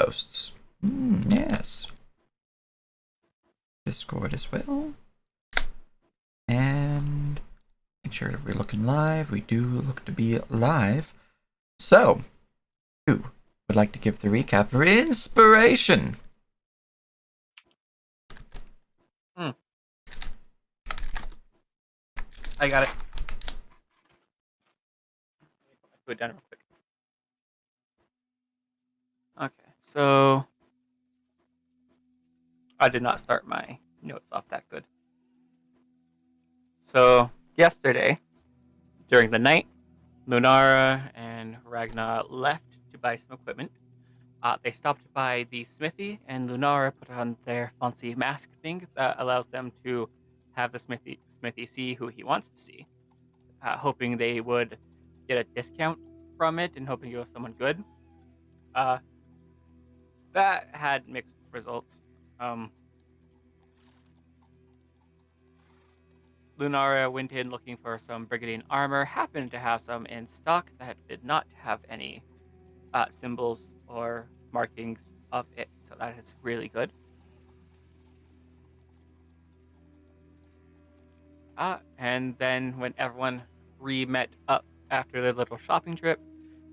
posts. Yes. Discord as well. And make sure that we're looking live. We do look to be live. So, who would like to give the recap for inspiration? I got it. Put it down real quick. Okay, so I did not start my notes off that good. So yesterday, during the night, Lunara and Ragnar left to buy some equipment. They stopped by the smithy, and Lunara put on their fancy mask thing that allows them to have the smithy see who he wants to see, hoping they would get a discount from it and hoping it was someone good. Uh, that had mixed results. Lunara went in looking for some Brigandine armor, happened to have some in stock that did not have any symbols or markings of it, so that is really good. And then when everyone re-met up after their little shopping trip,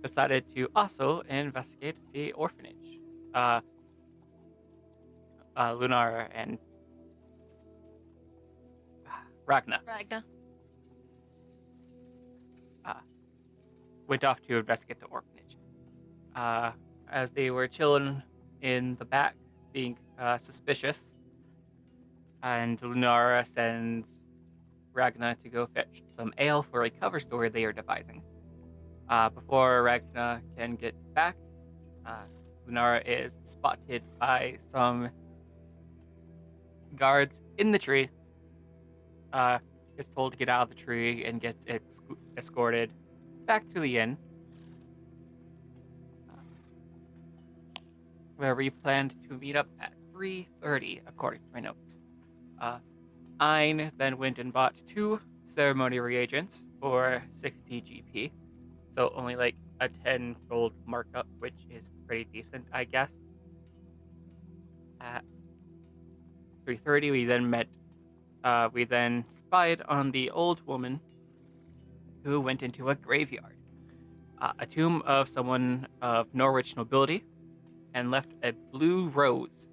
decided to also investigate the orphanage. Lunara and Ragna went off to investigate the orphanage. As they were chilling in the back, being suspicious, and Lunara sends Ragna to go fetch some ale for a cover story they are devising. Before Ragna can get back, Lunara is spotted by some guards in the tree. Is told to get out of the tree and gets escorted back to the inn, where we planned to meet up at 3:30, according to my notes. Ein then went and bought 2 ceremony reagents for 60 GP, so only like a 10 gold markup, which is pretty decent, I guess. At 3:30, we then met. We then spied on the old woman who went into a graveyard, a tomb of someone of Norwich nobility, and left a blue rose.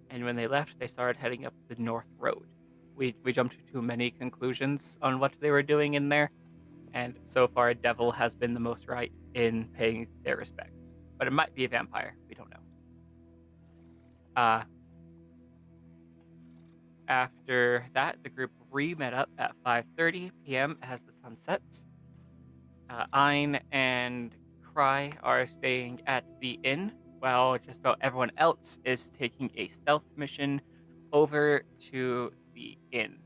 And when they left, they started heading up the North Road. We jumped to too many conclusions on what they were doing in there, and so far, Devil has been the most right in paying their respects. But it might be a vampire. We don't know. After that, the group re-met up at 5:30 p.m. as the sun sets. Ein and Cry are staying at the inn, while just about everyone else is taking a stealth mission over to the inn.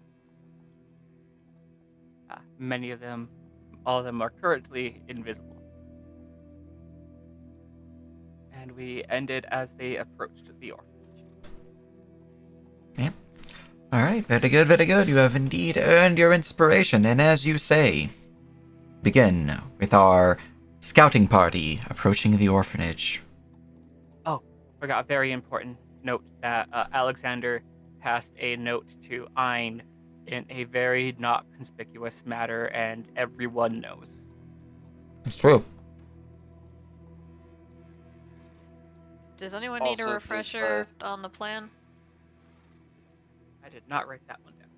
Many of them, all of them, are currently invisible. And we ended as they approached the orphanage. Yeah. Alright, very good, very good. You have indeed earned your inspiration, and as you say, begin with our scouting party approaching the orphanage. Oh, forgot a very important note that Alexander passed a note to Ein in a very not conspicuous matter, and everyone knows. It's true. Does anyone need a refresher on the plan? I did not write that one down.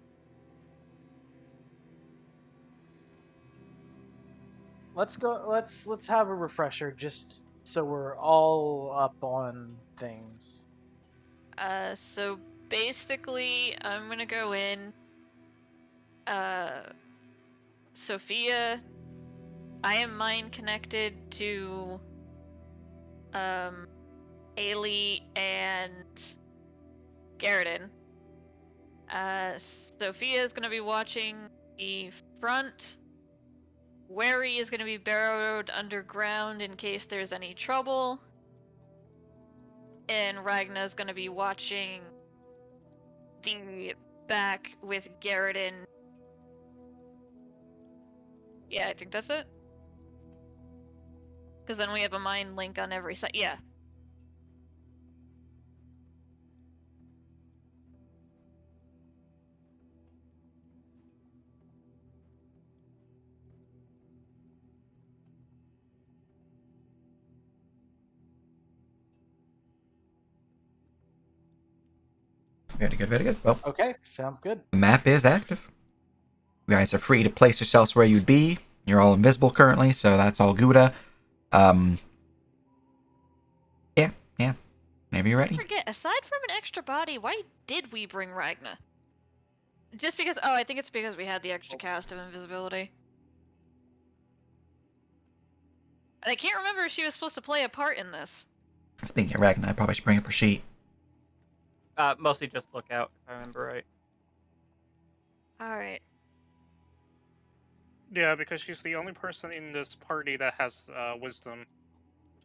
Let's have a refresher just so we're all up on things. So basically, I'm gonna go in. Sophia, I am mind connected to Ailey and Garrison. Sophia is gonna be watching the front. Wary is gonna be burrowed underground in case there's any trouble. And Ragna's gonna be watching the back with Garrison. Yeah, I think that's it. Because then we have a mind link on every side. Yeah. Very good, very good. Well, Okay, sounds good. the map is active. You guys are free to place yourselves where you'd be. You're all invisible currently, so that's all Gouda. Yeah. Whenever you're ready. Forget, aside from an extra body, why did we bring Ragna? Just because, I think it's because we had the extra cast of invisibility. And I can't remember if she was supposed to play a part in this. Speaking of Ragnar, I probably should bring up her sheet. Mostly just lookout, if I remember right. Alright. Yeah, because she's the only person in this party that has wisdom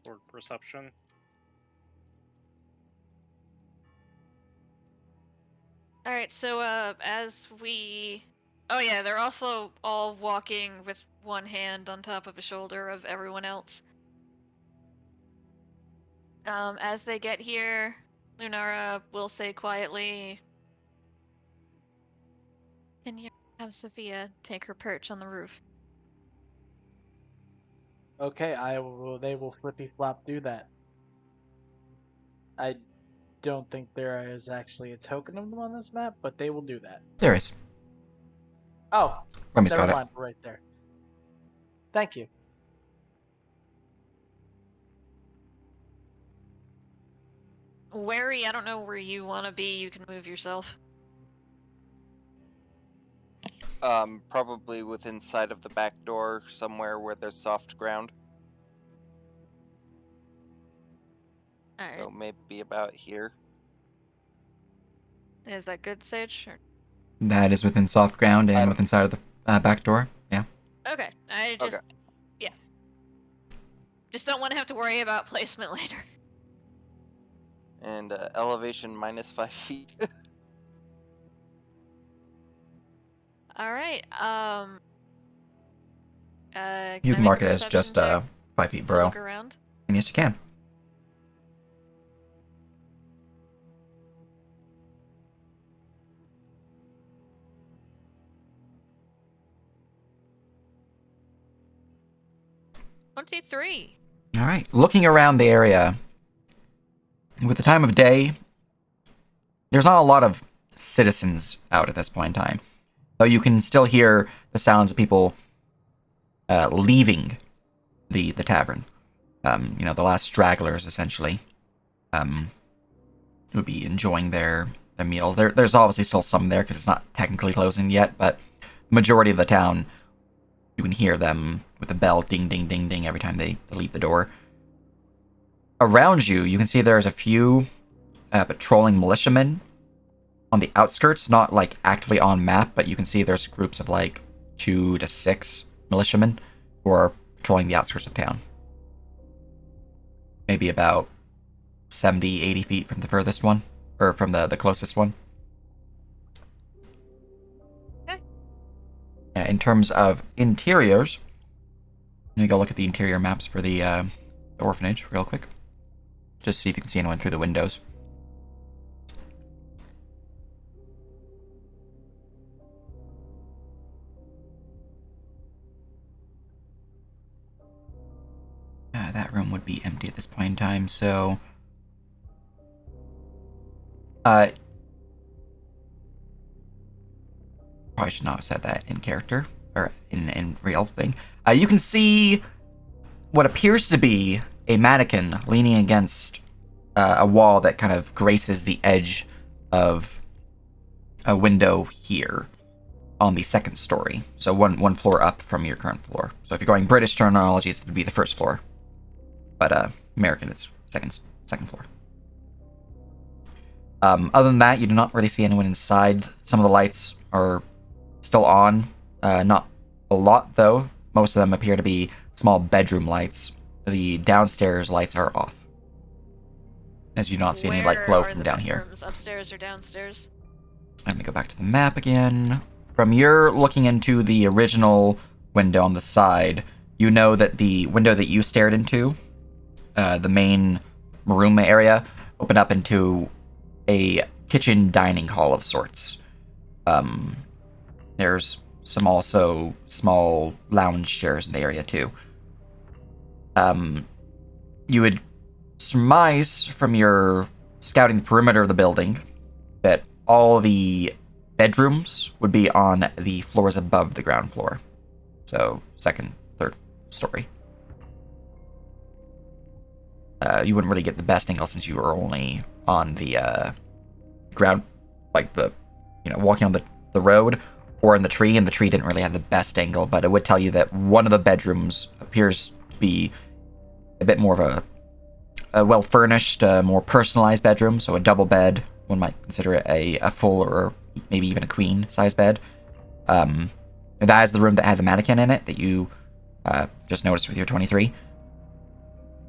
or perception. Alright, so, as we... Oh yeah, they're also all walking with one hand on top of a shoulder of everyone else. As they get here, Lunara will say quietly, "Can you have Sophia take her perch on the roof?" Okay, they will flippy flop do that. I don't think there is actually a token of them on this map, but they will do that. There is. Oh, Remy's never got it. mind, we're right there. Thank you. Wary, I don't know where you want to be. You can move yourself. Probably within sight of the back door, somewhere where there's soft ground. Alright. So maybe about here. Is that good, Sage? Or... That is within soft ground I and don't- within side of the back door. Yeah. Okay, I just... Okay. Yeah. Just don't want to have to worry about placement later. And elevation minus 5 feet. Alright, You can mark it as just 5 feet burrow. Look around. And yes, you can. $23. All right. Looking around the area, with the time of day, there's not a lot of citizens out at this point in time. Though you can still hear the sounds of people leaving the tavern. The last stragglers, essentially, would be enjoying their meal. There's obviously still some there because it's not technically closing yet, but the majority of the town, you can hear them with a bell ding, ding, ding, ding every time they leave the door. Around you, you can see there's a few patrolling militiamen on the outskirts, not like actively on map, but you can see there's groups of like 2 to 6 militiamen who are patrolling the outskirts of town. Maybe about 70, 80 feet from the furthest one, or from the closest one. Okay. In terms of interiors, let me go look at the interior maps for the orphanage real quick. Just see if you can see anyone through the windows. That room would be empty at this point in time, so... probably should not have said that in character, or in real thing. You can see what appears to be a mannequin leaning against a wall that kind of graces the edge of a window here on the second story. So one floor up from your current floor. So if you're going British terminology, it would be the first floor. But American, it's second floor. Other than that, you do not really see anyone inside. Some of the lights are still on. Not a lot, though. Most of them appear to be small bedroom lights. The downstairs lights are off. As you do not see any light glow from down here. Upstairs or downstairs? I'm gonna go back to the map again. From your looking into the original window on the side, you know that the window that you stared into, the main room area, opened up into a kitchen dining hall of sorts. There's some also small lounge chairs in the area too. You would surmise from your scouting the perimeter of the building that all the bedrooms would be on the floors above the ground floor. So, second, third story. You wouldn't really get the best angle since you were only on the ground, like walking on the road or in the tree, and the tree didn't really have the best angle, but it would tell you that one of the bedrooms appears to be a bit more of a well-furnished, more personalized bedroom, so a double bed. One might consider it a full or maybe even a queen-size bed. That is the room that had the mannequin in it that you just noticed with your 23.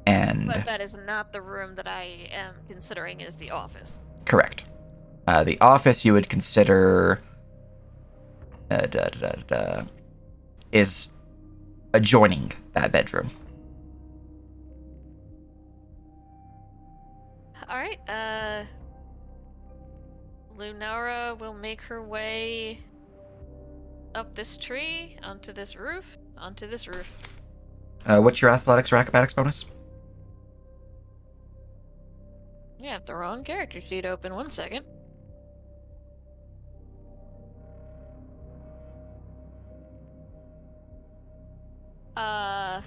And But that is not the room that I am considering as the office. correct. The office you would consider is adjoining that bedroom. Alright, Lunara will make her way up this tree, onto this roof. What's your athletics or acrobatics bonus? I have the wrong character sheet open, 1 second. Uh,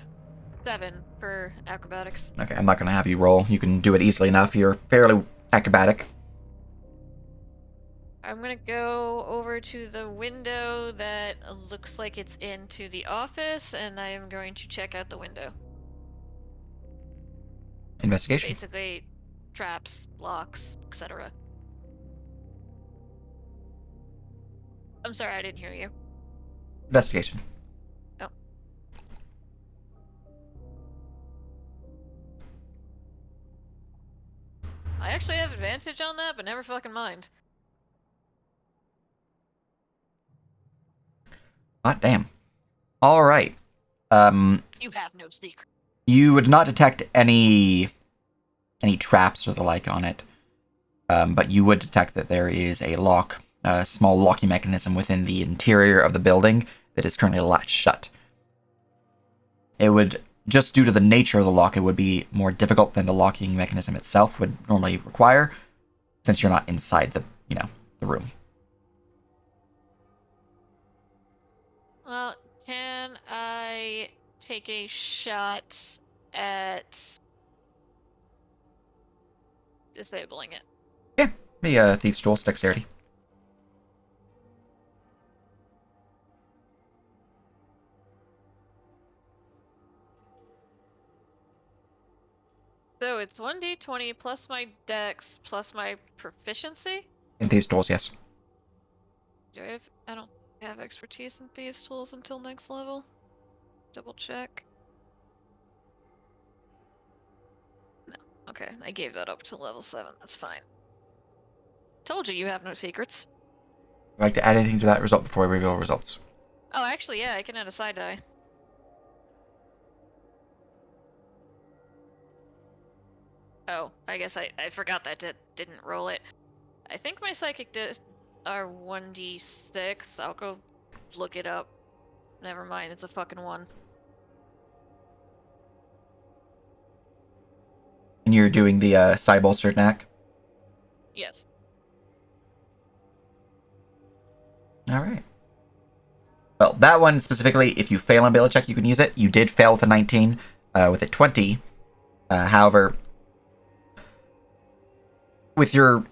7 for acrobatics. Okay, I'm not going to have you roll. You can do it easily enough. You're fairly acrobatic. I'm gonna go over to the window that looks like it's into the office, and I am going to check out the window. Investigation. Basically, traps, locks, etc. I'm sorry, I didn't hear you. Investigation. Oh. I actually have advantage on that, but never fucking mind. Hot damn. All right. You have no secret. You would not detect any traps or the like on it, but you would detect that there is a lock, a small locking mechanism within the interior of the building that is currently latched shut. It would, just due to the nature of the lock, it would be more difficult than the locking mechanism itself would normally require, since you're not inside the room. Well, can I take a shot at disabling it? Yeah, the Thief's Tool, dexterity. So it's 1d20 plus my dex plus my proficiency? In Thieves' Tools, yes. I don't have expertise in thieves' tools until next level. Double check. No. Okay, I gave that up to level 7. That's fine. Told you have no secrets. Would you like to add anything to that result before we reveal results? Oh, actually, yeah, I can add a side die. Oh, I guess I forgot that didn't roll it. I think my psychic are 1d6. I'll go look it up. Never mind, it's a fucking 1. And you're doing the Psi Bolster knack? Yes. Alright. Well, that one specifically, if you fail on ability check, you can use it. You did fail with a 19, with a 20. However, with your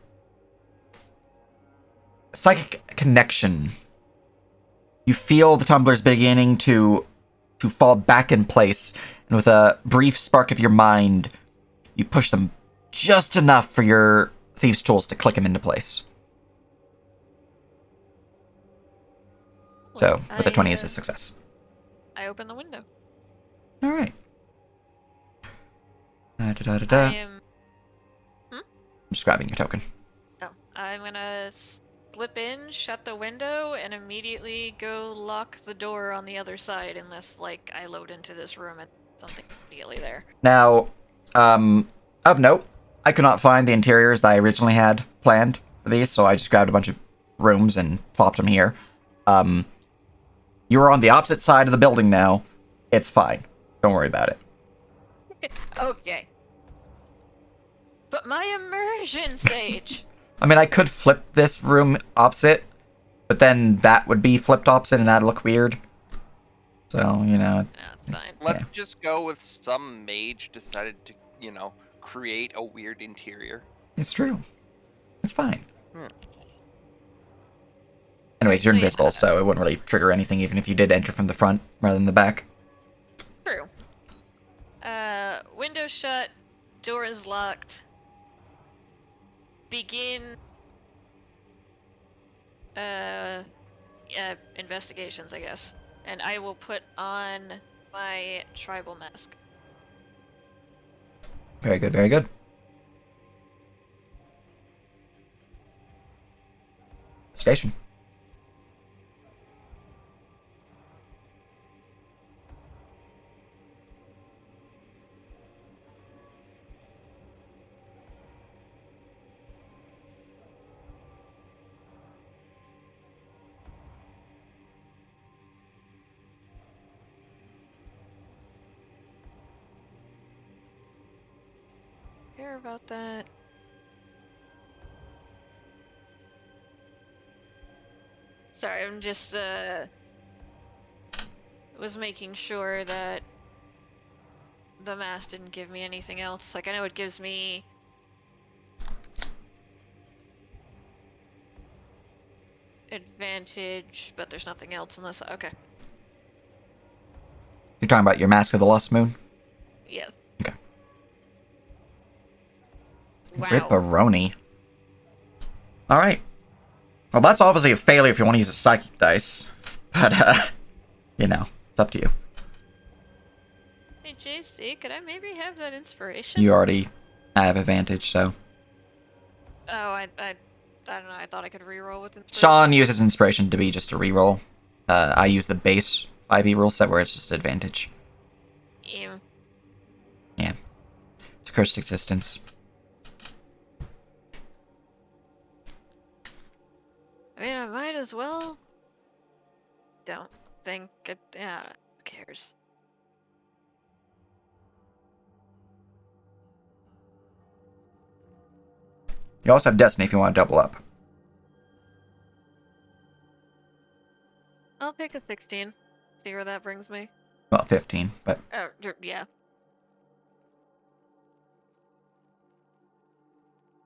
psychic connection, you feel the tumblers beginning to fall back in place, and with a brief spark of your mind, you push them just enough for your Thieves' Tools to click them into place. So, with a 20 is a success. I open the window. Alright. I am... I'm just grabbing your token. Oh, I'm gonna slip in, shut the window, and immediately go lock the door on the other side unless, like, I load into this room and something immediately there. Now, of note, I could not find the interiors that I originally had planned for these, so I just grabbed a bunch of rooms and plopped them here. You are on the opposite side of the building now. It's fine. Don't worry about it. Okay. But my immersion stage! I mean, I could flip this room opposite, but then that would be flipped opposite and that'd look weird. So, you know. No, it's fine. Let's just go with some mage decided to, create a weird interior. It's true. It's fine. Hmm. Anyways, you're So, yeah. invisible, so it wouldn't really trigger anything even if you did enter from the front rather than the back. True. Window shut, door is locked. Begin investigations, I guess. And I will put on my tribal mask. Very good, very good. Station. Care about that. Sorry, I'm just was making sure that the mask didn't give me anything else. Like, I know it gives me advantage, but there's nothing else unless okay. You're talking about your Mask of the Lost Moon? Yeah. Okay. Wow. Ripperoni. Alright. Well, that's obviously a failure if you want to use a psychic dice. But, it's up to you. Hey JC, could I maybe have that inspiration? You already have advantage, so. Oh, I don't know. I thought I could reroll with inspiration. Sean uses inspiration to be just a reroll. I use the base 5e rule set where it's just advantage. Yeah. Yeah. It's a cursed existence. I mean, I might as well. Don't think it. Yeah, who cares? You also have Destiny if you want to double up. I'll pick a 16. See where that brings me. Well, 15, but. Oh, yeah.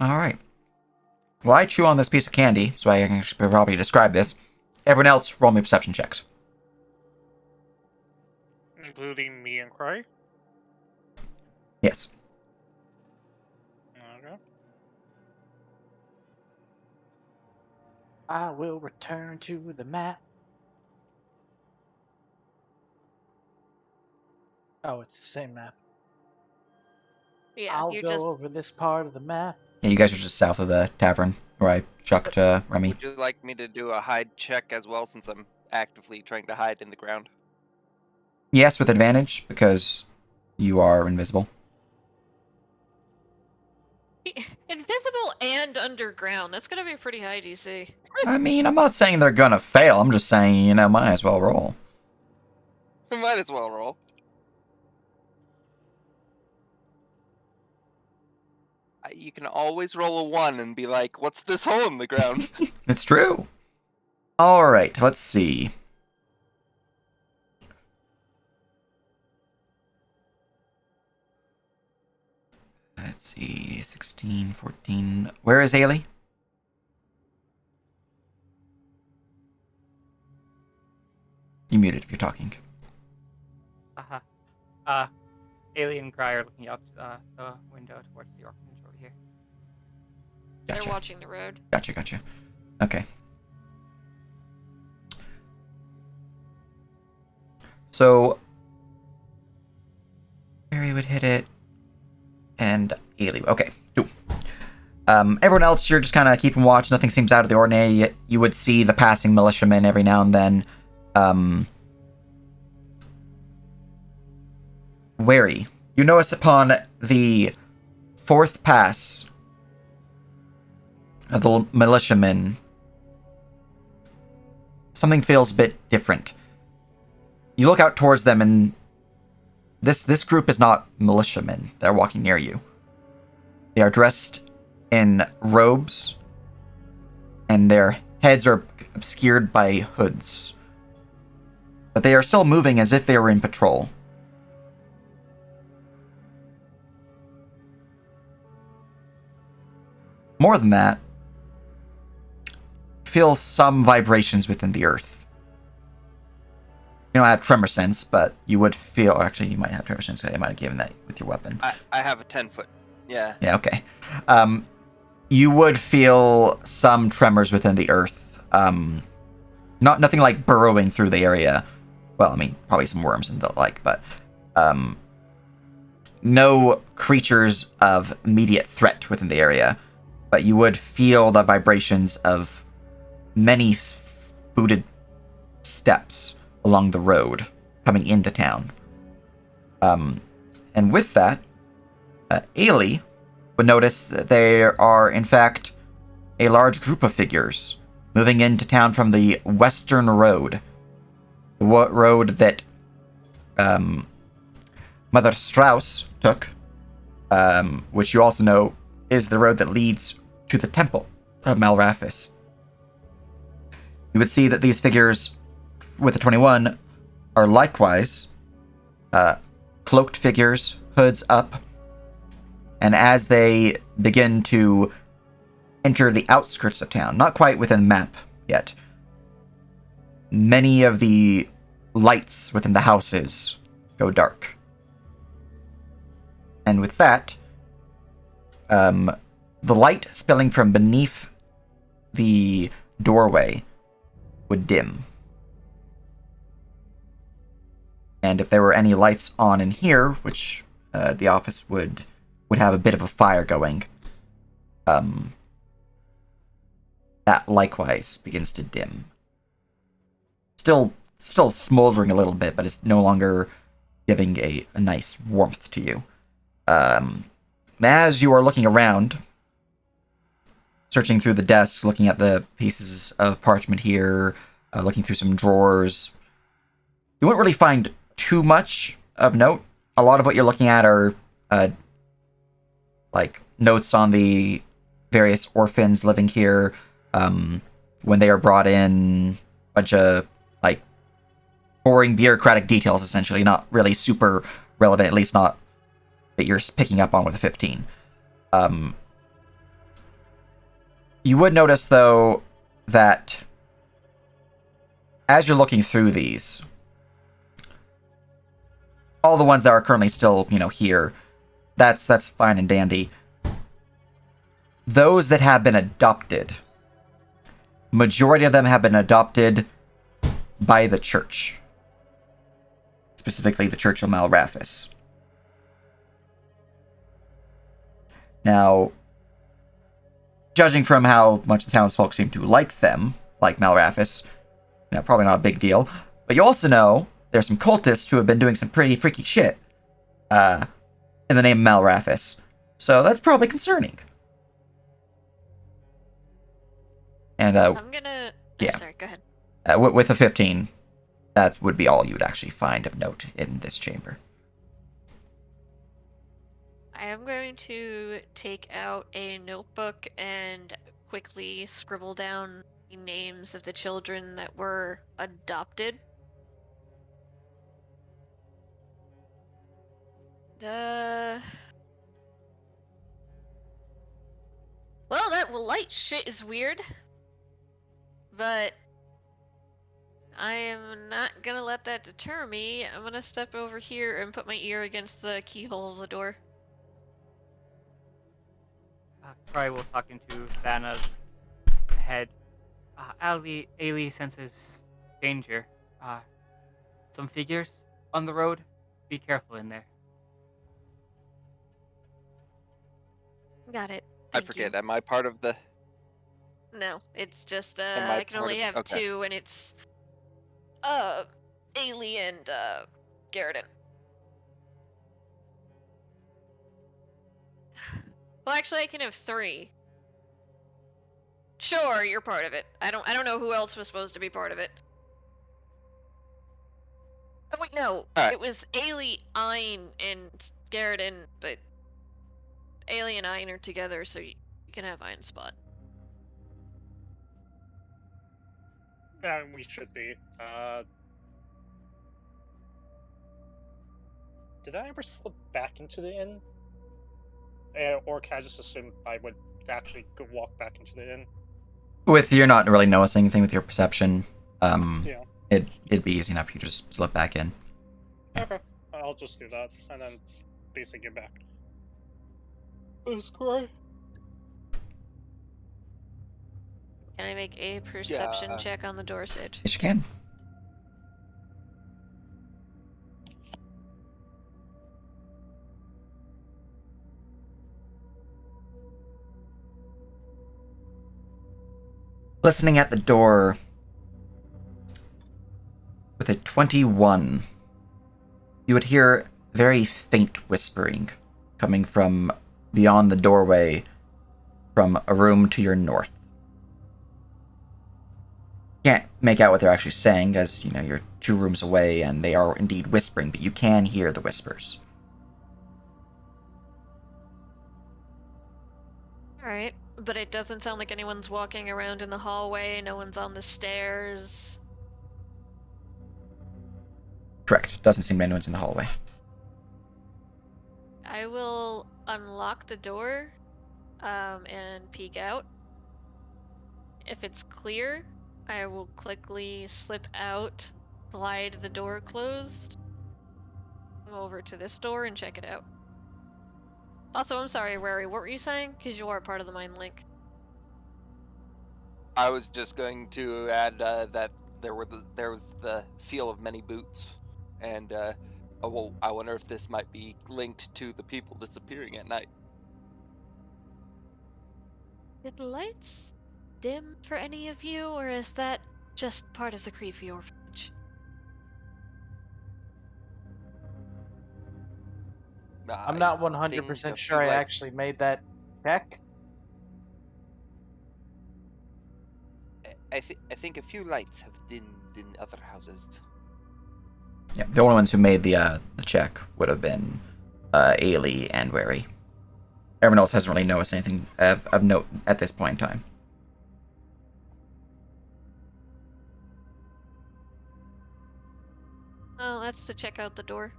Alright. Well, I chew on this piece of candy, so I can probably describe this. Everyone else, roll me perception checks. Including me and Cry? Yes. Okay. I will return to the map. Oh, it's the same map. Yeah, I'll you go just. over this part of the map. Yeah, you guys are just south of the tavern where I chucked Remy. Would you like me to do a hide check as well, since I'm actively trying to hide in the ground? Yes, with advantage, because you are invisible. Invisible and underground. That's gonna be pretty high DC. I mean, I'm not saying they're gonna fail. I'm just saying, might as well roll. Might as well roll. You can always roll a 1 and be like, what's this hole in the ground? It's true. Alright, let's see. Let's see, 16, 14. Where is Ailey? You muted if you're talking. Alien Cry are looking out the window towards the orphanage over here. Gotcha. They're watching the road. Gotcha. Okay. So, Barry would hit it, and Ailey. Okay, two. Everyone else, you're just kind of keeping watch. Nothing seems out of the ordinary. You would see the passing militiamen every now and then. Wary. You notice upon the fourth pass of the militiamen, something feels a bit different. You look out towards them, and this group is not militiamen. They're walking near you. They are dressed in robes and their heads are obscured by hoods. But they are still moving as if they were in patrol. More than that, feel some vibrations within the earth. You don't have tremor sense, but you would feel... Actually, you might have tremor sense. I might have given that with your weapon. I have a 10-foot. Yeah. Yeah, okay. You would feel some tremors within the earth. Nothing like burrowing through the area. Well, I mean, probably some worms and the like, but no creatures of immediate threat within the area. But you would feel the vibrations of many booted steps along the road coming into town. And with that, Ailey would notice that there are, in fact, a large group of figures moving into town from the western road. The road that Mother Strauss took, which you also know is the road that leads to the temple of Malrafis. You would see that these figures with the 21 are likewise cloaked figures, hoods up, and as they begin to enter the outskirts of town, not quite within the map yet, many of the lights within the houses go dark. And with that, the light spilling from beneath the doorway would dim. And if there were any lights on in here, which the office would have a bit of a fire going, that likewise begins to dim. Still smoldering a little bit, but it's no longer giving a nice warmth to you. As you are looking around, searching through the desks, looking at the pieces of parchment here, looking through some drawers, you won't really find too much of note. A lot of what you're looking at are like notes on the various orphans living here, when they are brought in, a bunch of like boring bureaucratic details, essentially, not really super relevant, at least not that you're picking up on with a 15. You would notice, though, that as you're looking through these, all the ones that are currently still, here, that's fine and dandy. Those that have been adopted, majority of them have been adopted by the church. Specifically, the Church of Malrafis. Now, judging from how much the townsfolk seem to like them, like Malrafis, probably not a big deal. But you also know there's some cultists who have been doing some pretty freaky shit in the name of Malrafis. So that's probably concerning. And I'm gonna. yeah. Sorry, go ahead. With a 15, that would be all you would actually find of note in this chamber. I am going to take out a notebook and quickly scribble down the names of the children that were adopted. Well, that light shit is weird. But I am not gonna let that deter me. I'm gonna step over here and put my ear against the keyhole of the door. Cry will talk into Thana's head. Ailey senses danger. Some figures on the road. Be careful in there. Got it. I Thank forget. you. Am I part of the? No, it's just Am I I can only part have of- okay. 2, and it's Ailey and Garrett. Well, actually, I can have 3. Sure, you're part of it. I don't know who else was supposed to be part of it. Oh wait, no. Alright. It was Ailey, Ein, and Garrett, but Ailey and Ein are together, so you can have Ein's spot. Yeah, we should be. Did I ever slip back into the inn? Or can I just assume I would actually go walk back into the inn? With you're not really noticing anything with your perception, Yeah. it'd be easy enough. You just slip back in. Okay. I'll just do that, and then basically get back. That's great. Can I make a perception check on the door, Sid? Yes, you can. Listening at the door with a 21, you would hear very faint whispering coming from beyond the doorway from a room to your north. Can't make out what they're actually saying, as you know you're 2 rooms away and they are indeed whispering, but you can hear the whispers. Alright, but it doesn't sound like anyone's walking around in the hallway, no one's on the stairs. Correct. Doesn't seem anyone's in the hallway. I will unlock the door, and peek out. If it's clear, I will quickly slip out, slide the door closed, come over to this door and check it out. Also, I'm sorry, Rary, what were you saying? Because you are part of the mind link. I was just going to add that there was the feel of many boots, and I wonder if this might be linked to the people disappearing at night. Did the lights dim for any of you, or is that just part of the creepy orphanage? I'm not think 100% a few sure I lights- actually made that check. I think a few lights have dimmed in other houses. Yeah, the only ones who made the check would have been Ailey and Wary. Everyone else hasn't really noticed anything of note at this point in time. Well, that's to check out the door.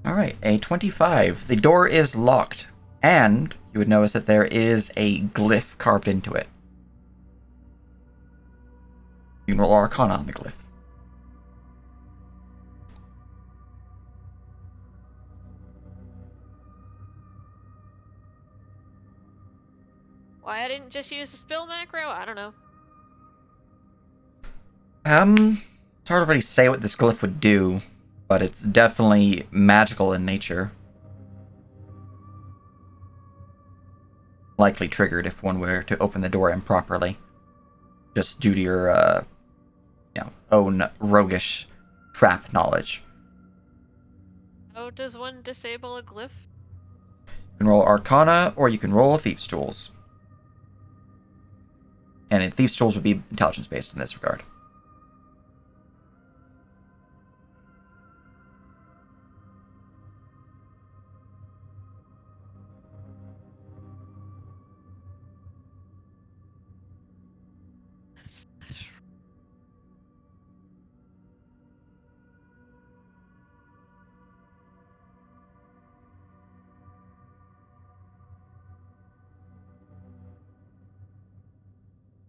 Alright, a 25. The door is locked, and you would notice that there is a glyph carved into it. You can roll Arcana on the glyph. Why I didn't just use the spill macro? I don't know. It's hard to really say what this glyph would do, but it's definitely magical in nature. Likely triggered if one were to open the door improperly. Just due to your, own roguish trap knowledge. How does one disable a glyph? You can roll Arcana, or you can roll Thief's Tools. And in Thief's Tools would be intelligence-based in this regard.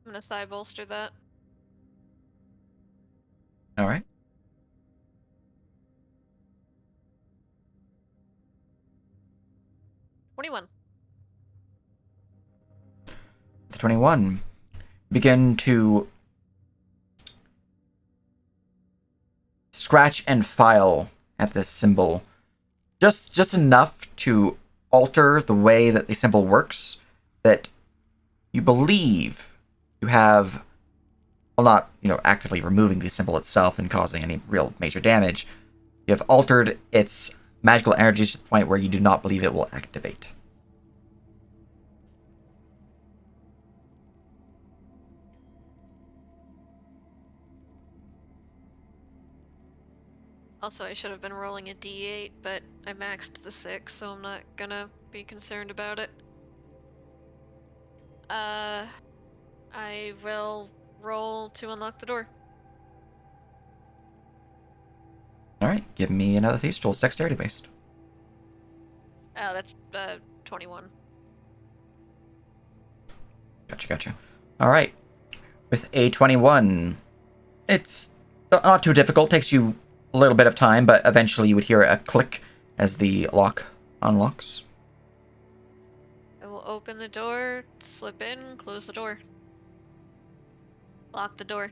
I'm gonna side bolster that. Alright. $21. The 21 begin to scratch and file at this symbol. Just enough to alter the way that the symbol works, that you believe you have, well, not, actively removing the symbol itself and causing any real major damage. You have altered its magical energies to the point where you do not believe it will activate. Also, I should have been rolling a d8, but I maxed the 6, so I'm not gonna be concerned about it. I will roll to unlock the door. Alright, give me another Thieves' Tool. It's dexterity based. Oh, that's 21. Gotcha. Alright. With a 21, it's not too difficult. Takes you a little bit of time, but eventually you would hear a click as the lock unlocks. I will open the door, slip in, close the door. Lock the door.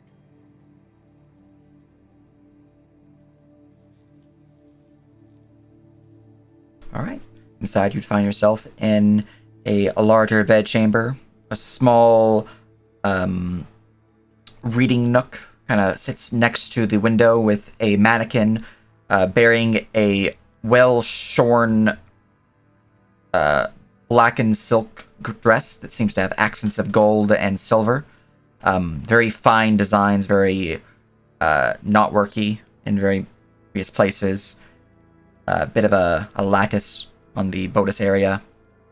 Alright. Inside, you'd find yourself in a larger bedchamber. A small reading nook kind of sits next to the window with a mannequin bearing a well-shorn blackened silk dress that seems to have accents of gold and silver. Very fine designs, very knotworky in various places. A bit of a lattice on the bodice area.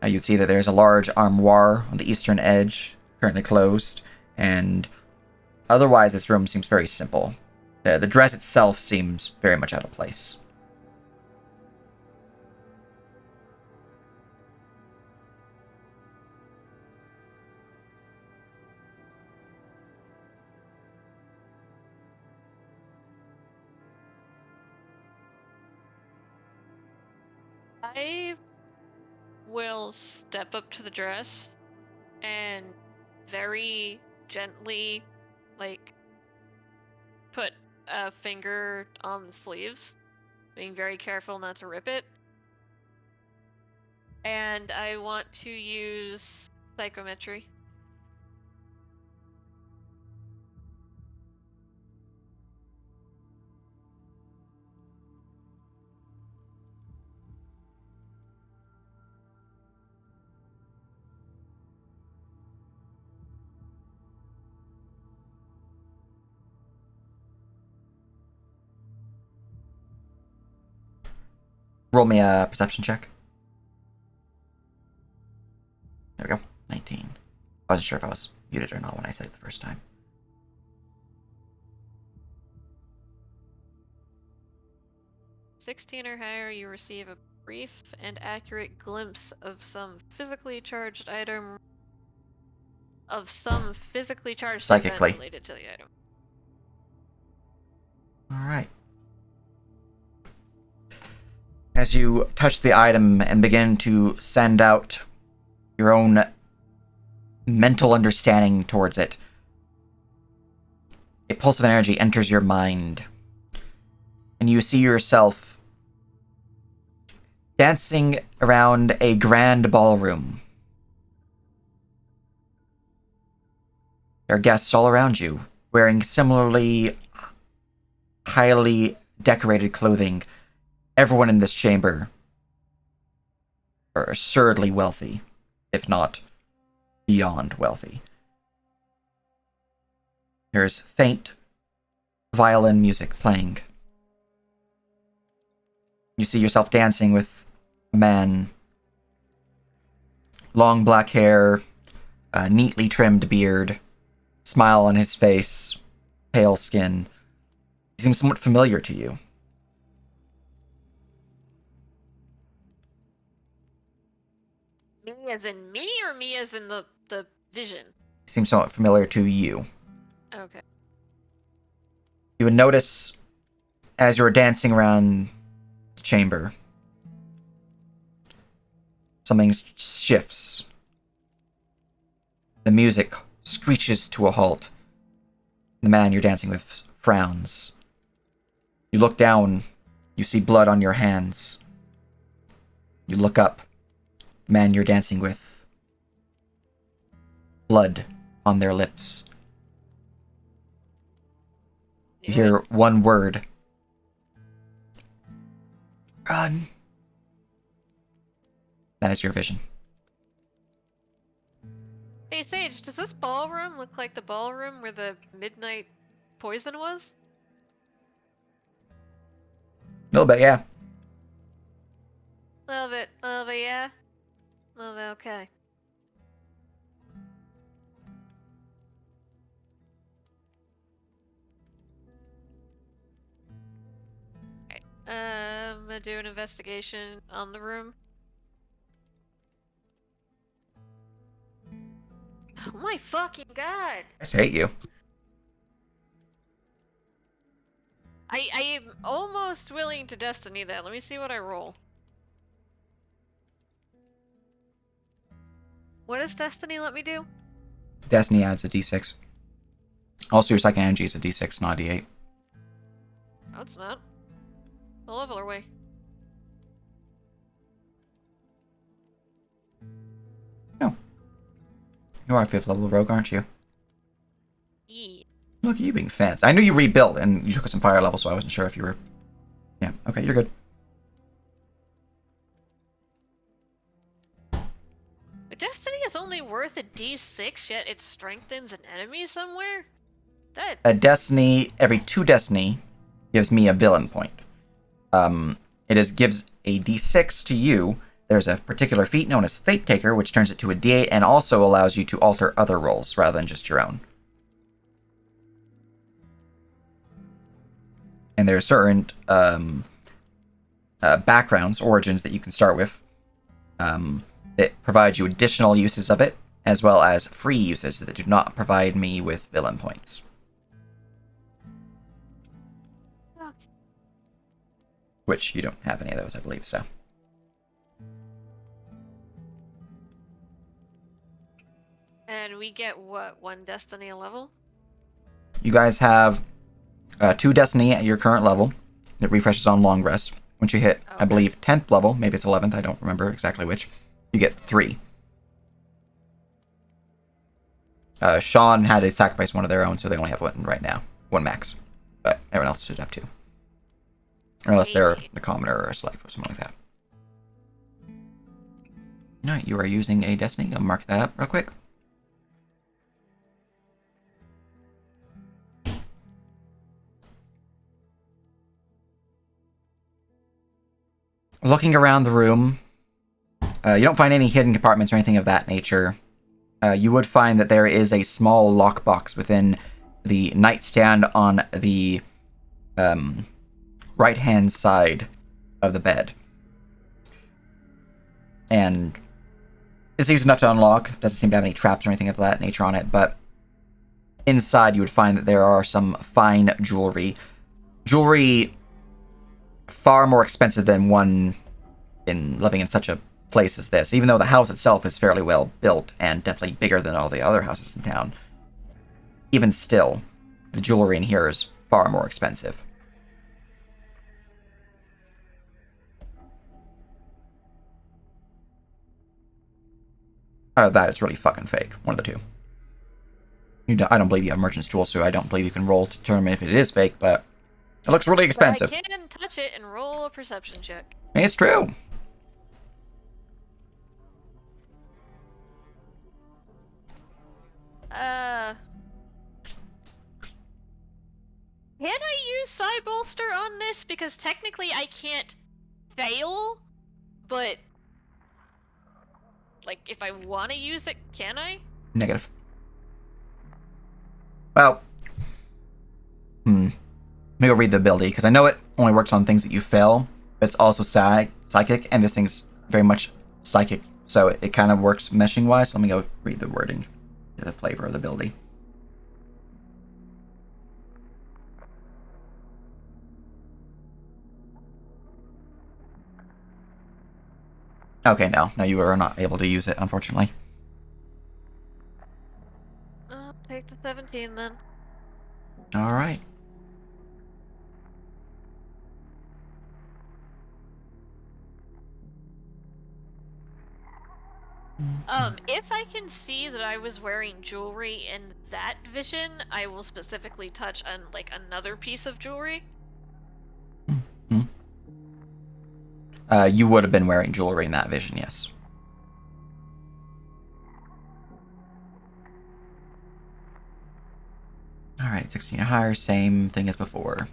You'd see that there's a large armoire on the eastern edge, currently closed, and otherwise this room seems very simple. The dress itself seems very much out of place. I will step up to the dress and very gently, like, put a finger on the sleeves, being very careful not to rip it. And I want to use psychometry. Roll me a perception check. There we go. 19. I wasn't sure if I was muted or not when I said it the first time. 16 or higher, you receive a brief and accurate glimpse of some physically charged item. Of some physically charged Psychically. event related to the item. Alright. As you touch the item and begin to send out your own mental understanding towards it, a pulse of energy enters your mind, and you see yourself dancing around a grand ballroom. There are guests all around you, wearing similarly highly decorated clothing. Everyone in this chamber are absurdly wealthy, if not beyond wealthy. There's faint violin music playing. You see yourself dancing with a man, long black hair, a neatly trimmed beard, smile on his face, pale skin. He seems somewhat familiar to you. Me as in me, or me as in the vision? He seems somewhat familiar to you. Okay. You would notice as you're dancing around the chamber, something shifts. The music screeches to a halt. The man you're dancing with frowns. You look down, you see blood on your hands. You look up, the man you're dancing with, blood on their lips. You hear one word. Run. That is your vision. Hey Sage, does this ballroom look like the ballroom where the midnight poison was? A little bit, yeah. Little bit, yeah. Little bit, okay. to do an investigation on the room. Oh my fucking god! I just hate you. I am almost willing to destiny that. Let me see what I roll. What does destiny let me do? Destiny adds a d6. Also, your psychic energy is a d6, not a d8. No, it's not. A leveler way. You are a 5th level rogue, aren't you? Yeah. Look at you being fancy. I knew you rebuilt and you took some fire level, so I wasn't sure if you were... Yeah, okay, you're good. But destiny is only worth a d6, yet it strengthens an enemy somewhere? That... A destiny, every 2 destiny gives me a villain point. Gives a d6 to you. There's a particular feat known as Fate Taker, which turns it to a d8 and also allows you to alter other rolls rather than just your own. And there are certain backgrounds, origins that you can start with that provide you additional uses of it, as well as free uses that do not provide me with villain points. Okay. Which you don't have any of those, I believe, so. And we get, what, 1 destiny a level? You guys have 2 destiny at your current level. It refreshes on long rest. Once you hit, I believe, 10th level, maybe it's 11th, I don't remember exactly which, you get 3. Sean had to sacrifice one of their own, so they only have 1 right now. 1 max. But everyone else should have 2. Unless they're a commoner or a slave or something like that. Alright, you are using a destiny. I'll mark that up real quick. Looking around the room, you don't find any hidden compartments or anything of that nature. You would find that there is a small lockbox within the nightstand on the right-hand side of the bed. And it's easy enough to unlock. Doesn't seem to have any traps or anything of that nature on it, but inside you would find that there are some fine jewelry. Jewelry far more expensive than one in living in such a place as this, even though the house itself is fairly well built and definitely bigger than all the other houses in town. Even still, the jewelry in here is far more expensive. That is really fucking fake. One of the two. I don't believe you have merchant's tool, so I don't believe you can roll to determine if it is fake, but it looks really expensive. But I can touch it and roll a perception check. It's true. Can I use Psy Bolster on this? Because technically I can't fail, but like if I want to use it, can I? Negative. Well, let me go read the ability, because I know it only works on things that you fail, but it's also psychic, and this thing's very much psychic, so it kind of works meshing-wise. So let me go read the wording, the flavor of the ability. Okay, no, you are not able to use it, unfortunately. I'll take the 17 then. Alright. If I can see that I was wearing jewelry in that vision, I will specifically touch on, like, another piece of jewelry. You would have been wearing jewelry in that vision, yes. Alright, 16 or higher, same thing as before.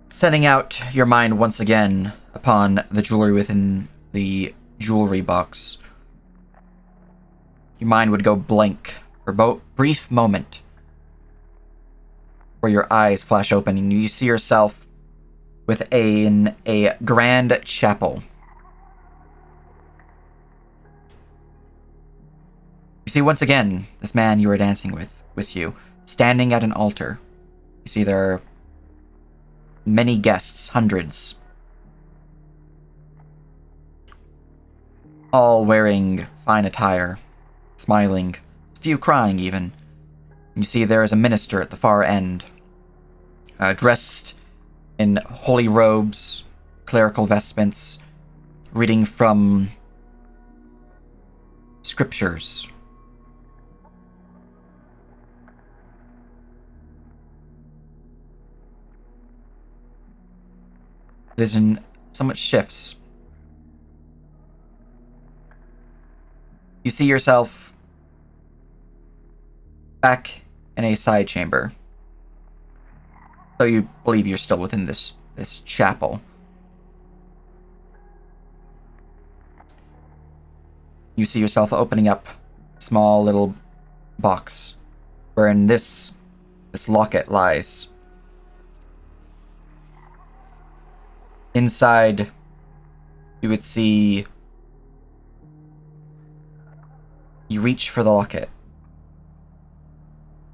Setting out your mind once again upon the jewelry within the jewelry box, your mind would go blank for a brief moment, where your eyes flash open and you see yourself within a grand chapel. You see once again this man you were dancing with you, standing at an altar. You see there are many guests, hundreds, all wearing fine attire, smiling, a few crying even. You see there is a minister at the far end, dressed in holy robes, clerical vestments, reading from scriptures. Vision somewhat shifts. You see yourself back in a side chamber. So you believe you're still within this chapel. You see yourself opening up a small little box wherein this locket lies. Inside, you would see... You reach for the locket,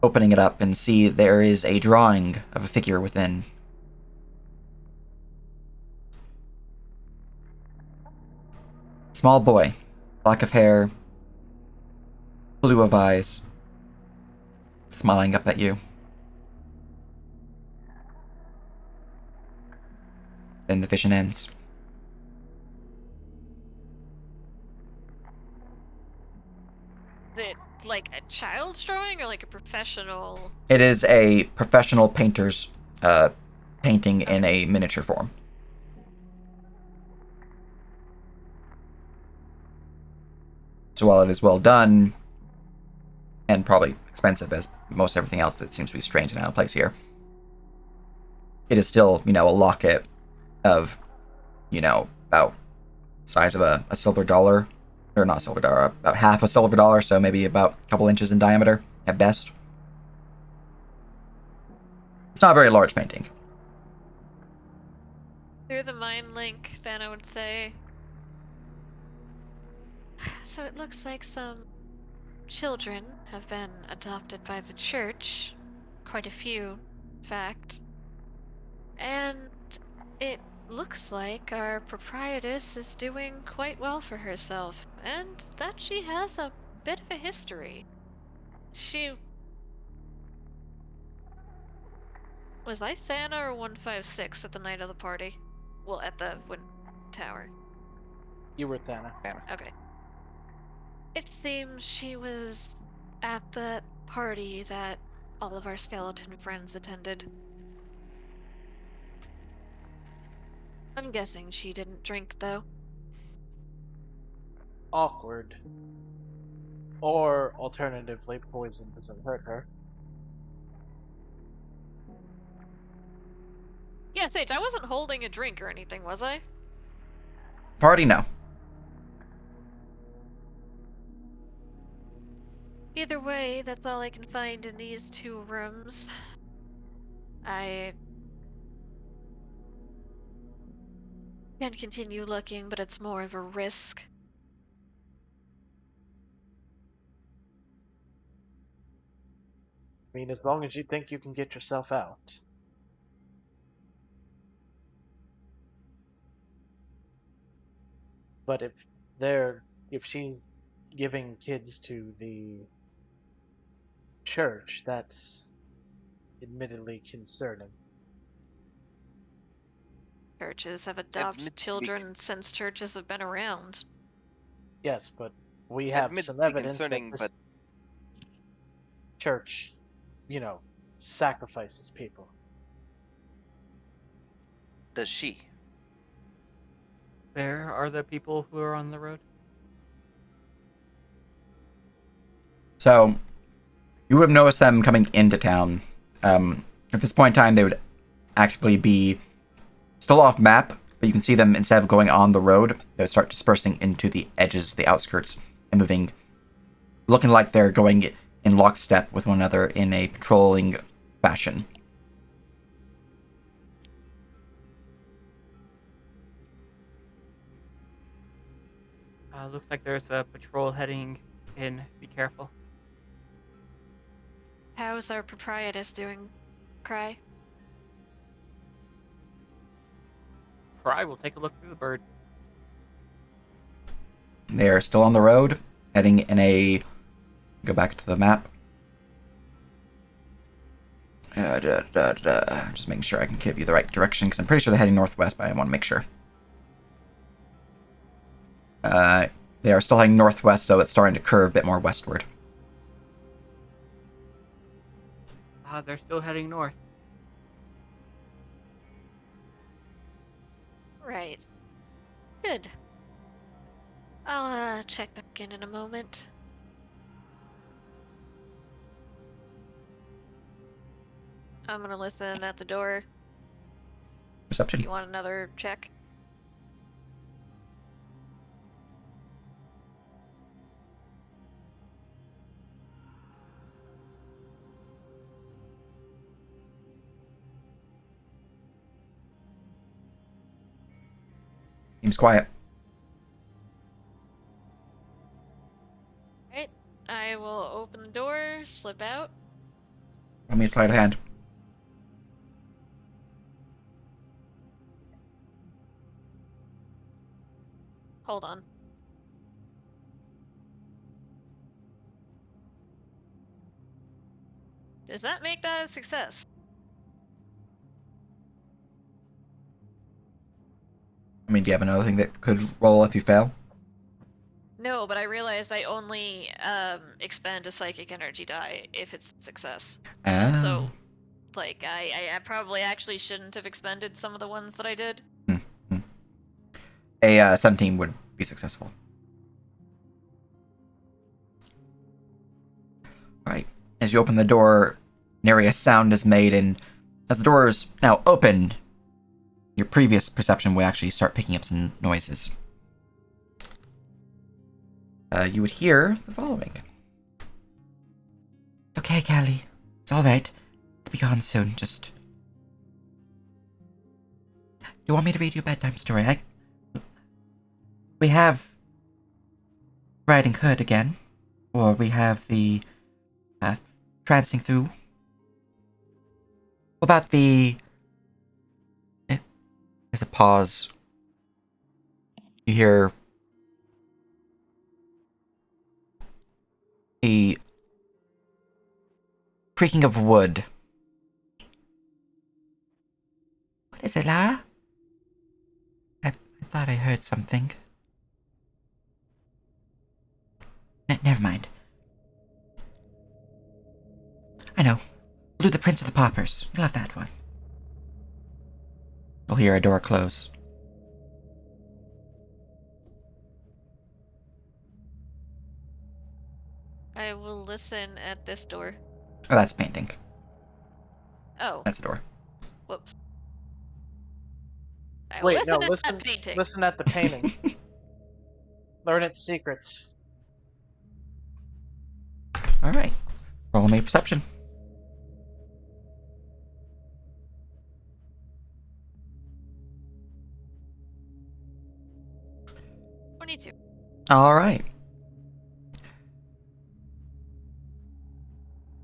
opening it up, and see there is a drawing of a figure within. Small boy, black of hair, blue of eyes, smiling up at you. Then the vision ends. Is it like a child's drawing or like a professional? It is a professional painter's painting in a miniature form. So while it is well done, and probably expensive as most everything else that seems to be strange and out of place here, it is still, a locket of, about size of a silver dollar. Or not silver dollar, about half a silver dollar, so maybe about a couple inches in diameter, at best. It's not a very large painting. Through the mind link, then I would say. So it looks like some children have been adopted by the church. Quite a few, in fact. And it looks like our proprietress is doing quite well for herself, and that she has a bit of a history. Was I Santa or 156 at the night of the party? Well, at the Wind Tower. You were Thana. Okay. It seems she was at the party that all of our skeleton friends attended. I'm guessing she didn't drink, though. Awkward. Or alternatively, poison doesn't hurt her. Yeah, Sage, I wasn't holding a drink or anything, was I? Party, no. Either way, that's all I can find in these two rooms. I can continue looking, but it's more of a risk. I mean, as long as you think you can get yourself out. But if she's giving kids to the church, that's admittedly concerning. Churches have adopted Admittedly children since churches have been around. Yes, but we have some Admittedly evidence that concerning, this but church, sacrifices people. does she? There are the people who are on the road. So, you would have noticed them coming into town. At this point in time, they would actively be still off map, But you can see them, instead of going on the road, they start dispersing into the edges, the outskirts, and moving, looking like they're going in lockstep with one another in a patrolling fashion. Looks like there's a patrol heading in. Be careful. How is our proprietress doing, Cry? Cry, we'll take a look through the bird. They are still on the road, heading in a... Go back to the map. Just making sure I can give you the right direction, because I'm pretty sure they're heading northwest, but I want to make sure. They are still heading northwest, so it's starting to curve a bit more westward. They're still heading north. Right. Good. I'll check back in a moment. I'm gonna listen at the door. Do Perception. you want another check? Seems quiet. Right. I will open the door, slip out. Let me slide a hand. Hold on. Does that make that a success? I mean, do you have another thing that could roll if you fail? No, but I realized I only expend a psychic energy die if it's a success. Ah. So, like, I probably actually shouldn't have expended some of the ones that I did. A 17 would be successful. Right. As you open the door, nary a sound is made, and as the door is now open, your previous perception would actually start picking up some noises. You would hear the following. It's okay, Callie. It's alright. It'll be gone soon. Just... You want me to read you a bedtime story? We have Riding Hood again. Or we have the Trancing Through. What about the... There's a pause. You hear a creaking of wood. What is it, Lara? I thought I heard something. Never mind. I know. We'll do the Prince of the Paupers. You'll have that one. You'll hear a door close. I will listen at this door. Oh, that's painting. Oh, That's a door. whoops. I will Wait, no, at listen. that painting. Listen at the painting. Learn its secrets. Alright. Roll me perception. Alright.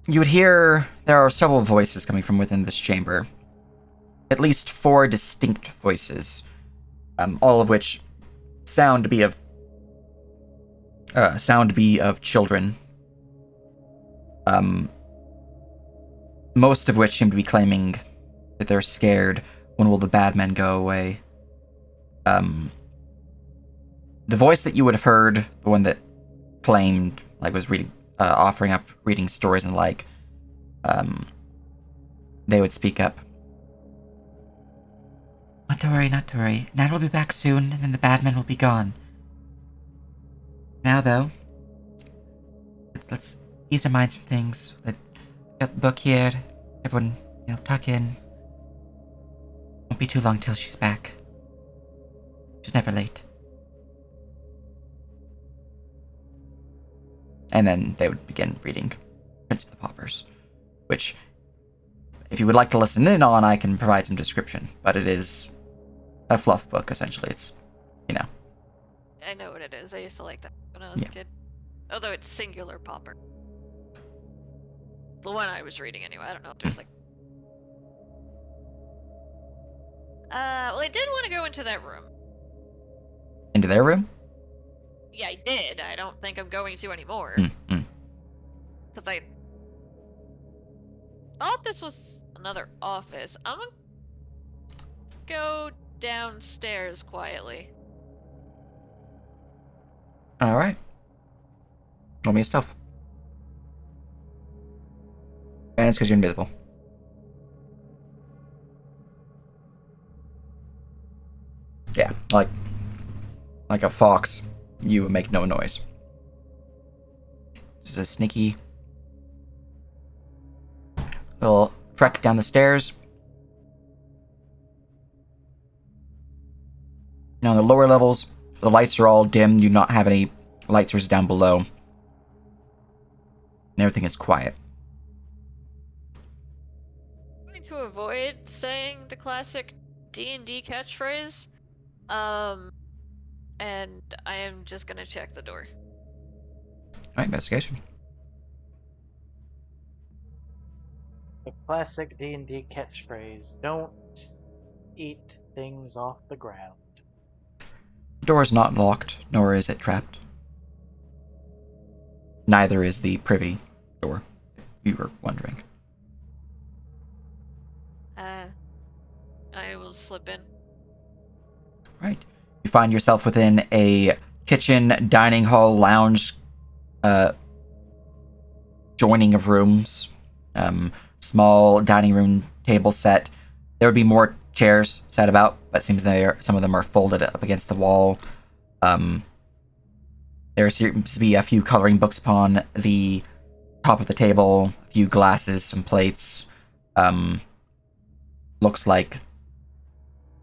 You would hear there are several voices coming from within this chamber. At least 4 distinct voices. All of which sound to be of children. Most of which seem to be claiming that they're scared. When will the bad men go away? The voice that you would have heard, the one that claimed, like, was reading, offering up reading stories and like, they would speak up. Not to worry, not to worry. Nat will be back soon, and then the bad men will be gone. Now, though, let's ease our minds from things. Got the book here. Everyone, tuck in. Won't be too long till she's back. She's never late. And then they would begin reading Prince of the Paupers, which, if you would like to listen in on, I can provide some description. But it is a fluff book, essentially. It's, I know what it is. I used to like that when I was a Yeah. kid. Although it's singular pauper. The one I was reading anyway. I don't know if there's like. Well, I did want to go into that room. into their room. Yeah, I did. I don't think I'm going to anymore. Mm. Because I thought this was another office. I'm gonna go downstairs quietly. All right. Roll me a stuff. And it's because you're invisible. Yeah, like a fox, you make no noise. Just a sneaky little trek down the stairs. Now, on the lower levels, the lights are all dim. You do not have any light sources down below. And everything is quiet. I'm going to avoid saying the classic D&D catchphrase. And I am just gonna check the door. Alright, investigation. The classic D&D catchphrase, don't eat things off the ground. The door is not locked, nor is it trapped. Neither is the privy door, if you were wondering. I will slip in. Right. You find yourself within a kitchen, dining hall, lounge, joining of rooms. Small dining room table set. There would be more chairs set about, but it seems some of them are folded up against the wall. There seems to be a few coloring books upon the top of the table, a few glasses, some plates. Looks like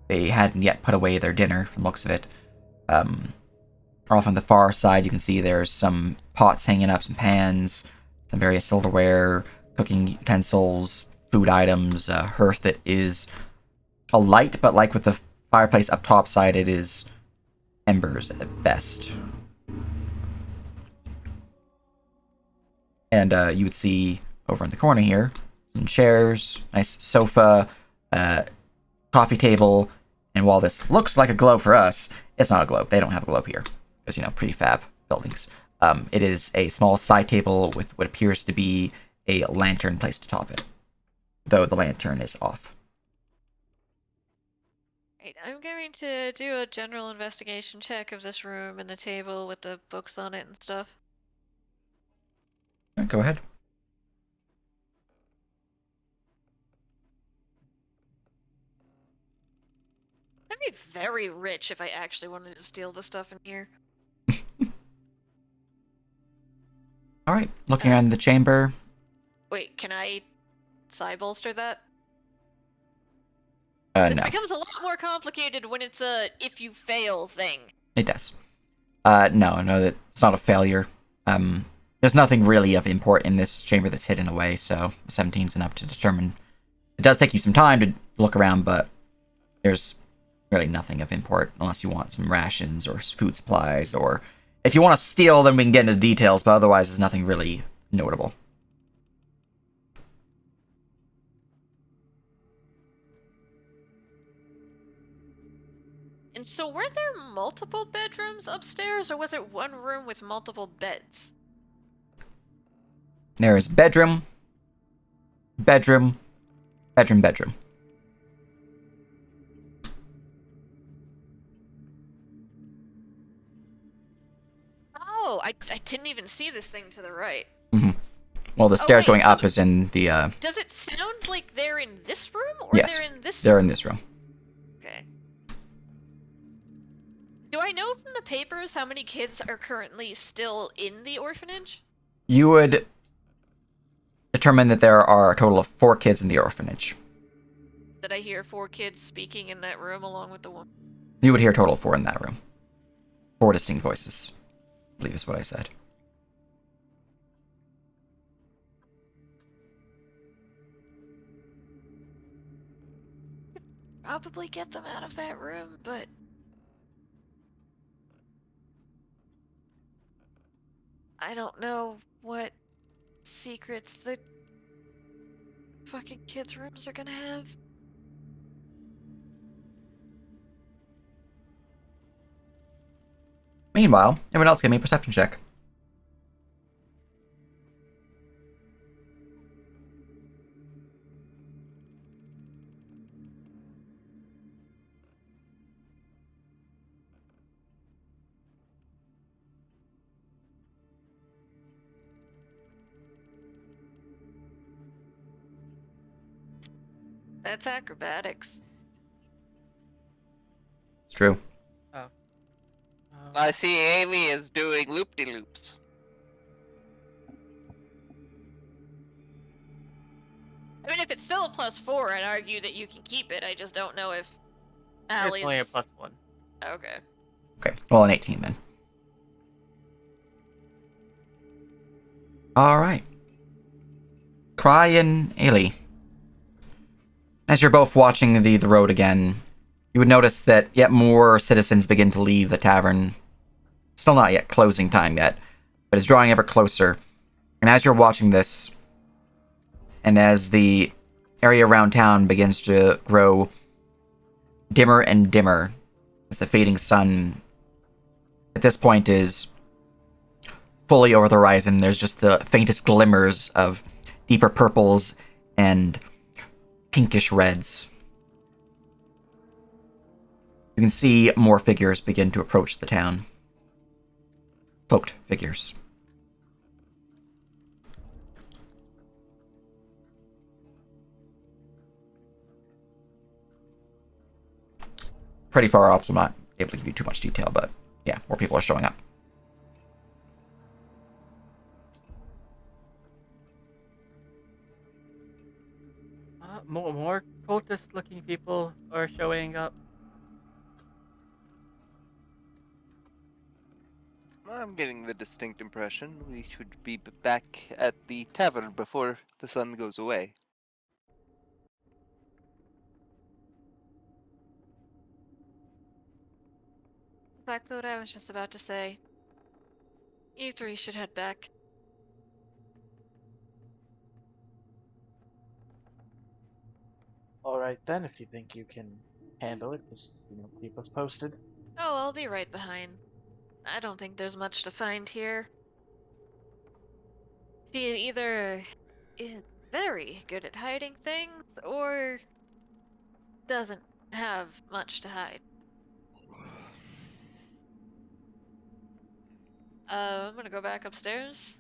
they hadn't yet put away their dinner, from the looks of it. Off on the far side, you can see there's some pots hanging up, some pans, some various silverware, cooking utensils, food items, a hearth that is alight, but like with the fireplace up top side, it is embers at best. And you would see over in the corner here some chairs, nice sofa, coffee table, and while this looks like a globe for us, it's not a globe. They don't have a globe here because, prefab buildings. It is a small side table with what appears to be a lantern placed atop it, though the lantern is off. Right, I'm going to do a general investigation check of this room and the table with the books on it and stuff. Go ahead. I'd be very rich if I actually wanted to steal the stuff in here. Alright, looking around the chamber. Wait, can I side bolster that? No, This becomes a lot more complicated when it's a if you fail thing. it does. No, it's not a failure. There's nothing really of import in this chamber that's hidden away, so 17's enough to determine. It does take you some time to look around, but there's really nothing of import unless you want some rations or food supplies, or if you want to steal, then we can get into details, but otherwise there's nothing really notable. And so were there multiple bedrooms upstairs, or was it one room with multiple beds? There is bedroom, bedroom, bedroom, bedroom. Oh, I didn't even see this thing to the right. Mm-hmm. Well, the stairs wait, going so up is in the. Does it sound like they're in this room, or Yes, they're in this they're room? in this room. Okay. Do I know from the papers how many kids are currently still in the orphanage? You would determine that there are a total of 4 kids in the orphanage. Did I hear 4 kids speaking in that room along with the woman? You would hear a total of 4 in that room. 4 distinct voices, I believe is what I said. Probably get them out of that room, but I don't know what secrets the fucking kids' rooms are gonna have. Meanwhile, everyone else give me a perception check. That's acrobatics. It's true. I see Amy is doing loop-de-loops. I mean, if it's still a +4, I'd argue that you can keep it. I just don't know if It's Allie's... only a +1. Okay. Okay, well, an 18 then. Alright. Cry and Ailey. As you're both watching the road again, you would notice that yet more citizens begin to leave the tavern. Still not yet closing time yet, but it's drawing ever closer. And as you're watching this, and as the area around town begins to grow dimmer and dimmer, as the fading sun at this point is fully over the horizon, there's just the faintest glimmers of deeper purples and pinkish reds. You can see more figures begin to approach the town. Cloaked figures. Pretty far off, so I'm not able to give you too much detail, but yeah, more people are showing up. More cultist-looking people are showing up. I'm getting the distinct impression we should be back at the tavern before the sun goes away. Exactly what I was just about to say. You three should head back. Alright then, if you think you can handle it, just, keep us posted. Oh, I'll be right behind. I don't think there's much to find here. She either is very good at hiding things, or doesn't have much to hide. I'm gonna go back upstairs.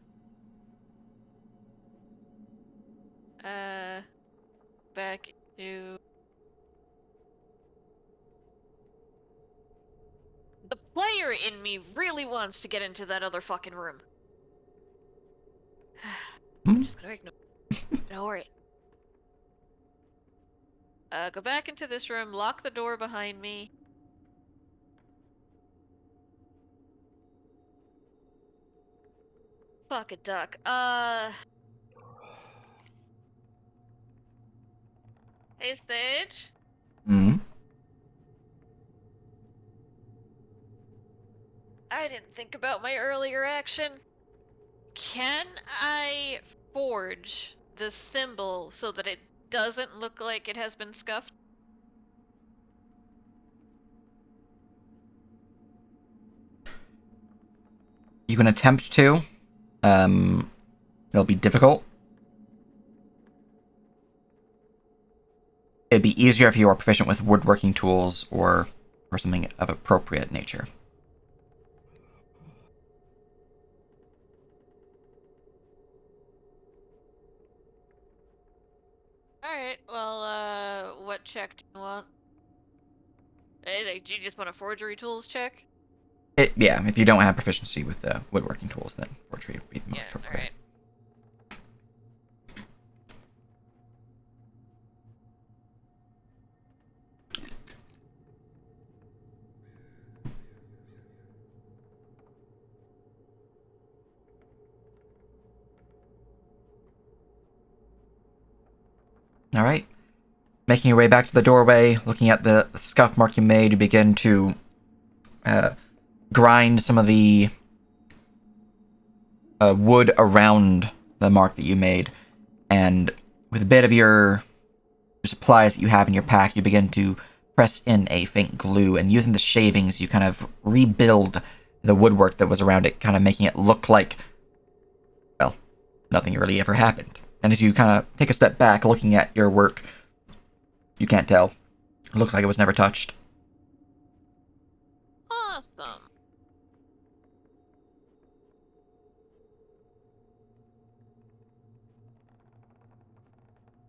Back to... The player in me really wants to get into that other fucking room. I'm just gonna ignore it. Go back into this room, lock the door behind me. Fuck a duck. Hey, Stage? Mm-hmm. I didn't think about my earlier action. Can I forge the symbol so that it doesn't look like it has been scuffed? You can attempt to. It'll be difficult. It'd be easier if you are proficient with woodworking tools or something of appropriate nature. Alright, well, what check do you want? Hey, do you just want a forgery tools check? Yeah, if you don't have proficiency with woodworking tools, then forgery would be the most Yeah, appropriate. alright. All right. Making your way back to the doorway, looking at the scuff mark you made, you begin to grind some of the wood around the mark that you made, and with a bit of your supplies that you have in your pack, you begin to press in a faint glue, and using the shavings, you kind of rebuild the woodwork that was around it, kind of making it look like, well, nothing really ever happened. And as you kind of take a step back, looking at your work, you can't tell. It looks like it was never touched. Awesome.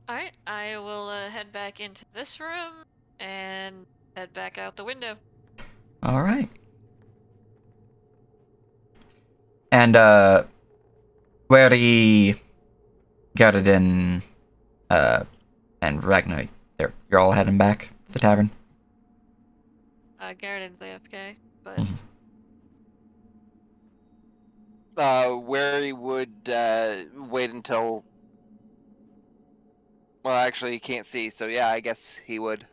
Alright, I will head back into this room and head back out the window. All right. And where he got it in, and Ragnar, you're all heading back to the tavern. Garrett's AFK, but Where he would wait until. Well, actually, he can't see, so yeah, I guess he would.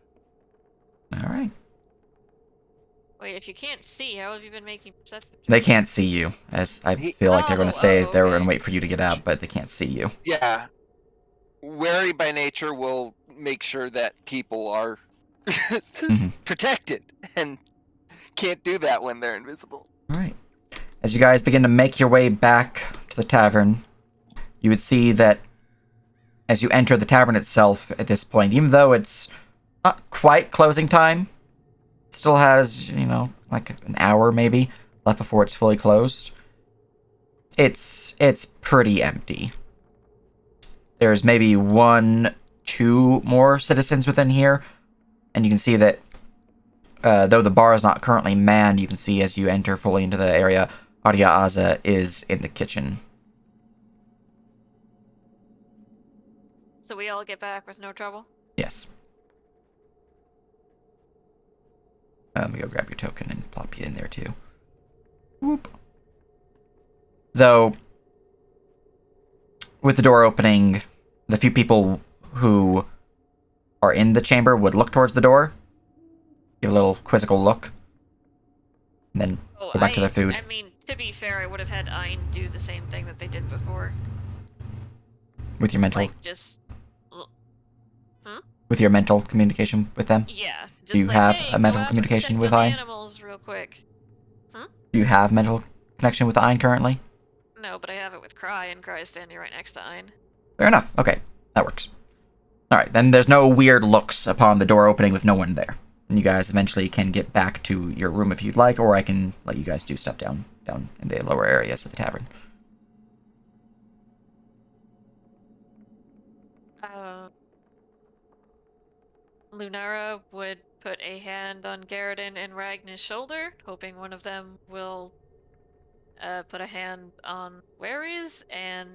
All right. wait, if you can't see, how have you been making perception checks? They can't see you, as I feel like they're going to say they were going to wait for you to get out, but they can't see you. Yeah. Wary by nature will make sure that people are protected and can't do that when they're invisible. All right. As you guys begin to make your way back to the tavern, you would see that as you enter the tavern itself at this point, even though it's not quite closing time, it still has, like an hour maybe left before it's fully closed. It's pretty empty. There's maybe 1, 2 more citizens within here, and you can see that though the bar is not currently manned, you can see as you enter fully into the area, Arya Aza is in the kitchen. So we all get back with no trouble? Yes. Let me go grab your token and plop you in there too. Whoop. Though, with the door opening, the few people who are in the chamber would look towards the door, give a little quizzical look, and then go back to their food. I mean, to be fair, I would have had Ein do the same thing that they did before. With your mental, Like, just... with your mental communication with them. Yeah. Just Do you like, have hey, a mental go out and communication check with on the Ein? animals real quick. Do you have mental connection with Ein currently? No, but I have it with Cry, and Cry is standing right next to Ein. Fair enough. Okay, that works. Alright, then there's no weird looks upon the door opening with no one there. And you guys eventually can get back to your room if you'd like, or I can let you guys do stuff down in the lower areas of the tavern. Lunara would put a hand on Garridan and Ragnar's shoulder, hoping one of them will put a hand on Wary's, and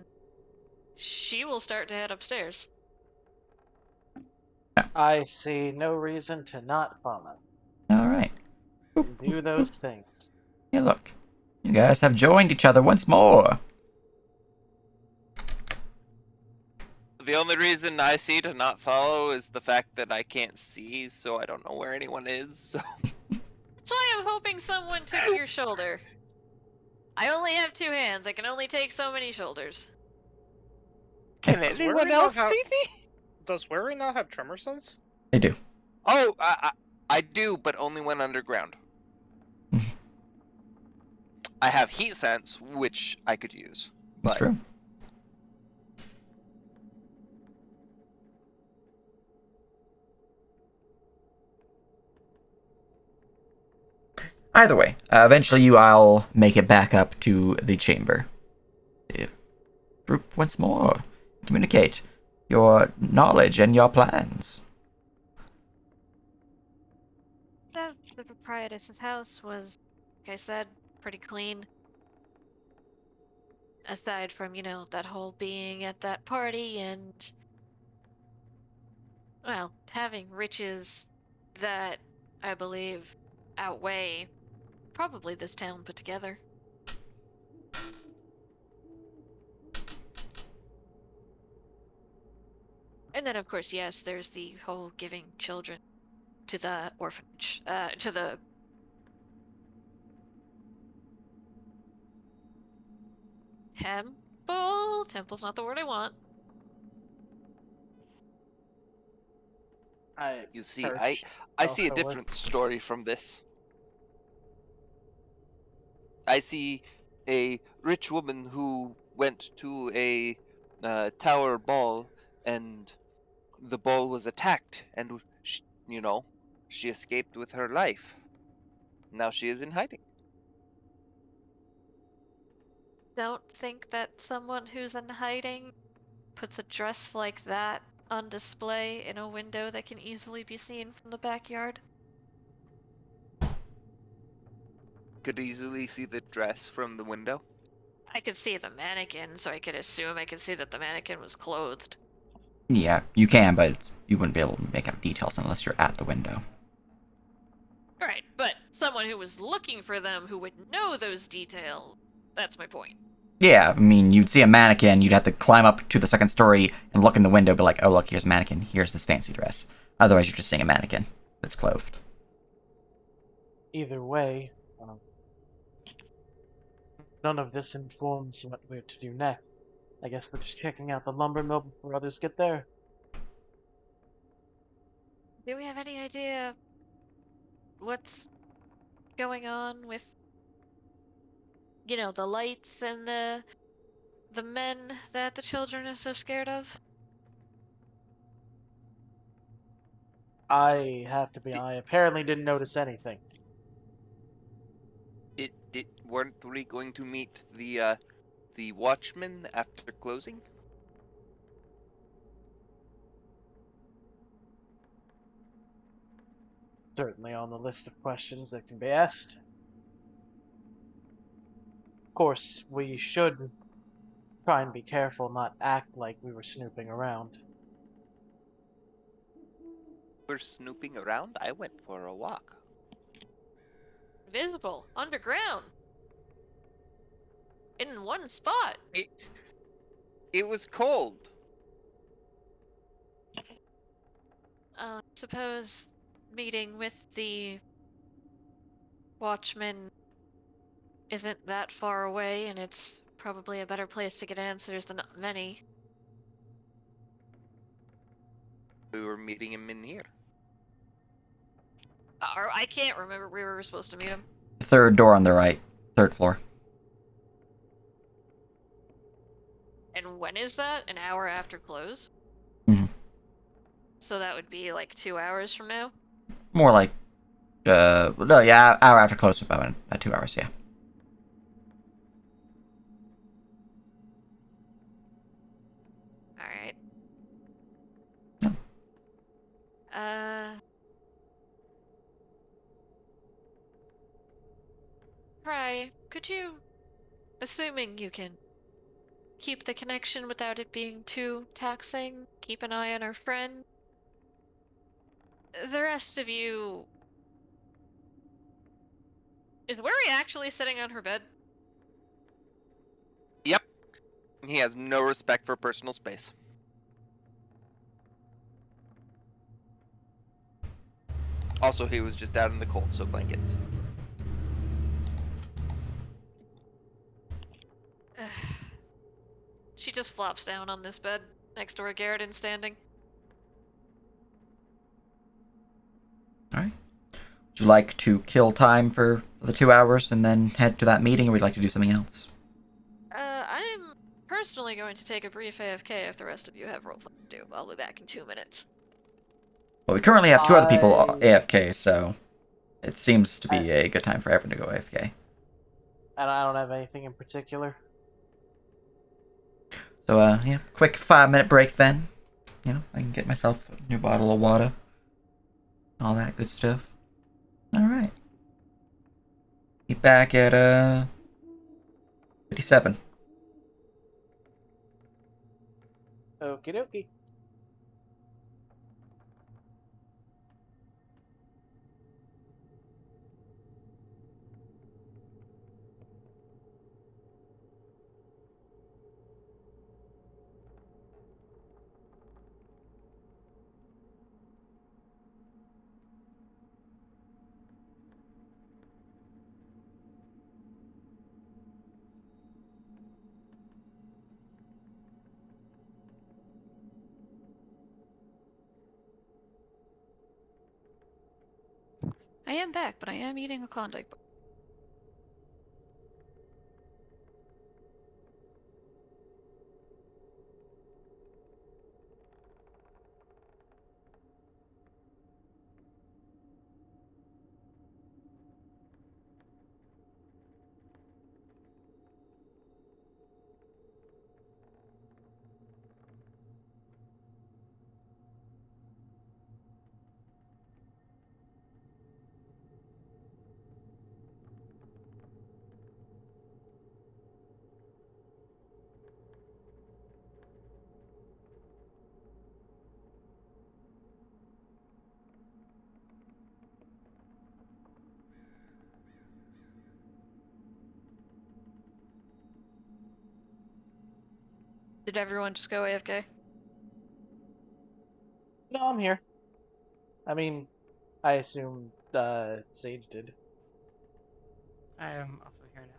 she will start to head upstairs. I see no reason to not follow. Alright. Do those things. Hey, look. You guys have joined each other once more. The only reason I see to not follow is the fact that I can't see, so I don't know where anyone is, so... So I am hoping someone took your shoulder. I only have 2 hands. I can only take so many shoulders. Can Does anyone Wary else not have- see me? Does Wary not have tremor sense? They do. Oh, I do, but only when underground. I have heat sense, which I could use. That's But true. Either way, eventually I'll make it back up to the chamber. Group once more. Communicate your knowledge and your plans. The proprietress's house was, like I said, pretty clean. Aside from, that whole being at that party and, well, having riches that I believe outweigh probably this town put together. And then, of course, yes, there's the whole giving children to the orphanage, to the temple. Temple's not the word I want. You see, Church, I see a also different story from this. I see a rich woman who went to a tower ball, and the ball was attacked, and she escaped with her life. Now she is in hiding. Don't think that someone who's in hiding puts a dress like that on display in a window that can easily be seen from the backyard. Could easily see the dress from the window. I could see the mannequin, so I could assume I could see that the mannequin was clothed. Yeah, you can, but you wouldn't be able to make out details unless you're at the window. Right, but someone who was looking for them who would know those details. That's my point. Yeah, I mean, you'd see a mannequin, you'd have to climb up to the second story and look in the window, be like, oh, look, here's a mannequin, here's this fancy dress. Otherwise, you're just seeing a mannequin that's clothed. either way, none of this informs what we're to do next. I guess we're just checking out the lumber mill before others get there. Do we have any idea what's going on with, the lights and the men that the children are so scared of? I have to be. Di- I apparently didn't notice anything. Weren't we going to meet the watchman after closing? Certainly on the list of questions that can be asked. Of course, we should try and be careful, not act like we were snooping around. We're snooping around. I went for a walk. Visible, underground, in one spot. It was cold. Suppose meeting with the watchman isn't that far away, and it's probably a better place to get answers than many. We were meeting him in here. Or I can't remember where we were supposed to meet him. Third door on the right, third floor. And when is that? An hour after close? Mhm. So that would be like 2 hours from now? More like, no, yeah, hour after close, about 2 hours, yeah. Alright. Yeah. Cry, could you, assuming you can keep the connection without it being too taxing, keep an eye on our friend? The rest of you... Is Worry actually sitting on her bed? Yep. He has no respect for personal space. Also, he was just out in the cold, so blankets. She just flops down on this bed next to where Garrett standing. Alright. Would you like to kill time for the 2 hours and then head to that meeting, or would you like to do something else? I'm personally going to take a brief AFK if the rest of you have roleplay to do. I'll be back in 2 minutes. Well, we currently have 2 other people I- AFK, so it seems to be I- a good time for everyone to go AFK. And I don't have anything in particular. So, yeah, quick 5-minute break then. I can get myself a new bottle of water. All that good stuff. Alright. Be back at, 57. Okie dokie. I am back, but I am eating a Klondike bar. Did everyone just go AFK? No, I'm here. I mean, I assume Sage did. I am also here now.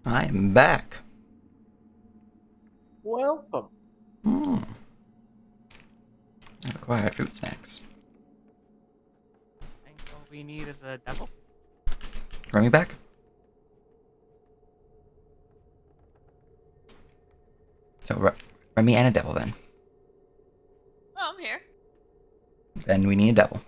I'm back. Welcome. Hmm. Acquired fruit snacks. I think all we need is a devil. Run me back. So Remy and a devil then. Oh, I'm here. Then we need a devil.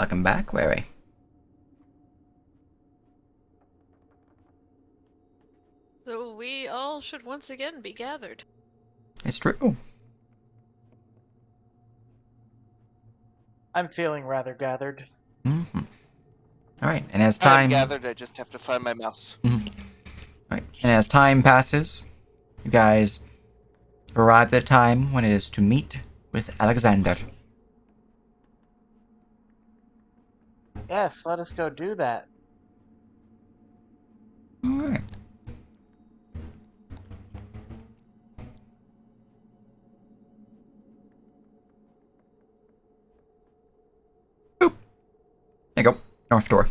Welcome back, Wary. So we all should once again be gathered. It's true. I'm feeling rather gathered. Mm-hmm. Alright, and as I'm time... gathered, I just have to find my mouse. Alright, and as time passes, you guys have arrived at the time when it is to meet with Alexander. Yes, let us go do that. Alright. Boop. There you go. North door.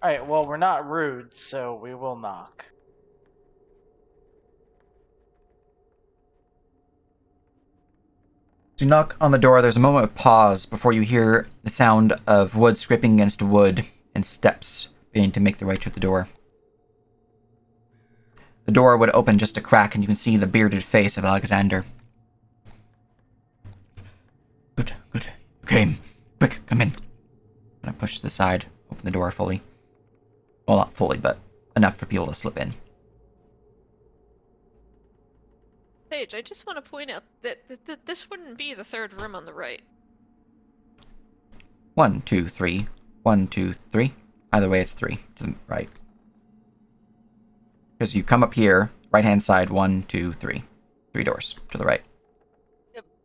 Alright, well, we're not rude, so we will knock. As you knock on the door, there's a moment of pause before you hear the sound of wood scraping against wood and steps beginning to make their way to the door. The door would open just a crack, and you can see the bearded face of Alexander. Good, good. You came. Quick, come in. I'm gonna push to the side, open the door fully. Well, not fully, but enough for people to slip in. Sage, I just want to point out that this wouldn't be the third room on the right. 1, 2, 3. 1, 2, 3. Either way, it's 3 to the right. Because you come up here, right-hand side, 1, 2, 3. 3 doors to the right.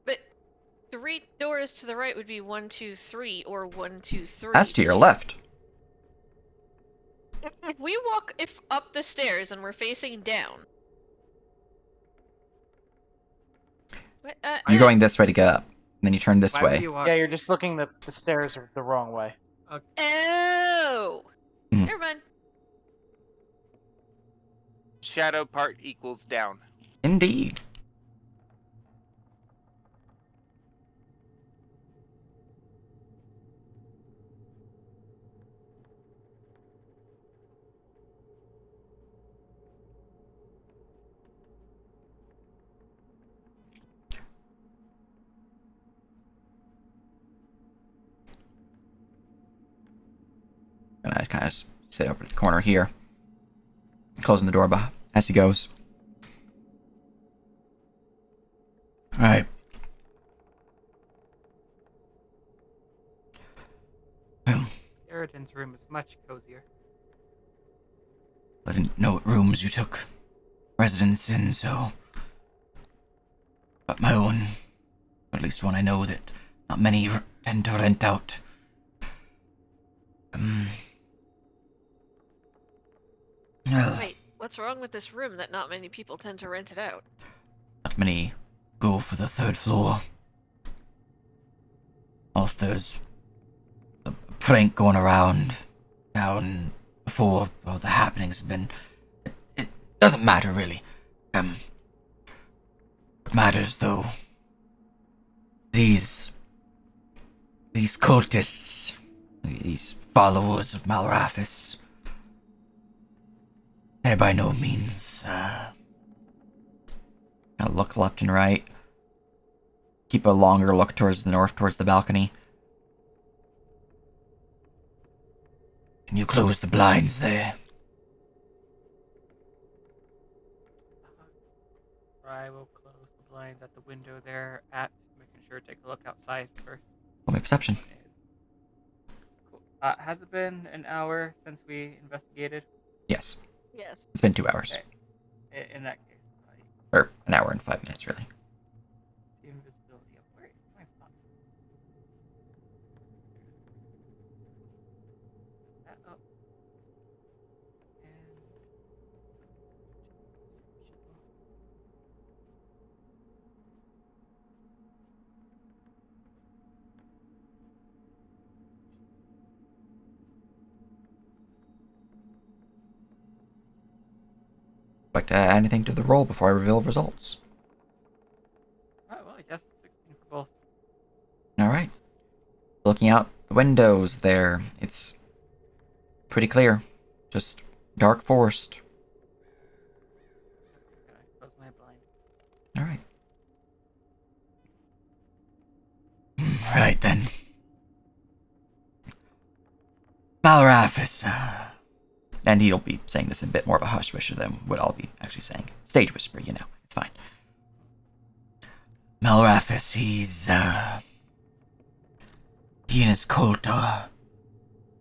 But 3 doors to the right would be 1, 2, 3, or 1, 2, 3. That's to your left. If we walk up the stairs and we're facing down. You're going this way to get up. And then you turn this Why would way. you walk? Yeah, you're just looking the stairs are the wrong way. Oh! Mhm. Never mind. Shadow part equals down. Indeed. And I kind of sit over to the corner here, closing the door as he goes. All right. Sheridan's room is much cozier. I didn't know what rooms you took residence in, so... But my own, or at least one I know that not many tend to rent out. Well, Wait, what's wrong with this room that not many people tend to rent it out? not many go for the third floor. Also, there's a prank going around down before all the happenings have been. It doesn't matter, really. What matters, though, these cultists, these followers of Malrafis, they're by no means, I'll look left and right. Keep a longer look towards the north, towards the balcony. Can you close the blinds there? I will close the blinds at the window there making sure to take a look outside first. Roll me perception. Cool. Has it been an hour since we investigated? Yes. Yes. It's been 2 hours. Okay. In that case, Or an hour and 5 minutes, really. the invisibility of where is my phone? That up. And Like to add anything to the roll before I reveal results? well, I guess 16 for both. Alright. Looking out the windows there, it's pretty clear. Just dark forest. Can I close my blind? Alright. Right then. Malrathis, and he'll be saying this in a bit more of a hush whisper than what I'll be actually saying. Stage whisper, you know, it's fine. Malrathis, he and his cult are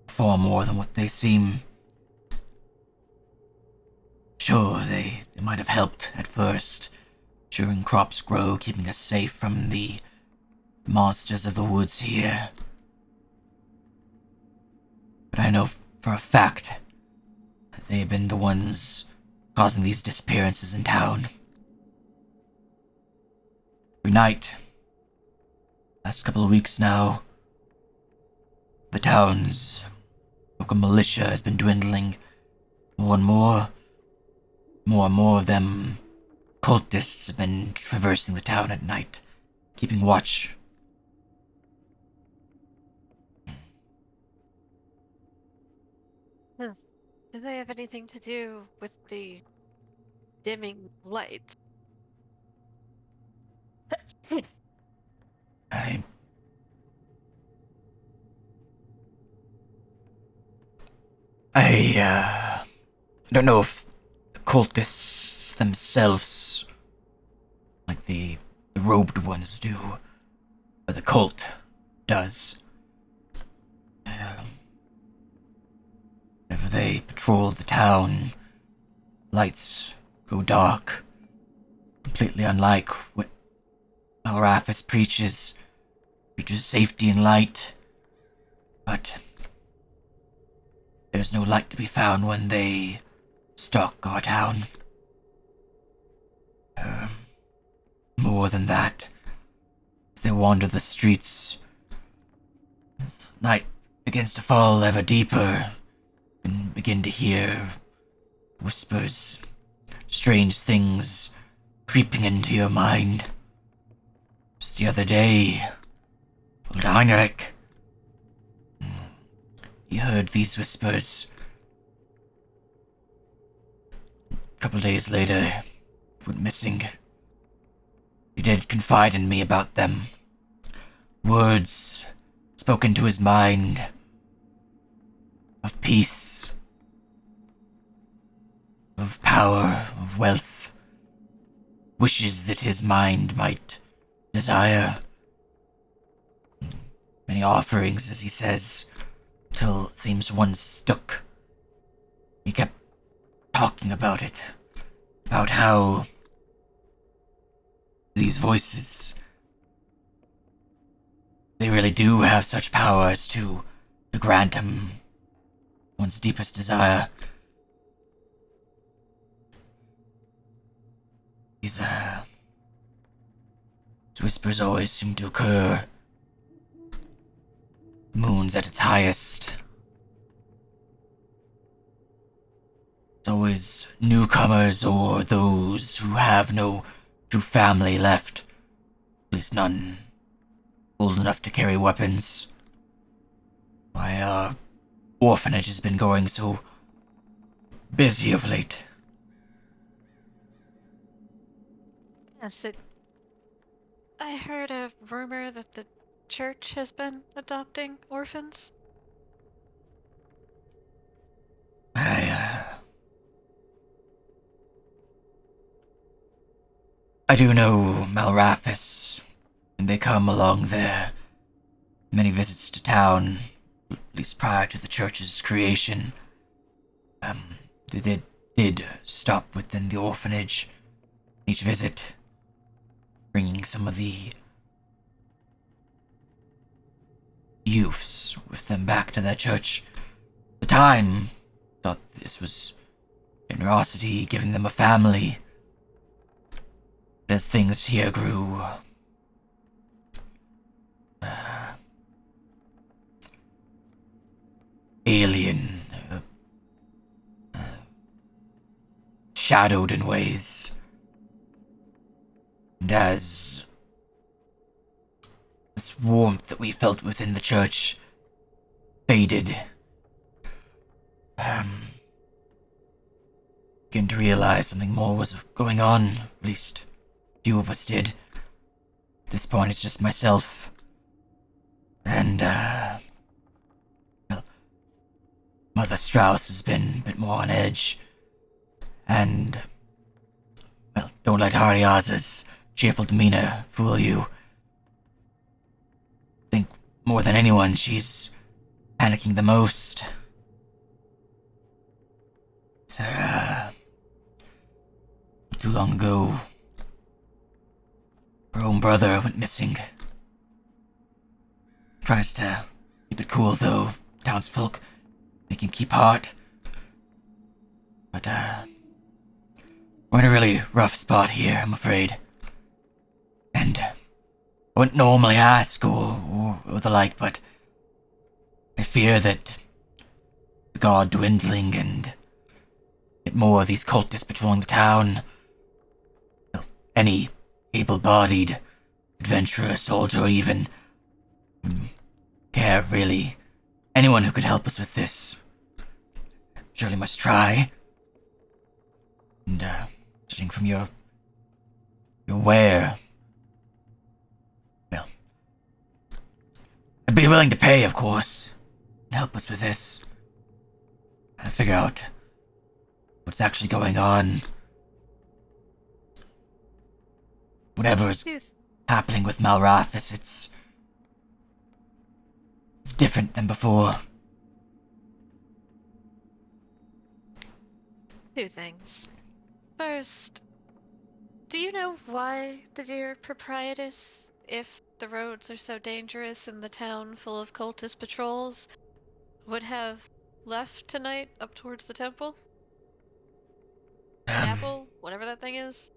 far more than what they seem. Sure, they might have helped at first, ensuring crops grow, keeping us safe from the monsters of the woods here. But I know for a fact that they've been the ones causing these disappearances in town. Every night, last couple of weeks now, the town's local militia has been dwindling. More and more of them cultists have been traversing the town at night, keeping watch. Do they have anything to do with the dimming lights? I don't know if the cultists themselves, like the robed ones do, or the cult does. Whenever they patrol the town, lights go dark, completely unlike what Malrathis preaches safety and light, but there's no light to be found when they stalk our town. More than that, as they wander the streets, as night begins to fall ever deeper, and begin to hear whispers, strange things creeping into your mind. Just the other day, old Heinrich, he heard these whispers. A couple days later, he went missing. He did confide in me about them. Words spoken to his mind of peace, of power, of wealth, wishes that his mind might desire. Many offerings, as he says, till it seems one stuck. He kept talking about it, about how these voices, they really do have such power as to grant him one's deepest desire. These whispers always seem to occur moon's at its highest. It's always newcomers or those who have no true family left. At least none old enough to carry weapons. My orphanage has been going so busy of late. Yes, I heard a rumor that the church has been adopting orphans. I do know Malrathis, and they come along there. Many visits to town, at least prior to the church's creation. They did stop within the orphanage each visit, bringing some of the youths with them back to their church. At the time, thought this was generosity, giving them a family. But as things here grew alien, shadowed in ways, and as this warmth that we felt within the church faded, began to realize something more was going on. At least few of us did. At this point, it's just myself. And, well, Mother Strauss has been a bit more on edge. And, well, don't let Hardiaza's cheerful demeanor fool you. I think more than anyone, she's panicking the most. Not too long ago, her own brother went missing. Tries to keep it cool, though, townsfolk make him keep heart. But, we're in a really rough spot here, I'm afraid. And I wouldn't normally ask or the like, but I fear that the god dwindling and get more of these cultists patrolling the town. Well, any able-bodied adventurer, soldier, or even care, really. Anyone who could help us with this surely must try. And, judging from your wear, well, I'd be willing to pay, of course, and help us with this. And figure out what's actually going on. Whatever's happening with Malrafis, it's different than before. Two things. First, do you know why the dear proprietress, if the roads are so dangerous and the town full of cultist patrols, would have left tonight up towards the temple? Apple? Whatever that thing is?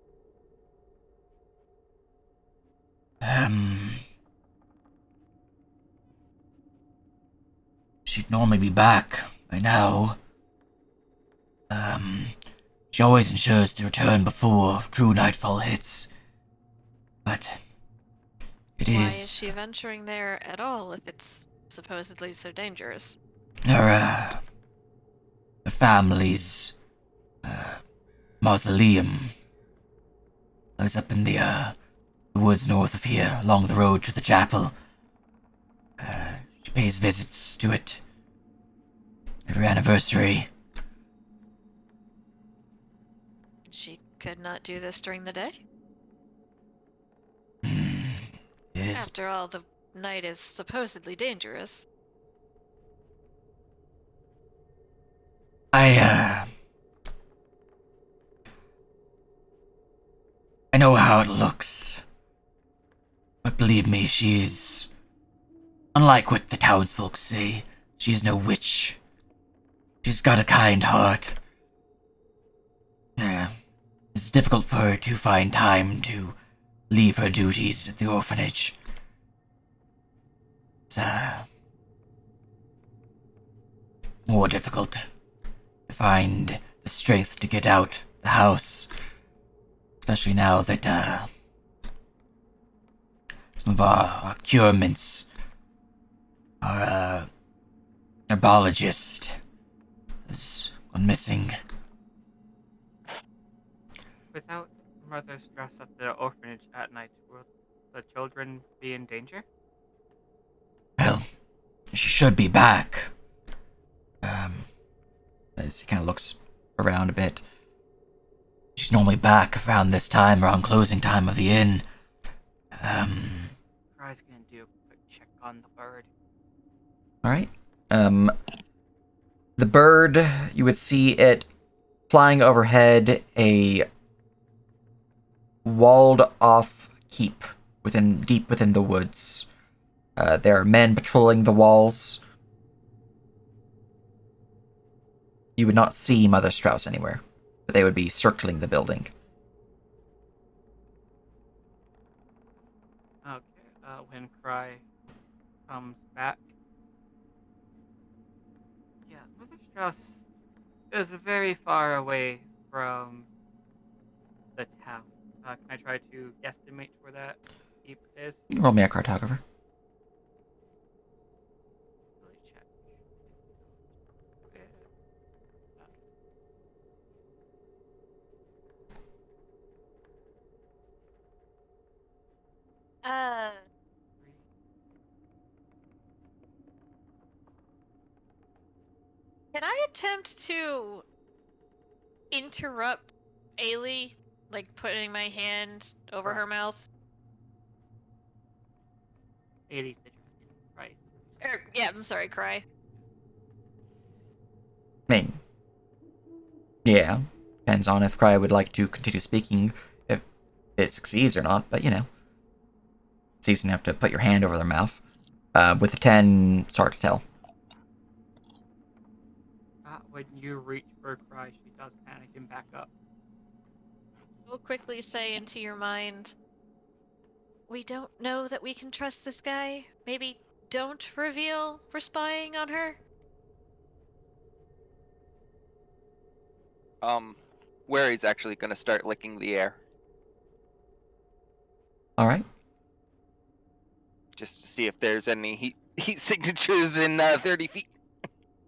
She'd normally be back by now. She always ensures to return before true nightfall hits. But Why is she venturing there at all if it's supposedly so dangerous? her family's mausoleum lies up in the woods north of here, along the road to the chapel. She pays visits to it every anniversary. She could not do this during the day? Yes. After all, the night is supposedly dangerous. I know how it looks. But believe me, she's... Unlike what the townsfolk say, she's no witch. She's got a kind heart. It's difficult for her to find time to leave her duties at the orphanage. It's, more difficult to find the strength to get out the house. Especially now that, some of our curements, our herbologist has gone missing. Without Mother Strauss at the orphanage at night, will the children be in danger? Well, she should be back. As he kind of looks around a bit. She's normally back around this time, around closing time of the inn. Fry's gonna do a quick check on the bird. Alright. The bird, you would see it flying overhead a walled off keep deep within the woods. There are men patrolling the walls. You would not see Mother Strauss anywhere, but they would be circling the building. Okay, when Cry comes back. Yeah, Mother Strauss is very far away from the town. Can I try to guesstimate where that keep is? Roll me a cartographer. Really check. Uh, Can I attempt to interrupt Ailey, like putting my hand over Right. her mouth? 80 distracted. Right. Yeah, I'm sorry, cry. I mean, yeah. Depends on if Cry would like to continue speaking, if it succeeds or not, but it's easy enough to put your hand over their mouth. With a 10, it's hard to tell. When you reach for a cry, she does panic and back up. We'll quickly say into your mind, we don't know that we can trust this guy. Maybe don't reveal we're spying on her. Where he's actually gonna start licking the air Alright. just to see if there's any heat signatures in 30 feet.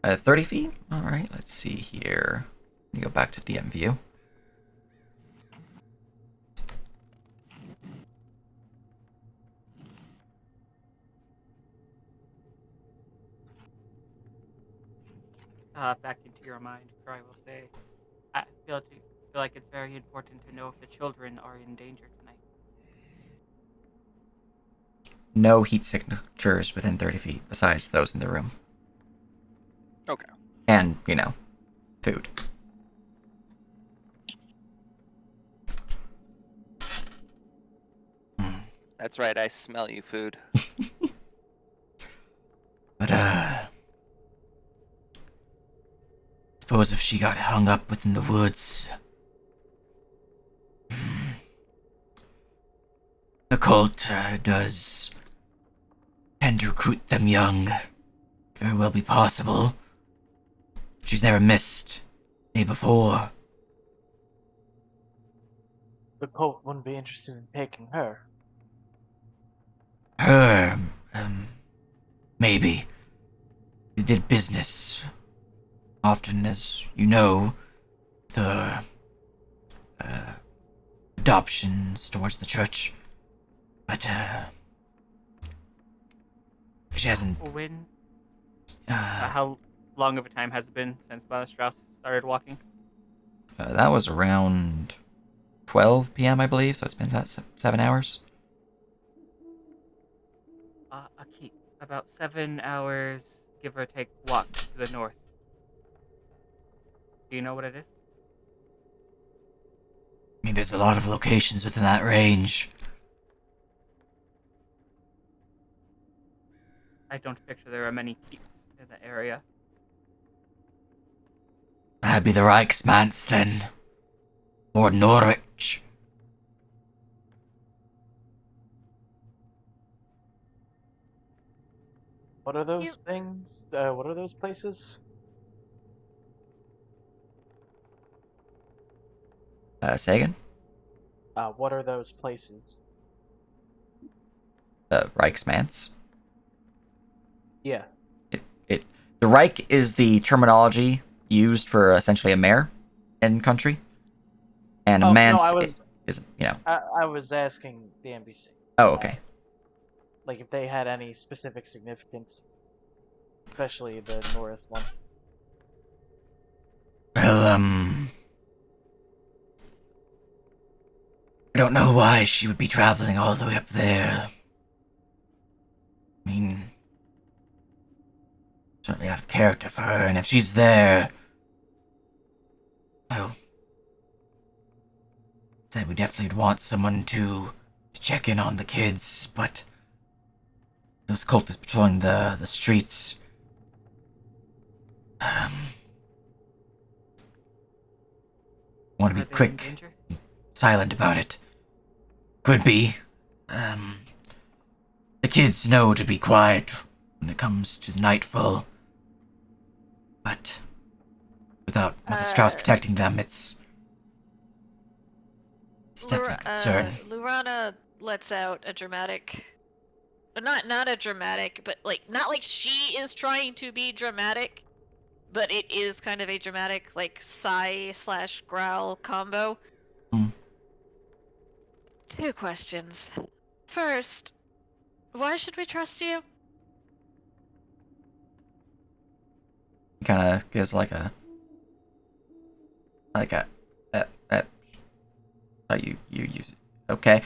30 feet? Alright, let's see here. Let me go back to DM view. Back into your mind, Cry will say, I feel like it's very important to know if the children are in danger tonight. No heat signatures within 30 feet, besides those in the room. Okay. And, food. That's right, I smell you, food. But, suppose if she got hung up within the woods. The cult does tend to recruit them young. Very well be possible. She's never missed me before. The cult wouldn't be interested in taking her. Her, maybe. They did business. Often, as you know, the adoptions towards the church. But, she hasn't. When? How long of a time has it been since Strauss started walking? That was around 12 p.m., I believe, so it's been 7 hours. A keep. About 7 hours, give or take, walk to the north. Do you know what it is? I mean, there's a lot of locations within that range. I don't picture there are many keeps in the area. That'd be the Reichsmans, then. Or Norwich. What are those things? What are those places? Say again? What are those places? Reichsmans. Yeah. The Reich is the terminology used for essentially a mayor in country. And a Oh, man's no, I was is. I was asking the NPC. Oh, okay. Like if they had any specific significance, especially the north one. Well, I don't know why she would be traveling all the way up there. I mean, certainly out of character for her, and if she's there, well, said we definitely would want someone to check in on the kids, but those cultists patrolling the streets, want to Are be they in quick, danger? silent about it. Could be. The kids know to be quiet when it comes to nightfall. But without Mother Strauss protecting them, it's definitely a concern. Lurana lets out a dramatic, not a dramatic, but not like she is trying to be dramatic, but it is kind of a dramatic sigh/growl combo. 2 questions. First, why should we trust you? He kind of gives like a uh, uh, you use it. Okay.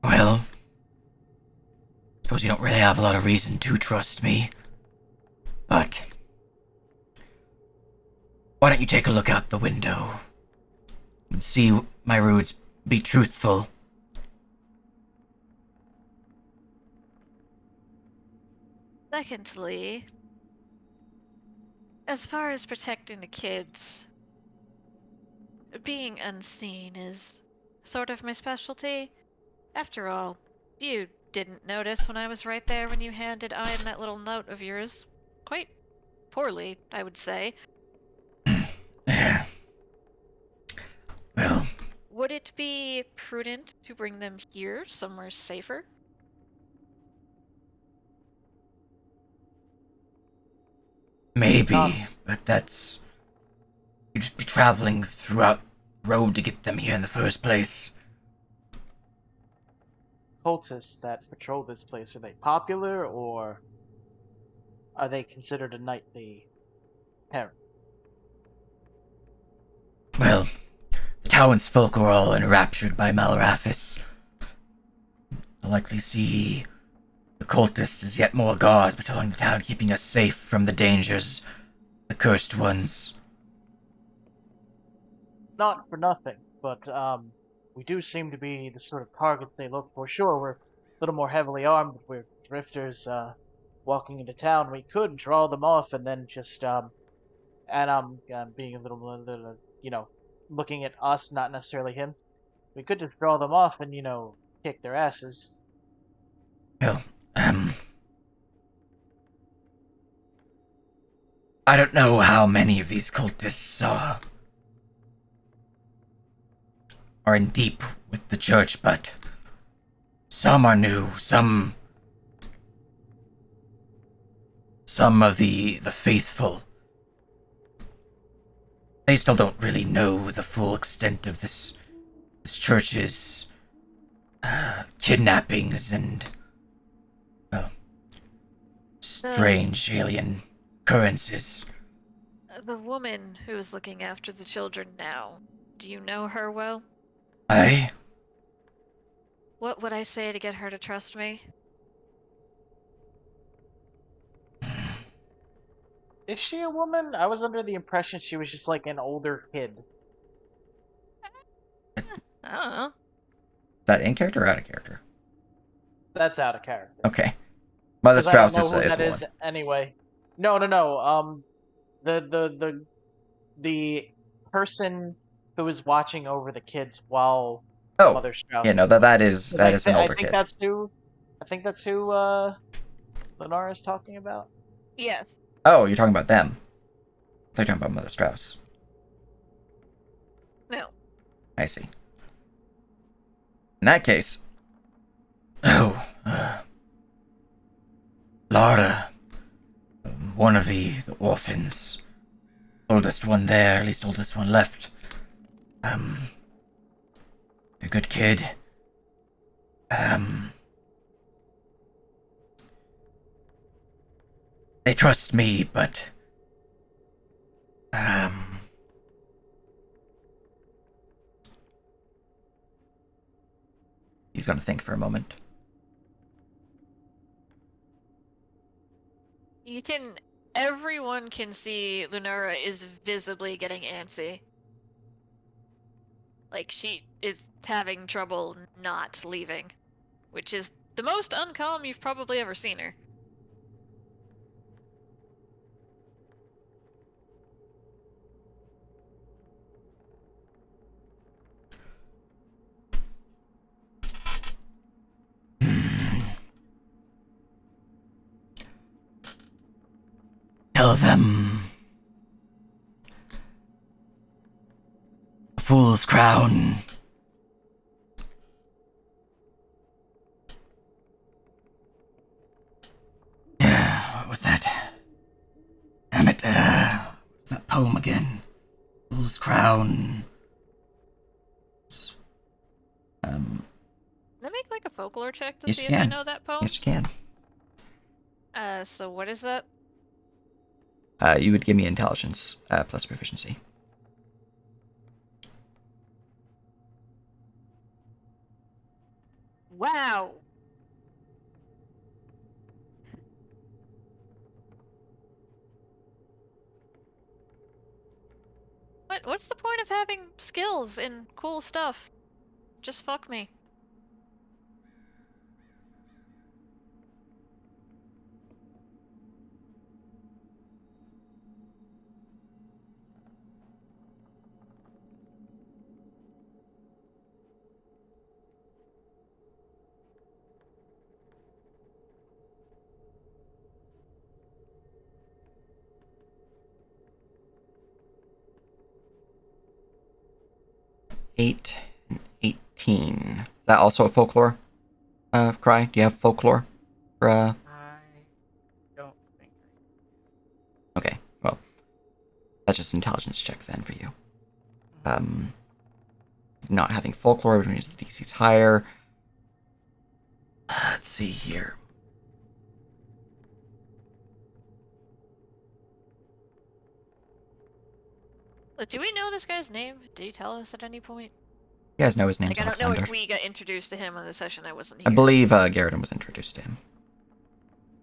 Well, suppose you don't really have a lot of reason to trust me, but why don't you take a look out the window and see my roots be truthful? Secondly, as far as protecting the kids, being unseen is sort of my specialty. After all, you didn't notice when I was right there when you handed Ian that little note of yours. Quite poorly, I would say. Yeah. Well, Would it be prudent to bring them here, somewhere safer? maybe, but that's... You'd just be traveling throughout the road to get them here in the first place. Cultists that patrol this place, are they popular or are they considered a nightly terror? Well, the townsfolk are all enraptured by Malrathis. I'll likely see the cultists as yet more guards patrolling the town, keeping us safe from the dangers, the cursed ones. Not for nothing, but we do seem to be the sort of targets they look for. Sure, we're a little more heavily armed, but we're drifters walking into town. We could draw them off and then just and I'm being a little, looking at us, not necessarily him. We could just draw them off and kick their asses. Well, I don't know how many of these cultists are in deep with the church, but some are new, some of the faithful. They still don't really know the full extent of this church's kidnappings and, well, strange alien occurrences. The woman who is looking after the children now, do you know her well? Aye? What would I say to get her to trust me? Is she a woman? I was under the impression she was just like an older kid. I don't know. Is that in character or out of character? That's out of character. Okay. Mother 'Cause I don't Strauss know who is that a is woman. anyway. No. The person who was watching over the kids while Oh, Mother Strauss yeah, no, is that away. is 'Cause an I older think kid. that's who Lenara is talking about. Yes. Oh, you're talking about them. They're talking about Mother Strauss. No. I see. In that case, Lara, one of the orphans, oldest one there, at least oldest one left. A good kid. They trust me, but he's gonna think for a moment. Everyone can see Lunara is visibly getting antsy. Like, she is having trouble not leaving, which is the most uncalm you've probably ever seen her. Tell them a fool's crown. Yeah, what was that? Damn it, what's that poem again? Fool's crown. Can I make, like, a folklore check to Yes, see you if I can. know that poem? Yes, you can. So what is that? You would give me intelligence plus proficiency. Wow. What's the point of having skills and cool stuff? Just fuck me. Eight and 18. Is that also a folklore cry? Do you have folklore? For, I don't think. Okay, well, that's just an intelligence check then for you. Not having folklore, which means the DC's higher. Let's see here. Do we know this guy's name? Did he tell us at any point? You guys know his name's Like, I don't know Alexander. if we got introduced to him on the session I wasn't I here. believe Garrison was introduced to him.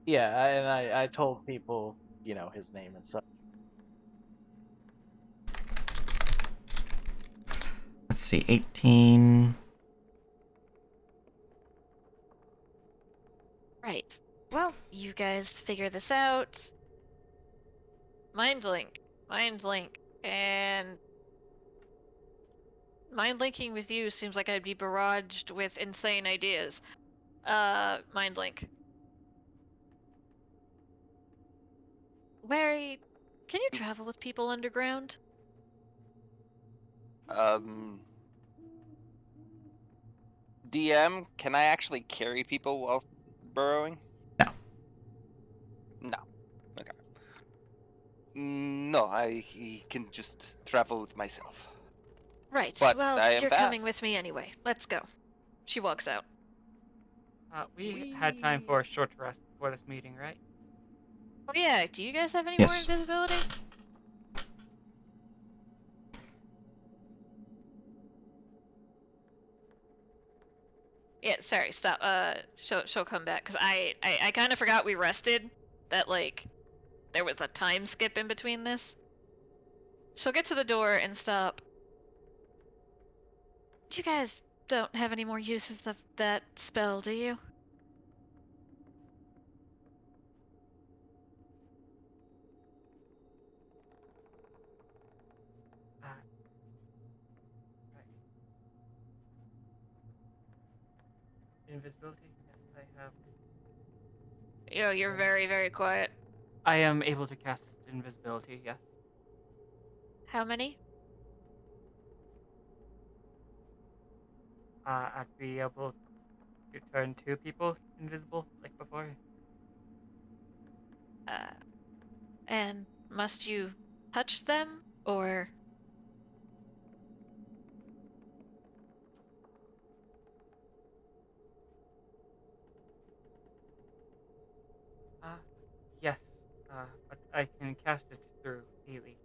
Yeah, and I told people, his name and such. Let's see, 18. Right. Well, you guys figure this out. Mind link. And mind linking with you seems like I'd be barraged with insane ideas. Mind link. Wary, can you travel with people underground? DM, can I actually carry people while burrowing? No. No. Okay. No, I can just travel with myself. Right. But well, I am you're coming fast. with me anyway. Let's go. She walks out. We had time for a short rest before this meeting, right? Oh yeah, do you guys have any more Yes. invisibility? Yeah, sorry, stop. She'll come back, because I kind of forgot we rested. That, like, there was a time skip in between this. She'll get to the door and stop. You guys don't have any more uses of that spell, do you? Uh, right. Invisibility? Yes, I have. Yo, you're very, very quiet. I am able to cast invisibility, yes. How many? I'd be able to turn 2 people invisible, like before. And must you touch them, or... Uh, yes. But I can cast it through Healy.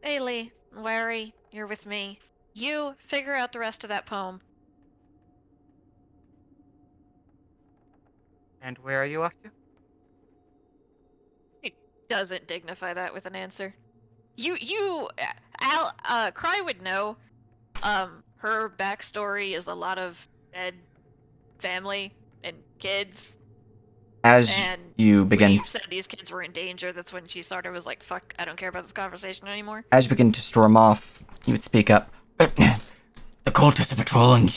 Ailey, Wary, you're with me. You figure out the rest of that poem. And where are you off to? He doesn't dignify that with an answer. Cry would know. Her backstory is a lot of dead family and kids. As And you when begin, you said these kids were in danger, that's when she sort of was like, fuck, I don't care about this conversation anymore. as you begin to storm off, you would speak up. The cultists are patrolling.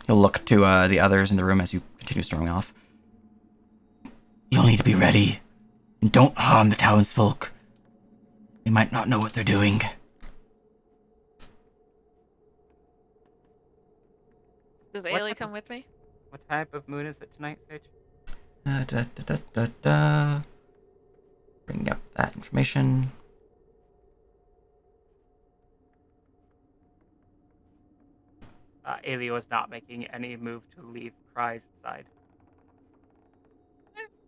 You'll look to the others in the room as you continue storming off. You'll need to be ready, and don't harm the townsfolk. They might not know what they're doing. Does What Ailey type come of- with me? What type of moon is it tonight, Sage? Bring up that information. Ailey was not making any move to leave Cry's side.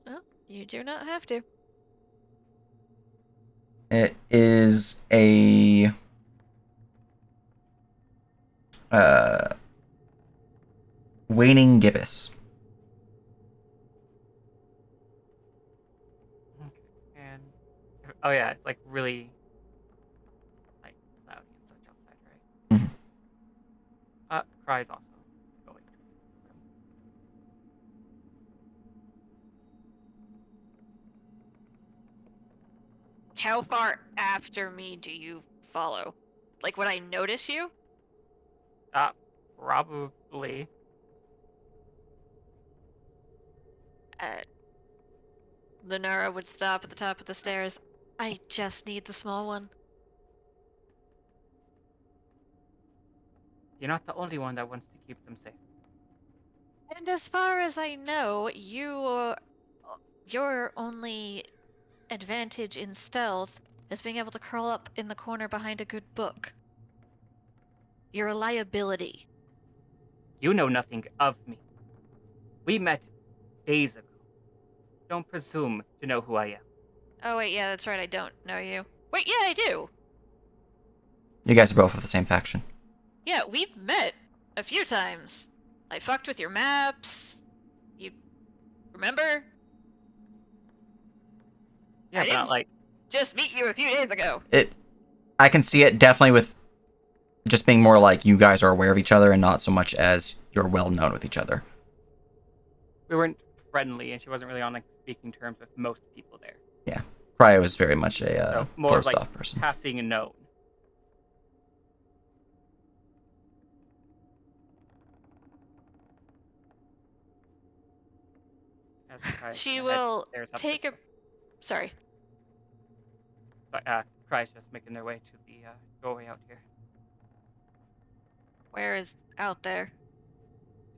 Well, you do not have to. It is a waning gibbous. And oh yeah, it's like really like cloudy and such outside, right? Mhm. Cry's also going to the room. How far after me do you follow? Like, would I notice you? Probably. Uh, Lunara would stop at the top of the stairs. I just need the small one. You're not the only one that wants to keep them safe. And as far as I know, your only advantage in stealth is being able to curl up in the corner behind a good book. You're a liability. You know nothing of me. We met days ago. Don't presume to know who I am. Oh wait, yeah, that's right, I don't know you. Wait, yeah, I do! You guys are both of the same faction. Yeah, we've met a few times. I fucked with your maps. You remember? Yeah, I but not didn't like just meet you a few days ago. I can see it definitely with just being more like you guys are aware of each other and not so much as you're well known with each other. we weren't friendly, and she wasn't really on like speaking terms with most people there. Cry was very much a So more closed like off person. passing and known. As Cry She kinda will stares up take this a. Sorry. Cry's just making their way to the doorway out here Where is out there?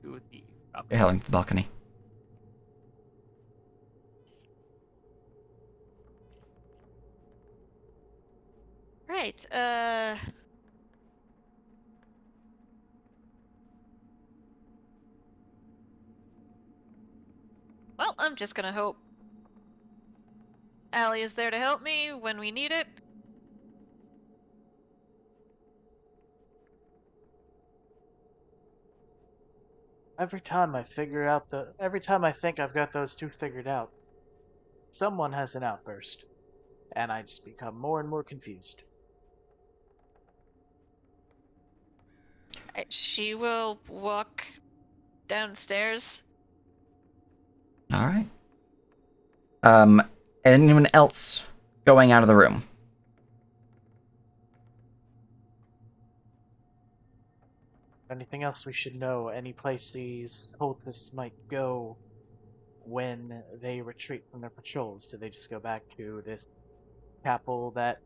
to the balcony. You're heading to the balcony. Right, well, I'm just gonna hope Allie is there to help me when we need it. Every time I think I've got those two figured out, someone has an outburst, and I just become more and more confused. She will walk downstairs. All right. Anyone else going out of the room? Anything else we should know? Any place these cultists might go when they retreat from their patrols? Do they just go back to this chapel that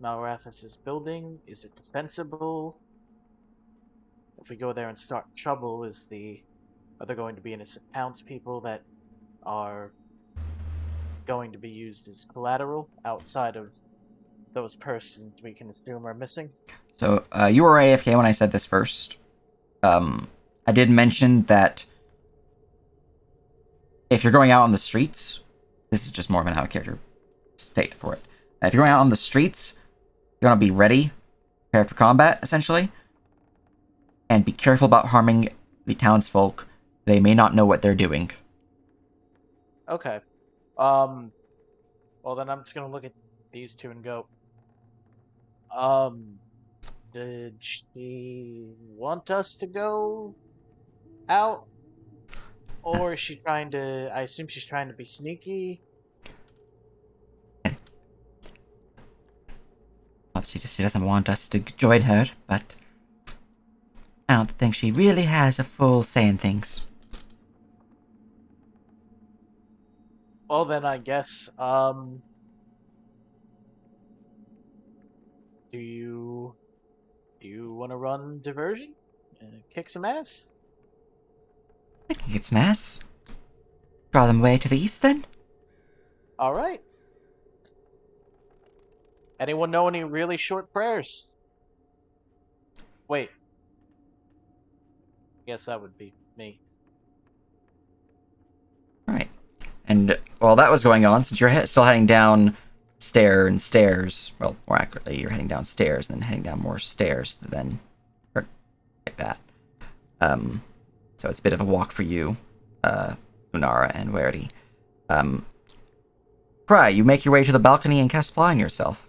Malrathis is building? Is it defensible? If we go there and start trouble, are there going to be innocent townspeople that are going to be used as collateral outside of those persons we can assume are missing? So you were AFK when I said this first. I did mention that if you're going out on the streets, this is just more of an out of character state for it. If you're going out on the streets, you're gonna be ready, prepared for combat, essentially, and be careful about harming the townsfolk. They may not know what they're doing. Okay. Well then I'm just gonna look at these two and go, did she want us to go out? Or is she trying to, I assume she's trying to be sneaky? Obviously, she doesn't want us to join her, but I don't think she really has a full say in things. Well then I guess, do you want to run diversion? Kick some ass? I can get some ass. Draw them away to the east, then? Alright. Anyone know any really short prayers? Wait. Guess that would be me. All right. And while that was going on, since you're still heading down stairs, well, more accurately, you're heading downstairs and then heading down more stairs, then or like that. So it's a bit of a walk for you, Unara and Werdy. Cry, you make your way to the balcony and cast fly on yourself.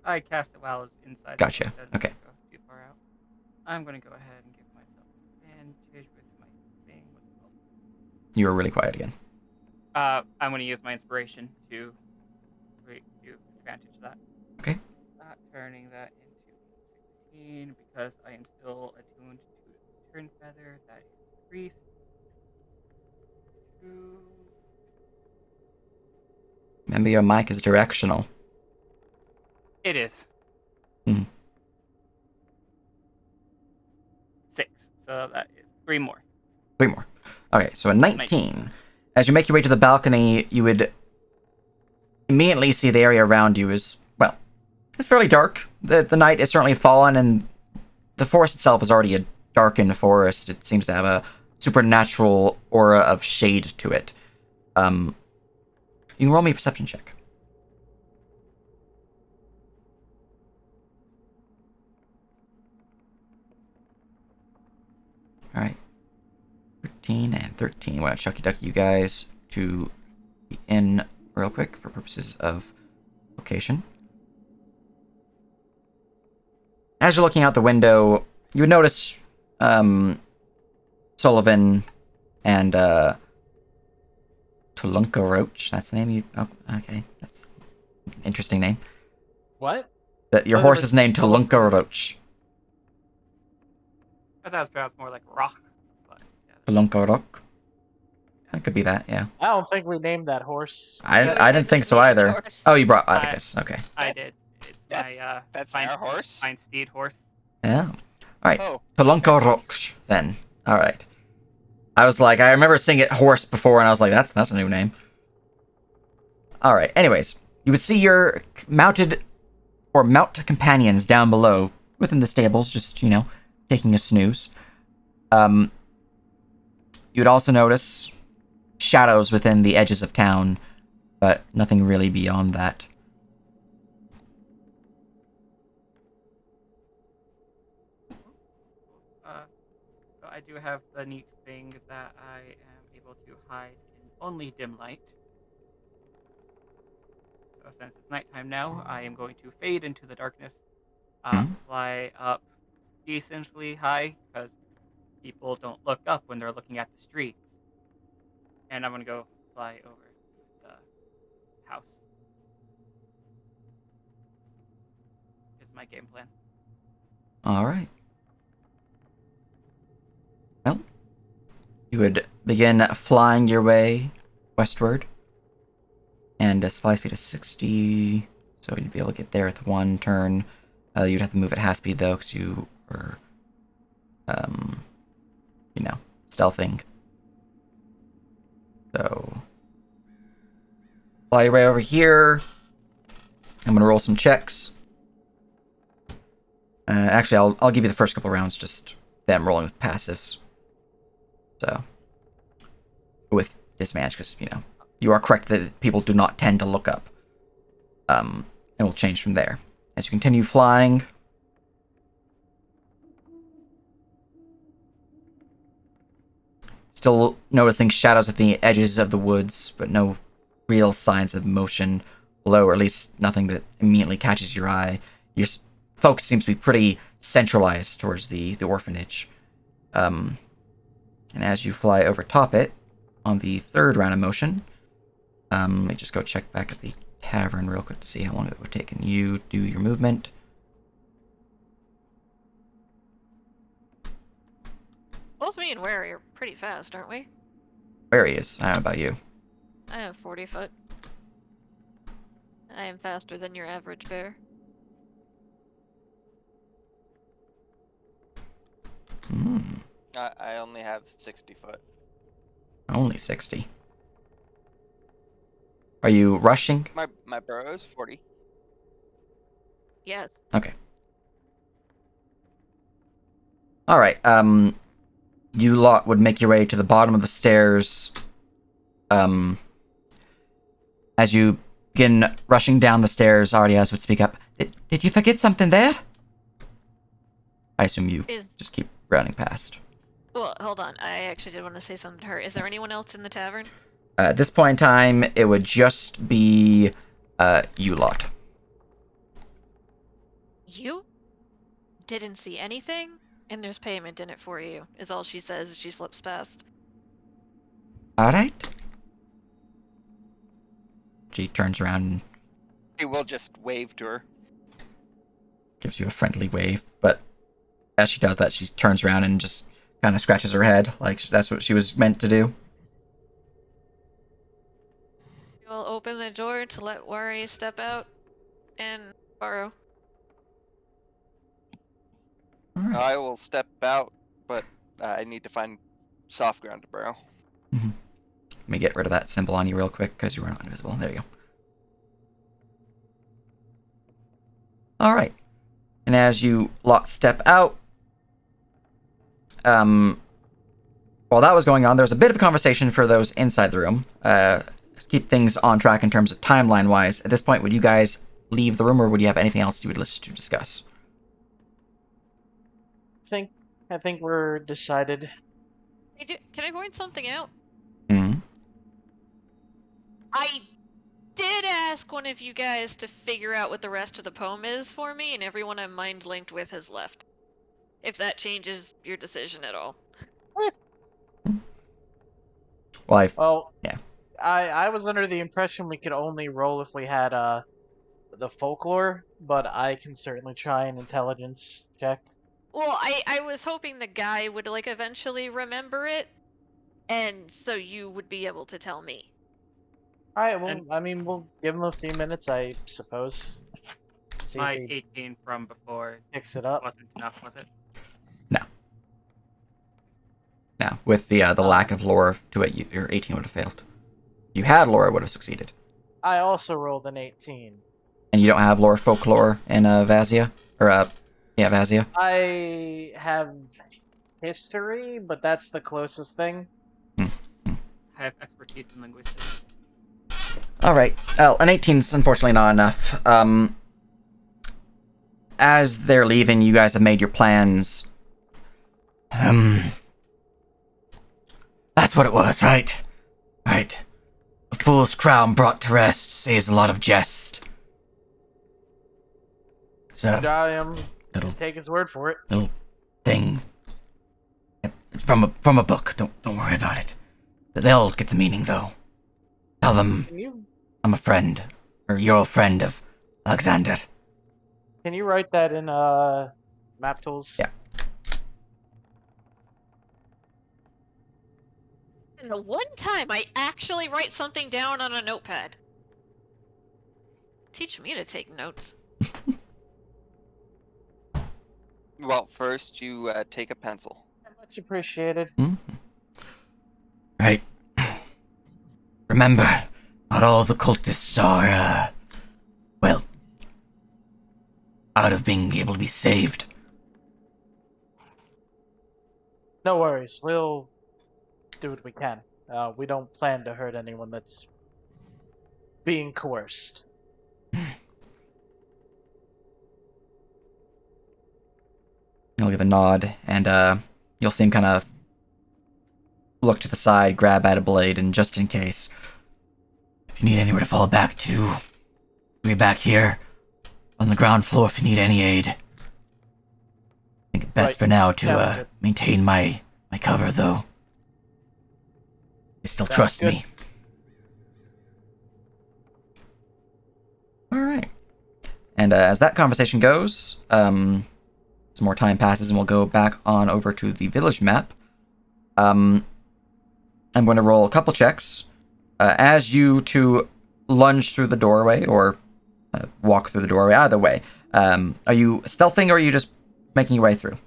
I cast it while I was inside. Gotcha. So it doesn't Okay. go too far out. I'm gonna go ahead and give myself advantage with my thing. What's it called? You were really quiet again. I'm gonna use my inspiration to advantage that. Okay. Turning that into 16 because I am still attuned to turn feather that increased to. Remember, your mic is directional. It is. Mhm. 6. So that is 3 more. 3 more. Okay, so a 19. As you make your way to the balcony, you would immediately see the area around you is, well, it's fairly dark. The night is certainly fallen, and the forest itself is already a darkened forest. It seems to have a supernatural aura of shade to it. You can roll me a perception check. Alright. 13 and 13. I want to chucky ducky you guys to the inn real quick for purposes of location. As you're looking out the window, you would notice Sullivan and Tulunka Roach. That's the name you... Oh, okay. That's an interesting name. What? Your So horse there is was named Tulunka Roach. I thought it was pronounced more like rock. But yeah, Tulunka Roach. That could be that, yeah. I don't think we named that horse. I didn't think so Named either. horse. Oh, you brought Atticus. Okay. I That's- did. It's my That's fine, our horse. fine steed horse. Yeah. Alright. Oh, Tulunka Roach, then. Alright. I was like, I remember seeing it horse before, and I was like, that's a new name. Alright, anyways. You would see your mounted or mount companions down below within the stables, just, taking a snooze. You would also notice shadows within the edges of town, but nothing really beyond that. So I do have the neat thing that I am able to hide in only dim light. So since it's nighttime now, I am going to fade into the darkness, fly up decently high, because people don't look up when they're looking at the streets. And I'm going to go fly over to the house. Is my game plan. Alright. Well, you would begin flying your way westward. And a fly speed of 60, so you'd be able to get there with one turn. You'd have to move at half speed, though, because you were, stealthing. So, fly your way over here. I'm going to roll some checks. Actually, I'll give you the first couple rounds, just them rolling with passives. So, with disadvantage, because, you are correct that people do not tend to look up. And we'll change from there. As you continue flying, still noticing shadows at the edges of the woods, but no real signs of motion below, or at least nothing that immediately catches your eye. Your focus seems to be pretty centralized towards the orphanage. And as you fly over top it, on the third round of motion, let me just go check back at the tavern real quick to see how long it would take. And you do your movement. Both me and Wary are pretty fast, aren't we? Where he is. I don't know about you. I have 40 foot. I am faster than your average bear. I only have 60 foot. Only 60. Are you rushing? My burrow is 40. Yes. Okay. Alright, you lot would make your way to the bottom of the stairs. As you begin rushing down the stairs, Ardiaz would speak up. Did you forget something there? I assume you just keep running past. Well, hold on. I actually did want to say something to her. Is there anyone else in the tavern? At this point in time, it would just be you lot. You? Didn't see anything? And there's payment in it for you, is all she says as she slips past. Alright. She turns around and He will just wave to her. gives you a friendly wave, but as she does that, she turns around and just kind of scratches her head, like that's what she was meant to do. You'll open the door to let Worry step out and borrow. Alright. I will step out, but I need to find soft ground to burrow. Let me get rid of that symbol on you real quick, because you were not invisible. There you go. Alright. And as you lot step out, while that was going on, there was a bit of a conversation for those inside the room. Keep things on track in terms of timeline-wise. At this point, would you guys leave the room, or would you have anything else you would wish to discuss? I think we're decided. Hey, can I point something out? Mm-hmm. I did ask one of you guys to figure out what the rest of the poem is for me, and everyone I'm mind linked with has left. If that changes your decision at all. Well, yeah. I was under the impression we could only roll if we had the folklore, but I can certainly try an intelligence check. Well, I was hoping the guy would, like, eventually remember it, and so you would be able to tell me. Alright, well, I mean, we'll give him a few minutes, I suppose. See My if he 18 from before picks it up. wasn't enough, was it? Now, with the lack of lore to it, your 18 would have failed. If you had lore, it would have succeeded. I also rolled an 18. And you don't have lore folklore in Vazia? Or, Vazia? I have history, but that's the closest thing. I have expertise in linguistics. Alright. Well, an 18's unfortunately not enough. As they're leaving, you guys have made your plans. That's what it was, right? Right. A fool's crown brought to rest saves a lot of jest. So, I little take his word for it. little thing. It's from a book. Don't worry about it. They'll get the meaning, though. Tell them I'm a friend, or you're a friend of Alexander. Can you write that in map tools? Yeah. And the one time I actually write something down on a notepad. Teach me to take notes. Well, first you take a pencil. Much appreciated. Right. Remember, not all the cultists are, well, out of being able to be saved. No worries. We'll do what we can. We don't plan to hurt anyone that's being coerced. He'll give a nod, and you'll see him kind of look to the side, grab at a blade, and just in case, if you need anywhere to fall back to, we'll be back here on the ground floor if you need any aid. I think it's best Right. for now Sounds to good. maintain my cover, though. They still Sounds trust good. me. Alright. And as that conversation goes, some more time passes and we'll go back on over to the village map. I'm going to roll a couple checks. As you two lunge through the doorway, or walk through the doorway, either way, are you stealthing or are you just making your way through?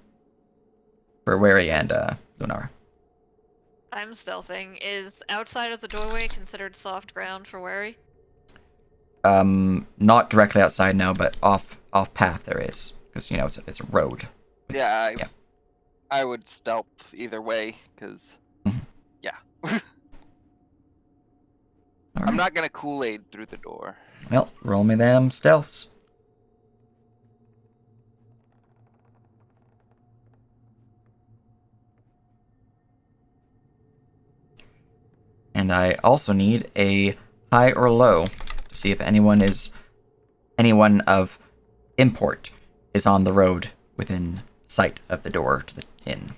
For Wary and Lunara. I'm stealthing. Is outside of the doorway considered soft ground for Wary? Not directly outside, no, but off path there is. Because, it's a road. Yeah, Yeah. I would stealth either way, because, Mhm. yeah. All I'm right. not gonna Kool-Aid through the door. Well, roll me them stealths. And I also need a high or low to see if anyone of import is on the road within sight of the door to the inn.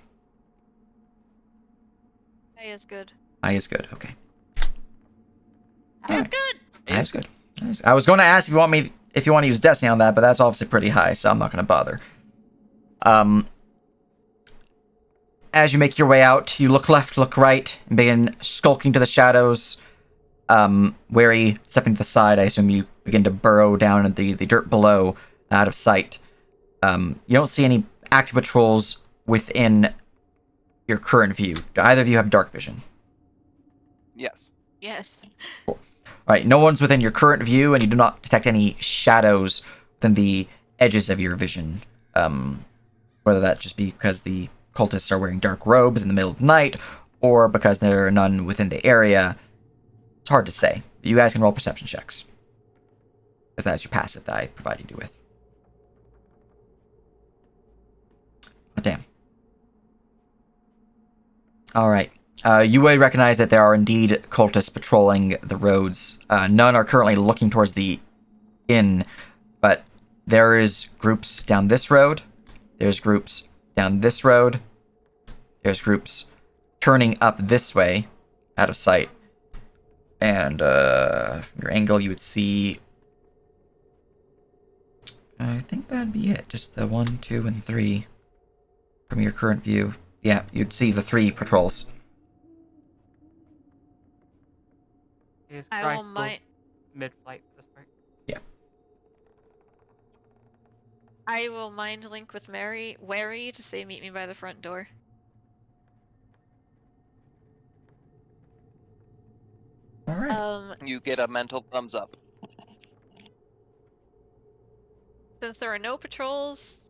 High is good. High is good. Okay. High is Alright. good. High is good. Nice. I was going to ask if you want to use Destiny on that, but that's obviously pretty high, so I'm not going to bother. As you make your way out, you look left, look right, and begin skulking to the shadows. Wary, stepping to the side, I assume you begin to burrow down in the dirt below, out of sight. You don't see any active patrols within your current view. Do either of you have dark vision? Yes. Yes. Alright, no one's within your current view, and you do not detect any shadows within the edges of your vision. Whether that just be because the cultists are wearing dark robes in the middle of the night, or because there are none within the area. It's hard to say. You guys can roll perception checks. Because that's your passive that I provided you with. Oh, damn. Alright. You would recognize that there are indeed cultists patrolling the roads. None are currently looking towards the inn, but there is groups down this road. There's groups down this road. There's groups turning up this way, out of sight. And from your angle, you would see... I think that'd be it. Just the 1, 2, and 3 from your current view. Yeah, you'd see the 3 patrols. Is I Dry will still mind. mid-flight for this part? I will mind link with Wary to say meet me by the front door. Alright. You get a mental thumbs up. Since there are no patrols,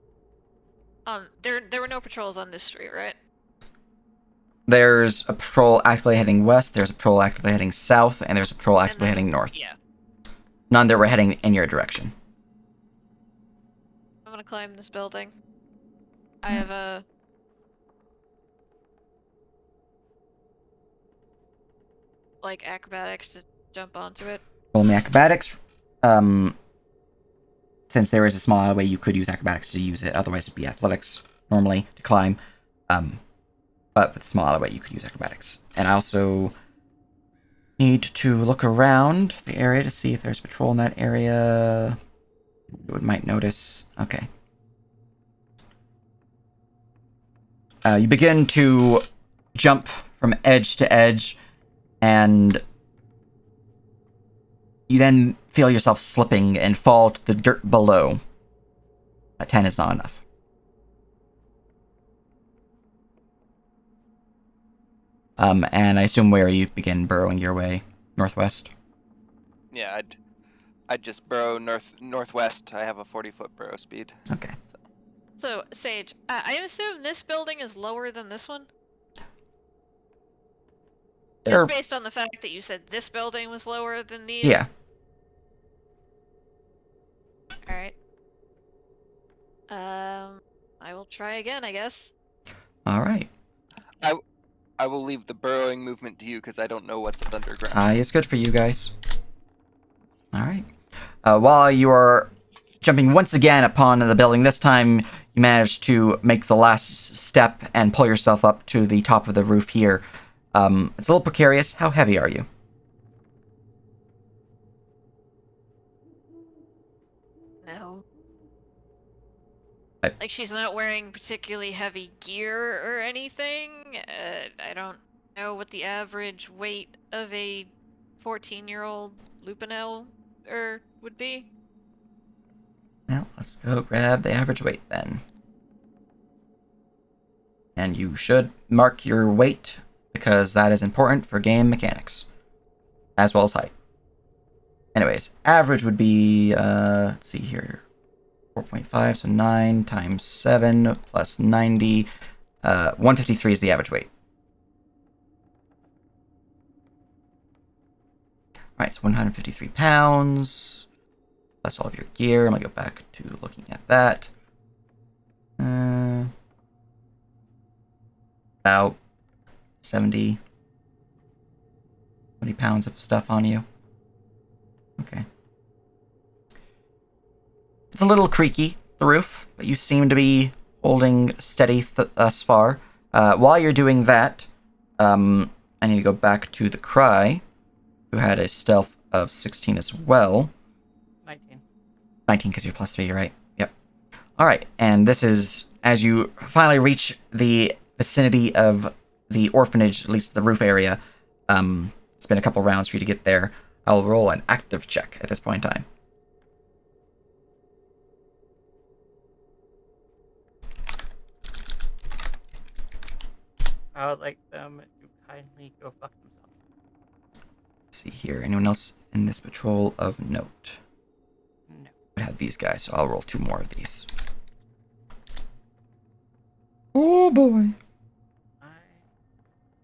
there were no patrols on this street, right? There's a patrol actively heading west, there's a patrol actively heading south, and there's a patrol actively then- heading north. Yeah. None that were heading in your direction. I'm gonna climb this building. I have a. Like acrobatics to jump onto it. Roll me acrobatics. Since there is a small alleyway, you could use acrobatics to use it. Otherwise, it'd be athletics normally to climb. But with a small alleyway, you could use acrobatics. And I also need to look around the area to see if there's patrol in that area. You might notice. Okay. You begin to jump from edge to edge, and you then feel yourself slipping and fall to the dirt below. A 10 is not enough. And I assume where you begin burrowing your way northwest. Yeah, I'd just burrow northwest. I have a 40-foot burrow speed. Okay. So, Sage, I assume this building is lower than this one? There, Just based on the fact that you said this building was lower than these? yeah. Alright. I will try again, I guess. All right. I will leave the burrowing movement to you because I don't know what's underground. It's good for you guys. All right. While you are jumping once again upon the building, this time you manage to make the last step and pull yourself up to the top of the roof here. It's a little precarious. How heavy are you? No. I- Like, she's not wearing particularly heavy gear or anything. I don't know what the average weight of a 14-year-old Lupinel would be. Well, let's go grab the average weight then. And you should mark your weight, because that is important for game mechanics, as well as height. Anyways, average would be, let's see here, 4.5, so 9 times 7 plus 90. 153 is the average weight. Alright, so 153 pounds. Plus all of your gear. I'm going to go back to looking at that. About 70 pounds of stuff on you. Okay. It's a little creaky, the roof, but you seem to be holding steady thus far. While you're doing that, I need to go back to the Cry, who had a stealth of 16 as well. 19. 19 because you're plus 3, right? Yep. Alright, and this is as you finally reach the vicinity of the orphanage, at least the roof area. It's been a couple rounds for you to get there. I'll roll an active check at this point in time. I would like them to kindly go fuck themselves. Let's see here. Anyone else in this patrol of note? No. I have these guys, so I'll roll 2 more of these. Oh boy. I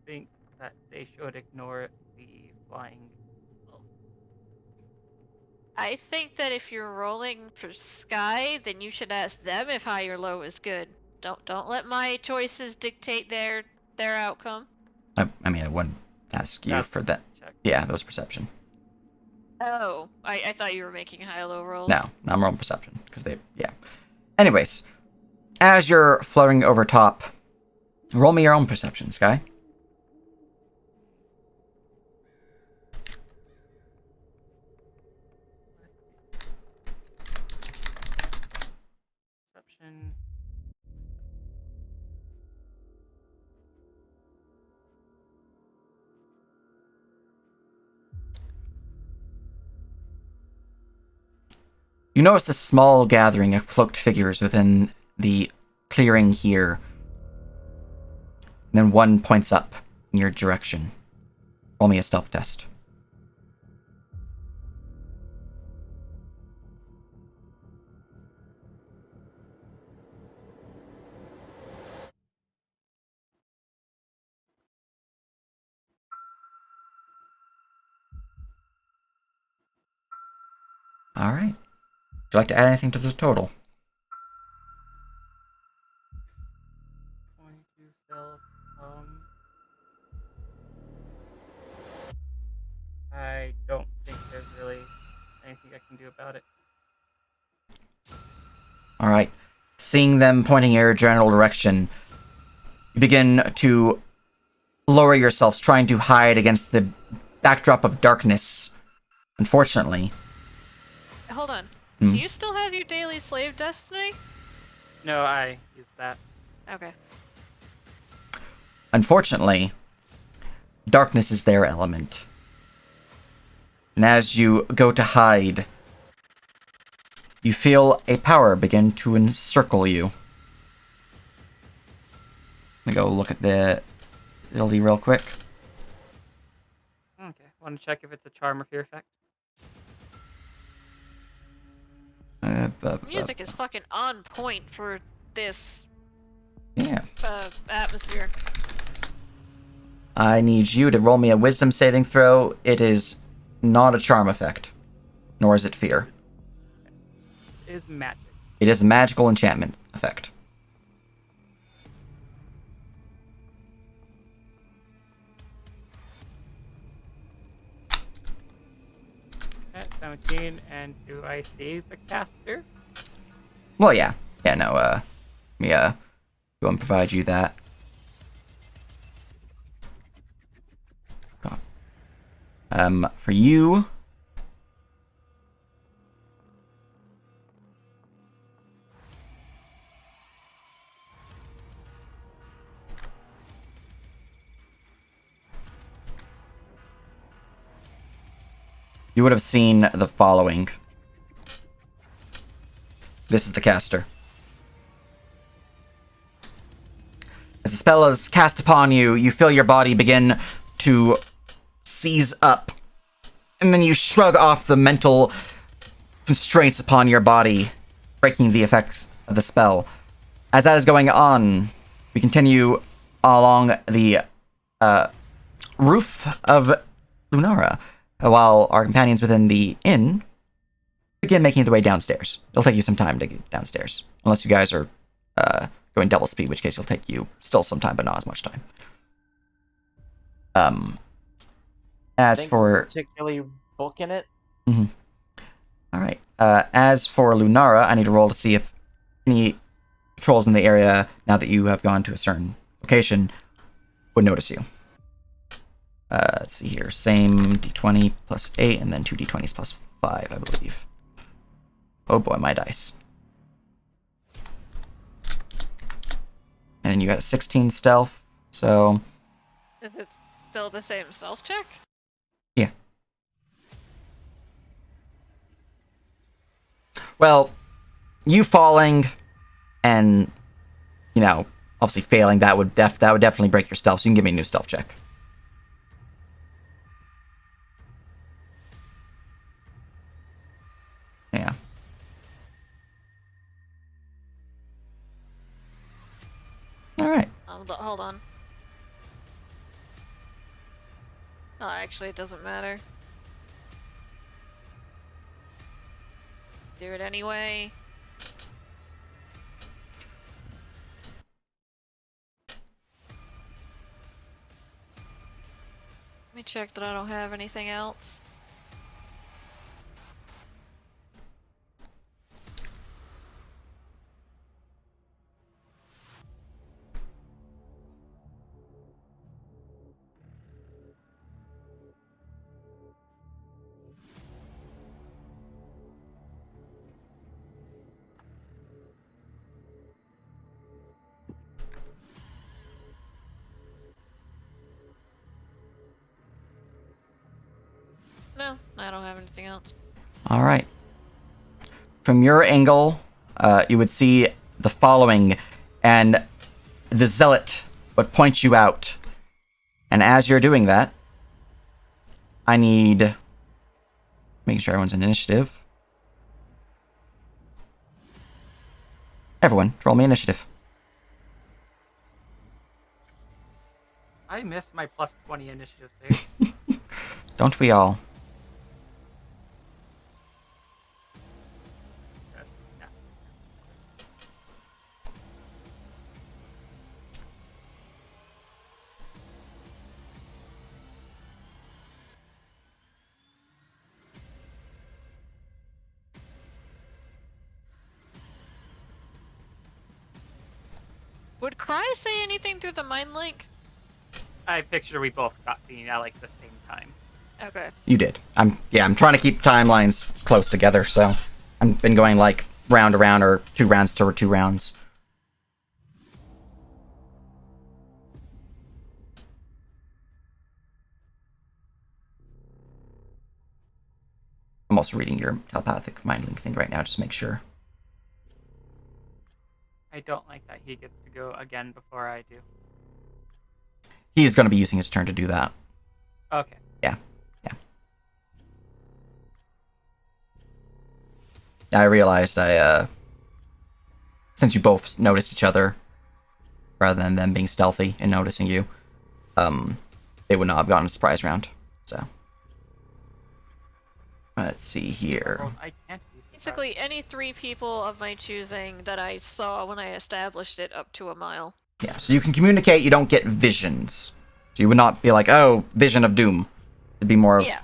think that they should ignore the flying. I think that if you're rolling for Sky, then you should ask them if high or low is good. Don't let my choices dictate their outcome. I mean, I wouldn't ask you That's for that. check. Yeah, that was perception. Oh, I thought you were making high-low rolls. No, I'm rolling perception because yeah. Anyways, as you're floating over top, roll me your own perception, Sky. Perception. You notice a small gathering of cloaked figures within the clearing here. And then one points up in your direction. Roll me a stealth test. Alright. Would you like to add anything to the total? 22 stealth. I don't think there's really anything I can do about it. Alright. Seeing them pointing in your general direction, you begin to lower yourselves, trying to hide against the backdrop of darkness. Unfortunately. Hold on. Hmm. Do you still have your daily slave destiny? No, I used that. Okay. Unfortunately, darkness is their element. And as you go to hide, you feel a power begin to encircle you. Let me go look at the ability real quick. Okay. Want to check if it's a charm or fear effect? Music is fucking on point for this Yeah. atmosphere. I need you to roll me a wisdom saving throw. It is not a charm effect, nor is it fear. It is magic. It is a magical enchantment effect. At 17, and do I see the caster? Well, yeah. Yeah, no, let me, go and provide you that. For you... You would have seen the following. This is the caster. As the spell is cast upon you, you feel your body begin to seize up. And then you shrug off the mental constraints upon your body, breaking the effects of the spell. As that is going on, we continue along the roof of Lunara, while our companions within the inn begin making their way downstairs. It'll take you some time to get downstairs, unless you guys are going double speed, in which case it'll take you still some time, but not as much time. As Think for particularly booking it. all right, as for Lunara, I need to roll to see if any patrols in the area, now that you have gone to a certain location, would notice you. Let's see here. Same d20 plus 8, and then 2 d20s plus 5, I believe. Oh boy, my dice. And then you got a 16 stealth, so... Is it still the same stealth check? Yeah. Well, you falling and, you know, obviously failing, that would definitely break your stealth, so you can give me a new stealth check. Yeah. Alright. Hold on. Oh, actually, it doesn't matter. Do it anyway. Let me check that I don't have anything else. No, I don't have anything else. Alright. From your angle, you would see the following, and the zealot would point you out. And as you're doing that, I need... making sure everyone's in initiative. Everyone, roll me initiative. I missed my plus 20 initiative save. Don't we all? Would Cry say anything through the mind link? I picture we both got the at like the same time. Okay. You did. I'm trying to keep timelines close together, so I've been going like round to round or 2 rounds to 2 rounds. I'm also reading your telepathic mind link thing right now, just to make sure. I don't like that he gets to go again before I do. He is going to be using his turn to do that. Okay. Yeah. I realized since you both noticed each other, rather than them being stealthy and noticing you, they would not have gotten a surprise round. So, let's see here. Well, I can't be surprised. Basically, any 3 people of my choosing that I saw when I established it up to a mile. Yeah, so you can communicate, you don't get visions. So you would not be like, oh, vision of doom. It'd be more of... Yeah.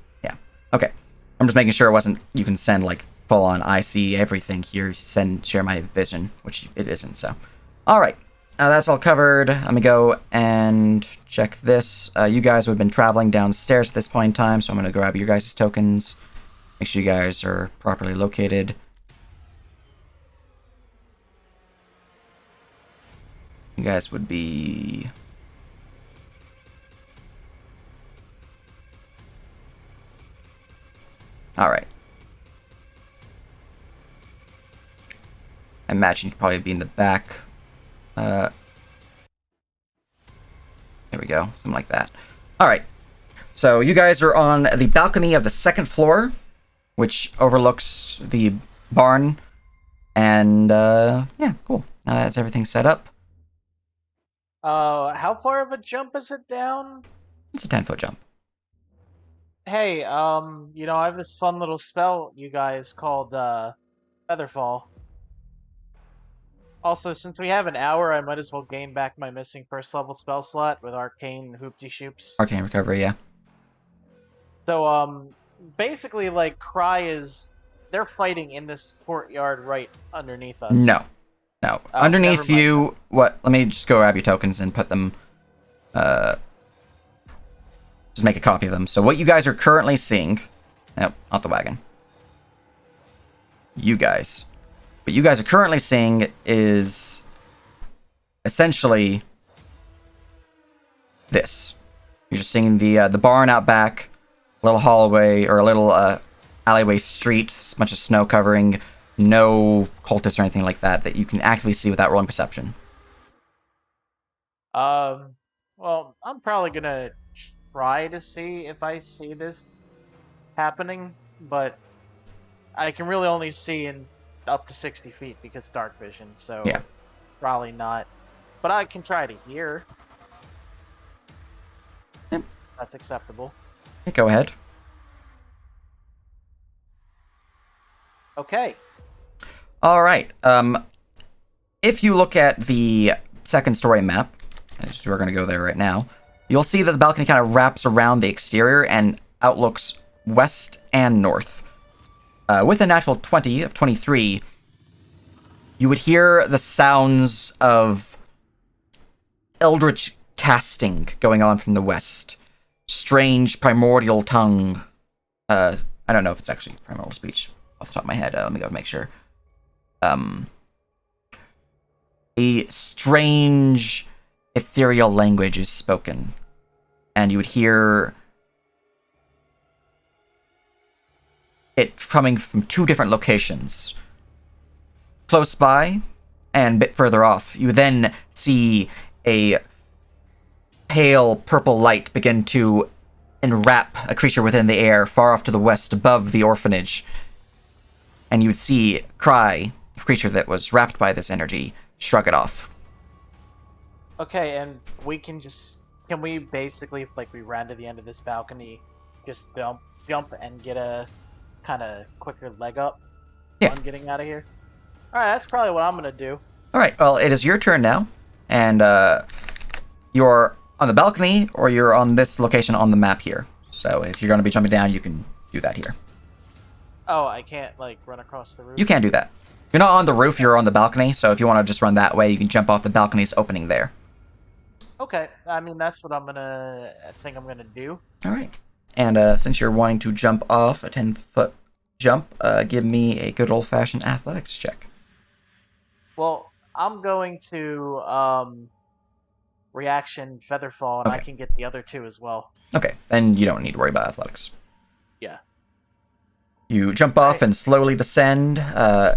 Okay. I'm just making sure it wasn't... You can send, like, full-on, I see everything here, share my vision, which it isn't, so... Alright. That's all covered. Let me go and check this. You guys would have been traveling downstairs at this point in time, so I'm going to grab your guys' tokens. Make sure you guys are properly located. You guys would be... Alright. I imagine you'd probably be in the back. There we go. Something like that. Alright. So you guys are on the balcony of the 2nd floor, which overlooks the barn. And, yeah, cool. Now that's everything set up. How far of a jump is it down? It's a 10-foot jump. Hey, you know, I have this fun little spell, you guys, called, Featherfall. Also, since we have an hour, I might as well gain back my missing first level spell slot with Arcane Hoopty Shoops. Arcane recovery, yeah. So, basically, like, they're fighting in this courtyard right underneath us. No. Oh, Underneath never mind you, what? Let me just go grab your tokens and put them, just make a copy of them. So what you guys are currently seeing, nope, not the wagon. You guys. What you guys are currently seeing is essentially this. You're just seeing the barn out back, a little hallway or a little alleyway street, a bunch of snow covering, no cultists or anything like that that you can actively see without rolling perception. Well, I'm probably gonna try to see if I see this happening, but I can really only see in up to 60 feet because dark vision, so Yeah. probably not. But I can try to hear. Yep. That's acceptable. Okay, go ahead. Okay. All right. If you look at the second story map, as we're going to go there right now, you'll see that the balcony kind of wraps around the exterior and outlooks west and north. With a natural 20 of 23, you would hear the sounds of eldritch casting going on from the west. Strange primordial tongue. I don't know if it's actually primordial speech off the top of my head. Let me go make sure. A strange ethereal language is spoken, and you would hear it coming from two different locations. Close by and a bit further off, you then see a pale purple light begin to enwrap a creature within the air far off to the west above the orphanage. And you would see Cry, a creature that was wrapped by this energy, shrug it off. Okay, and can we basically, like, we ran to the end of this balcony, just jump and get a kind of quicker leg up on getting out of here? Alright, that's probably what I'm gonna do. Alright, well, it is your turn now, and you're on the balcony, or you're on this location on the map here. So if you're going to be jumping down, you can do that here. Oh, I can't, like, run across the roof? You can do that. You're not on the roof, you're on the balcony, so if you want to just run that way, you can jump off the balcony's opening there. Okay, I mean, that's what I think I'm gonna do. Alright. And since you're wanting to jump off a 10-foot jump, give me a good old-fashioned athletics check. Well, I'm going to, reaction Featherfall, and Okay. I can get the other two as well. Okay, then you don't need to worry about athletics. Yeah. You jump off and slowly descend,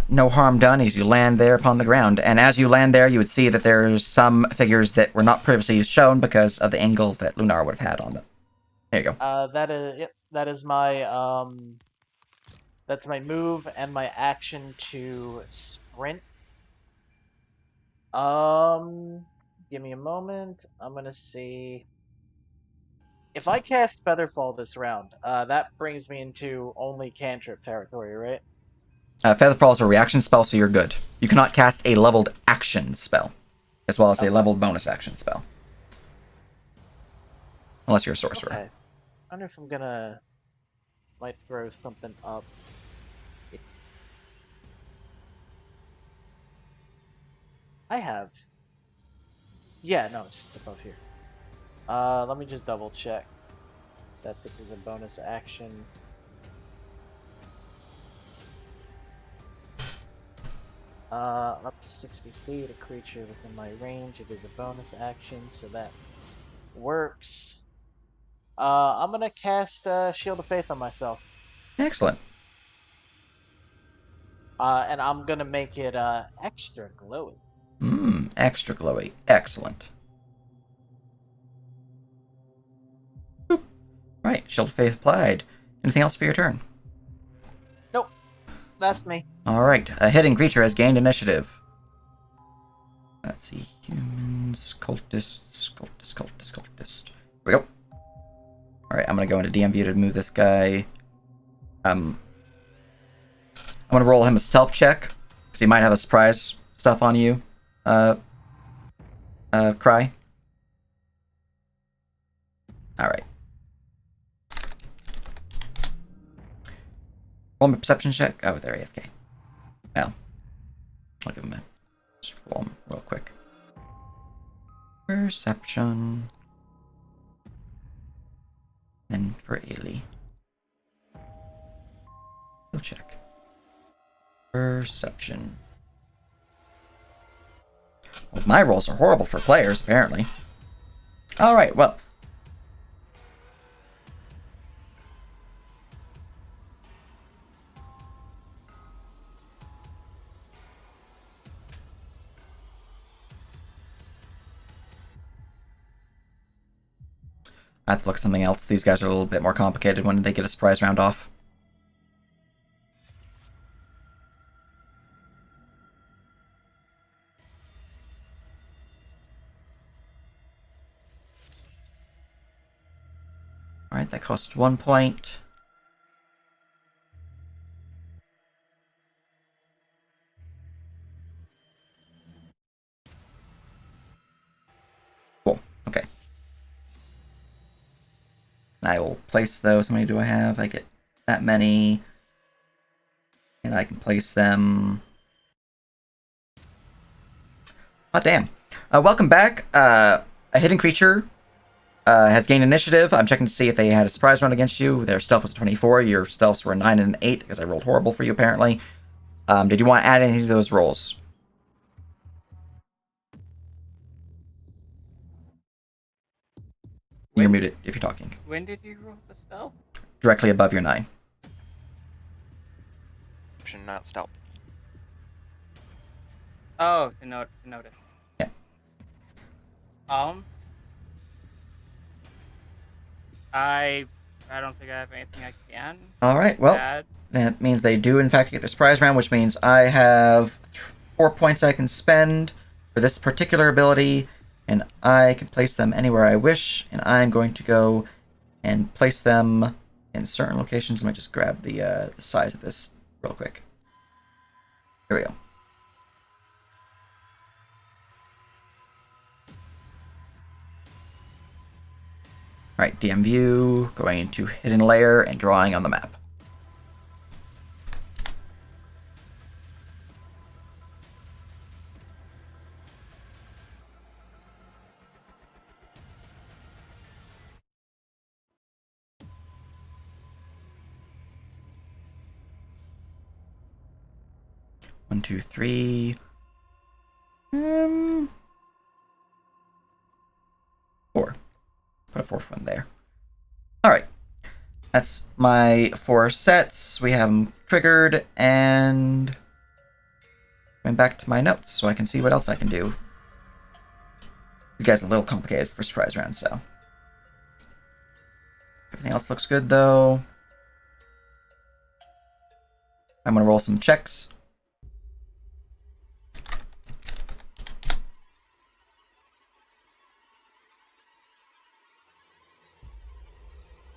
no harm done as you land there upon the ground. And as you land there, you would see that there's some figures that were not previously shown because of the angle that Lunar would have had on them. There you go. That is my, that's my move and my action to sprint. Give me a moment. I'm gonna see. If I cast Featherfall this round, that brings me into only cantrip territory, right? Featherfall is a reaction spell, so you're good. You cannot cast a leveled action spell, as well as a leveled bonus action spell. Unless you're a sorcerer. Okay. I wonder if I'm gonna... might throw something up. I have... Yeah, no, it's just above here. Let me just double check that this is a bonus action. Up to 60 feet, a creature within my range. It is a bonus action, so that works. I'm gonna cast Shield of Faith on myself. Excellent. And I'm gonna make it extra glowy. Extra glowy. Excellent. Boop. Right, Shield of Faith applied. Anything else for your turn? Nope. That's me. Alright, a hidden creature has gained initiative. Let's see, humans. Cultist. Here we go. Alright, I'm gonna go into DM view to move this guy. I'm gonna roll him a stealth check, because he might have a surprise stuff on you. Cry. Alright. Roll him a perception check. Oh, there, AFK. Well, I'll give him a... Just roll him real quick. Perception. And for Ailey. We'll check. Perception. Well, my rolls are horrible for players, apparently. Alright, well. I have to look at something else. These guys are a little bit more complicated when they get a surprise round off. Alright, that costs 1 point. Cool, okay. And I will place those. How many do I have? I get that many. And I can place them. Oh, damn. Welcome back. A hidden creature has gained initiative. I'm checking to see if they had a surprise round against you. Their stealth was 24. Your stealths were 9 and 8 because I rolled horrible for you, apparently. Did you want to add any of those rolls? You're muted if you're talking. When did you roll the stealth? Directly above your 9. Not stealth. Oh, to notice. Yeah. I don't think I have anything I can Alright, well, add. that means they do in fact get their surprise round, which means I have 4 points I can spend for this particular ability, and I can place them anywhere I wish, and I'm going to go and place them in certain locations. Let me just grab the size of this real quick. Here we go. Alright, DM view, going into hidden layer and drawing on the map. One, two, three. 4. Put a 4th one there. Alright. That's my 4 sets. We have them triggered, and going back to my notes so I can see what else I can do. These guys are a little complicated for surprise rounds, so. Everything else looks good, though. I'm going to roll some checks.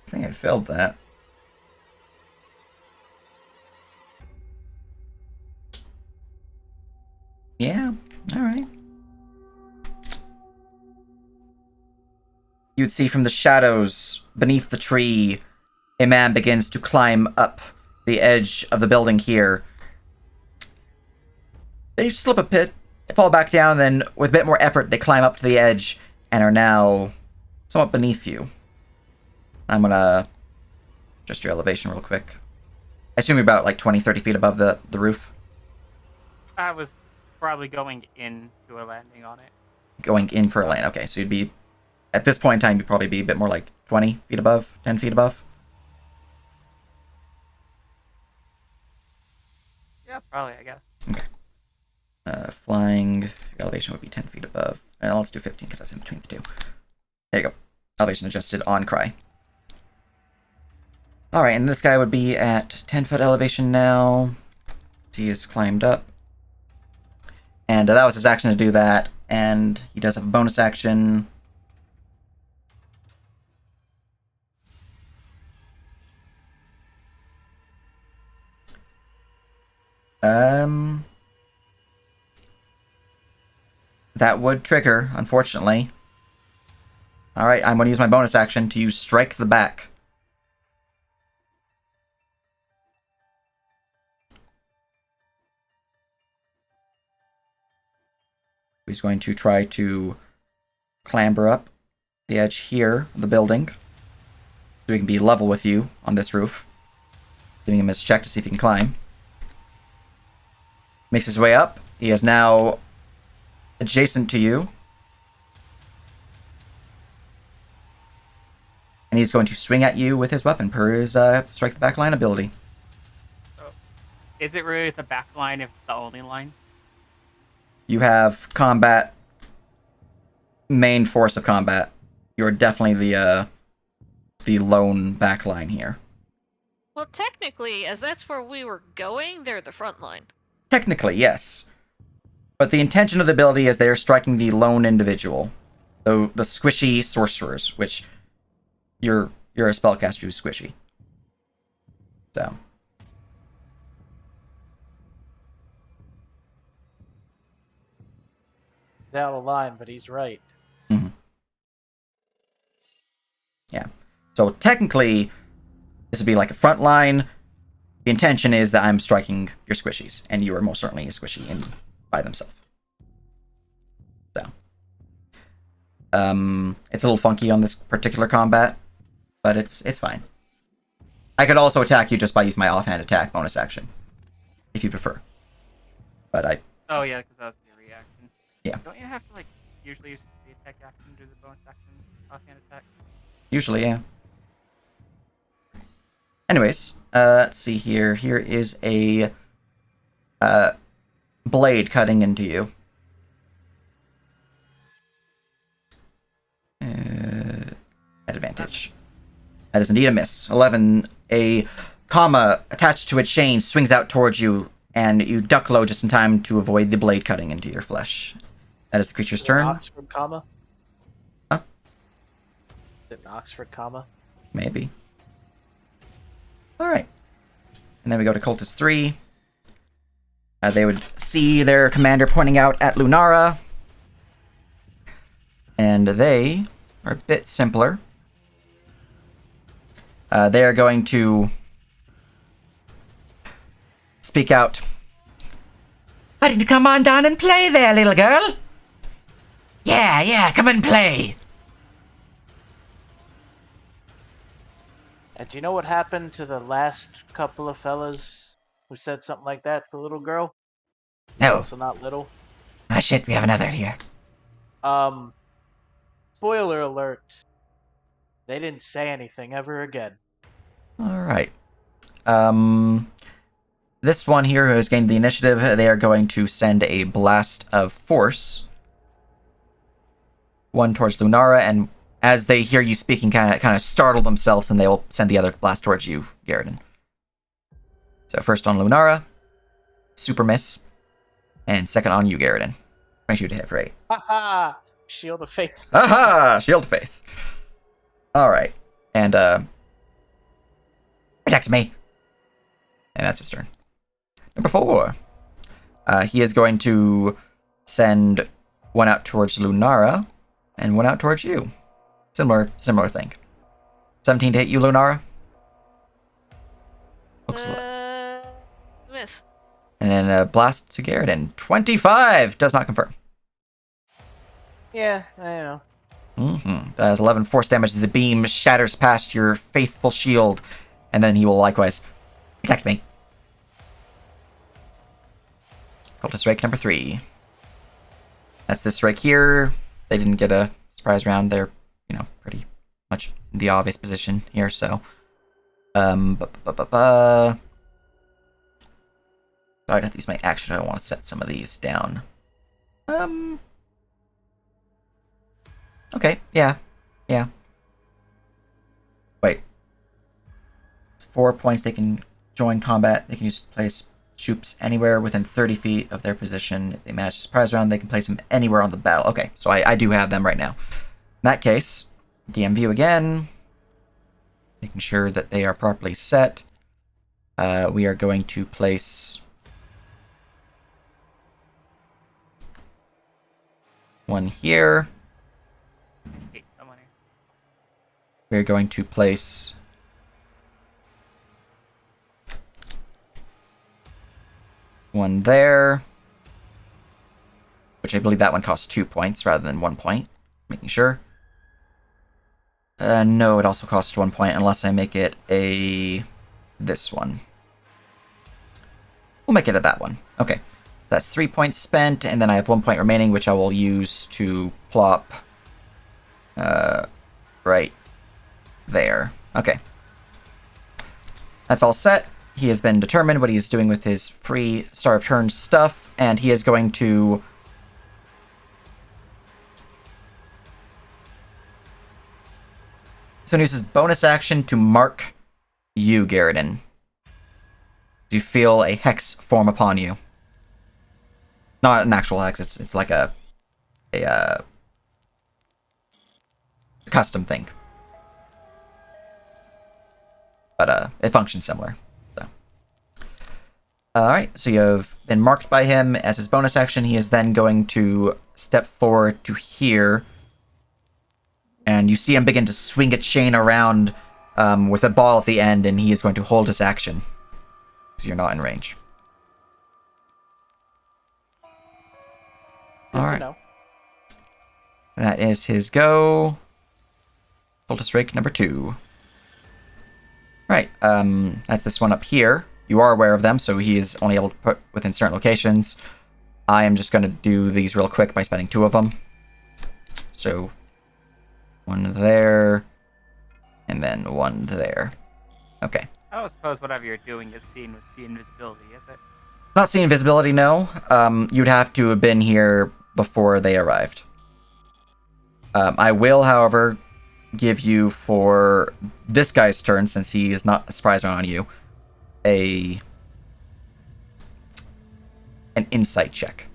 I think I failed that. Yeah, alright. You'd see from the shadows beneath the tree, a man begins to climb up the edge of the building here. They slip a bit, fall back down, then with a bit more effort, they climb up to the edge and are now somewhat beneath you. I'm gonna adjust your elevation real quick. I assume you're about like 20, 30 feet above the roof. I was probably going into a landing on it. Going in for a lane. Okay, so you'd be, at this point in time, you'd probably be a bit more like 20 feet above, 10 feet above. Yeah, probably, I guess. Okay. Flying, elevation would be 10 feet above. Let's do 15 because that's in between the two. There you go. Elevation adjusted on Cry. Alright, and this guy would be at 10-foot elevation now. He has climbed up. And that was his action to do that. and he does have a bonus action. That would trigger, unfortunately. Alright, I'm going to use my bonus action to use Strike the Back. He's going to try to clamber up the edge here of the building so he can be level with you on this roof. Giving him his check to see if he can climb. Makes his way up. He is now adjacent to you. And he's going to swing at you with his weapon per his Strike the Back line ability. Is it really the back line if it's the only line? You have combat, main force of combat. You're definitely the lone back line here. Well, technically, as that's where we were going, they're the front line. Technically, yes. But the intention of the ability is they are striking the lone individual. So the squishy sorcerers, which you're a spellcaster who's squishy. So. Down the line, but he's right. Mm-hmm. Yeah. So technically, this would be like a front line. The intention is that I'm striking your squishies, and you are most certainly a squishy in by themselves. So. It's a little funky on this particular combat, but it's fine. I could also attack you just by using my offhand attack bonus action, if you prefer. But I... Oh yeah, because that was your reaction. Yeah. Don't you have to like usually use the attack action to do the bonus action offhand attack? Usually, yeah. Anyways, let's see here. Here is a blade cutting into you. At advantage. That is indeed a miss. 11. A comma attached to a chain swings out towards you, and you duck low just in time to avoid the blade cutting into your flesh. That is the creature's turn. Oxford comma? Huh? Is it an Oxford comma? Maybe. Alright. And then we go to Cultist 3. They would see their commander pointing out at Lunara. And they are a bit simpler. They are going to speak out. Why didn't you come on down and play there, little girl? Yeah, come and play. And do you know what happened to the last couple of fellas who said something like that to the little girl? No. Also not little. Ah, shit, we have another here. Spoiler alert. They didn't say anything ever again. Alright. This one here who has gained the initiative, they are going to send a blast of force. One towards Lunara, and as they hear you speaking, kind of startle themselves, and they will send the other blast towards you, Garridan. So first on Lunara, super miss, and second on you, Garridan. 22 to hit for 8. Haha! Shield of Faith. Aha! Shield of Faith. Alright. And, protect me. And that's his turn. Number 4. He is going to send one out towards Lunara, and one out towards you. Similar thing. 17 to hit you, Lunara. Looks Miss. and then a blast to Garridan. 25! Does not confirm. Yeah, I know. That is 11 force damage. The beam shatters past your faithful shield, and then he will likewise protect me. Cultist Rake number 3. That's this Rake here. They didn't get a surprise round. They're, pretty much in the obvious position here, so. So I'd have to use my action. I want to set some of these down. Okay, yeah. Wait. It's 4 points they can join combat. They can use place troops anywhere within 30 feet of their position. If they match the surprise round, they can place them anywhere on the battle. Okay, so I do have them right now. In that case, DM view again, making sure that they are properly set. We are going to place one here. Okay, someone here. We're going to place one there, which I believe that one costs 2 points rather than 1 point. Making sure. No, it also costs 1 point unless I make it this one. We'll make it that one. Okay. That's 3 points spent, and then I have 1 point remaining, which I will use to plop right there. Okay. That's all set. He has been determined what he is doing with his free Star of Turn stuff, and he is going to use his bonus action to mark you, Garridan. Do you feel a hex form upon you? Not an actual hex, it's like a custom thing. But it functions similar. So. Alright, so you have been marked by him as his bonus action. He is then going to step forward to here. And you see him begin to swing a chain around with a ball at the end, and he is going to hold his action. Because you're not in range. Alright. That is his go. Cultist Rake number 2. Right, that's this one up here. You are aware of them, so he is only able to put within certain locations. I am just going to do these real quick by spending 2 of them. So, one there, and then one there. Okay. I suppose whatever you're doing is seen with see invisibility, is it? Not seeing invisibility, no. You'd have to have been here before they arrived. I will, however, give you for this guy's turn, since he is not a surprise round on you, an insight check.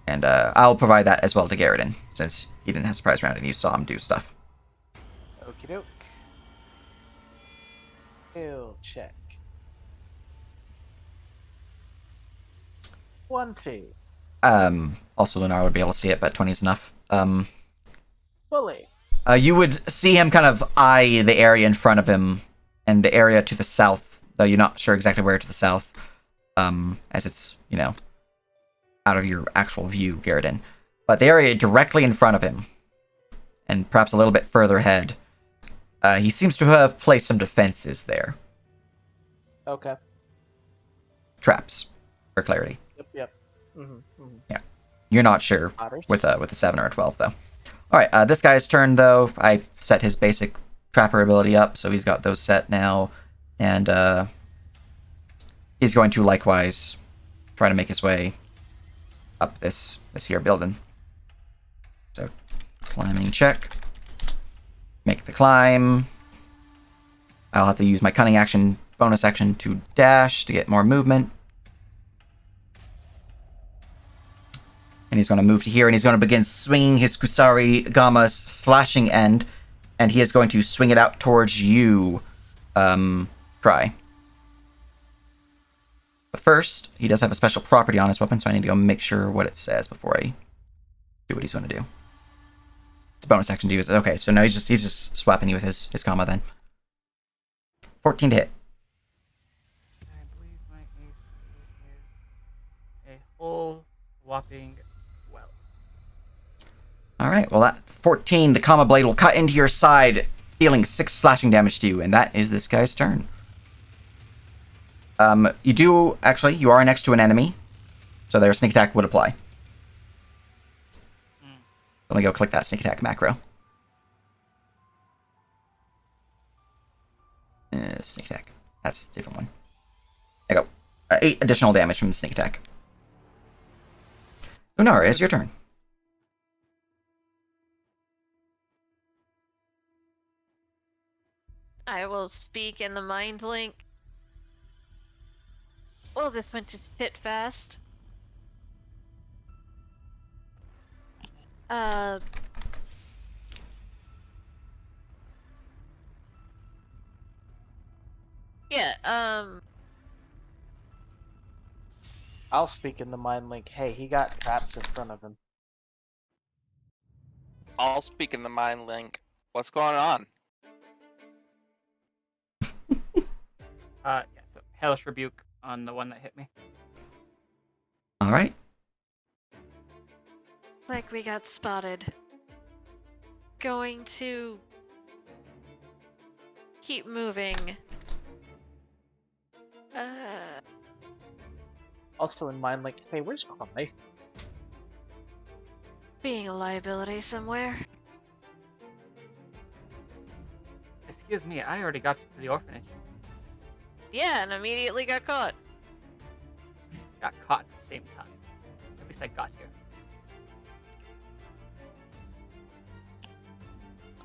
And I'll provide that as well to Garridan, since he didn't have a surprise round and you saw him do stuff. Okie doke. Skill check. 20. Also, Lunar would be able to see it, but 20 is enough. Fully. You would see him kind of eye the area in front of him and the area to the south, though you're not sure exactly where to the south, as it's, out of your actual view, Garridan. But the area directly in front of him, and perhaps a little bit further ahead, he seems to have placed some defenses there. Okay. Traps, for clarity. Yep. Mm-hmm. Yeah. You're not sure Otters. with a 7 or a 12, though. Alright, this guy's turn, though. I set his basic trapper ability up, so he's got those set now. And he's going to likewise try to make his way up this here building. So, climbing check. Make the climb. I'll have to use my cunning action, bonus action to dash to get more movement. And he's going to move to here, and he's going to begin swinging his Kusari Gama's slashing end, and he is going to swing it out towards you, Cry. But first, he does have a special property on his weapon, so I need to go make sure what it says before I do what he's going to do. It's a bonus action to use it. Okay, so now he's just swapping you with his Gama then. 14 to hit. I believe my AC is a whole whopping 12. Alright, well that 14, the Kama Blade will cut into your side, dealing 6 slashing damage to you, and that is this guy's turn. You are next to an enemy, so their sneak attack would apply. Let me go click that sneak attack macro. Sneak attack. That's a different one. There you go. 8 additional damage from the sneak attack. Lunara, it's your turn. I will speak in the mind link. Well, this went to shit fast. Yeah, I'll speak in the mind link. Hey, he got traps in front of him. I'll speak in the mind link. What's going on? Yeah, so Hellish Rebuke on the one that hit me. All right. like we got spotted. Going to keep moving. Also in mind link. Hey, where's Cry? Being a liability somewhere. Excuse me, I already got you to the orphanage. Yeah, and immediately got caught. Got caught at the same time. At least I got here.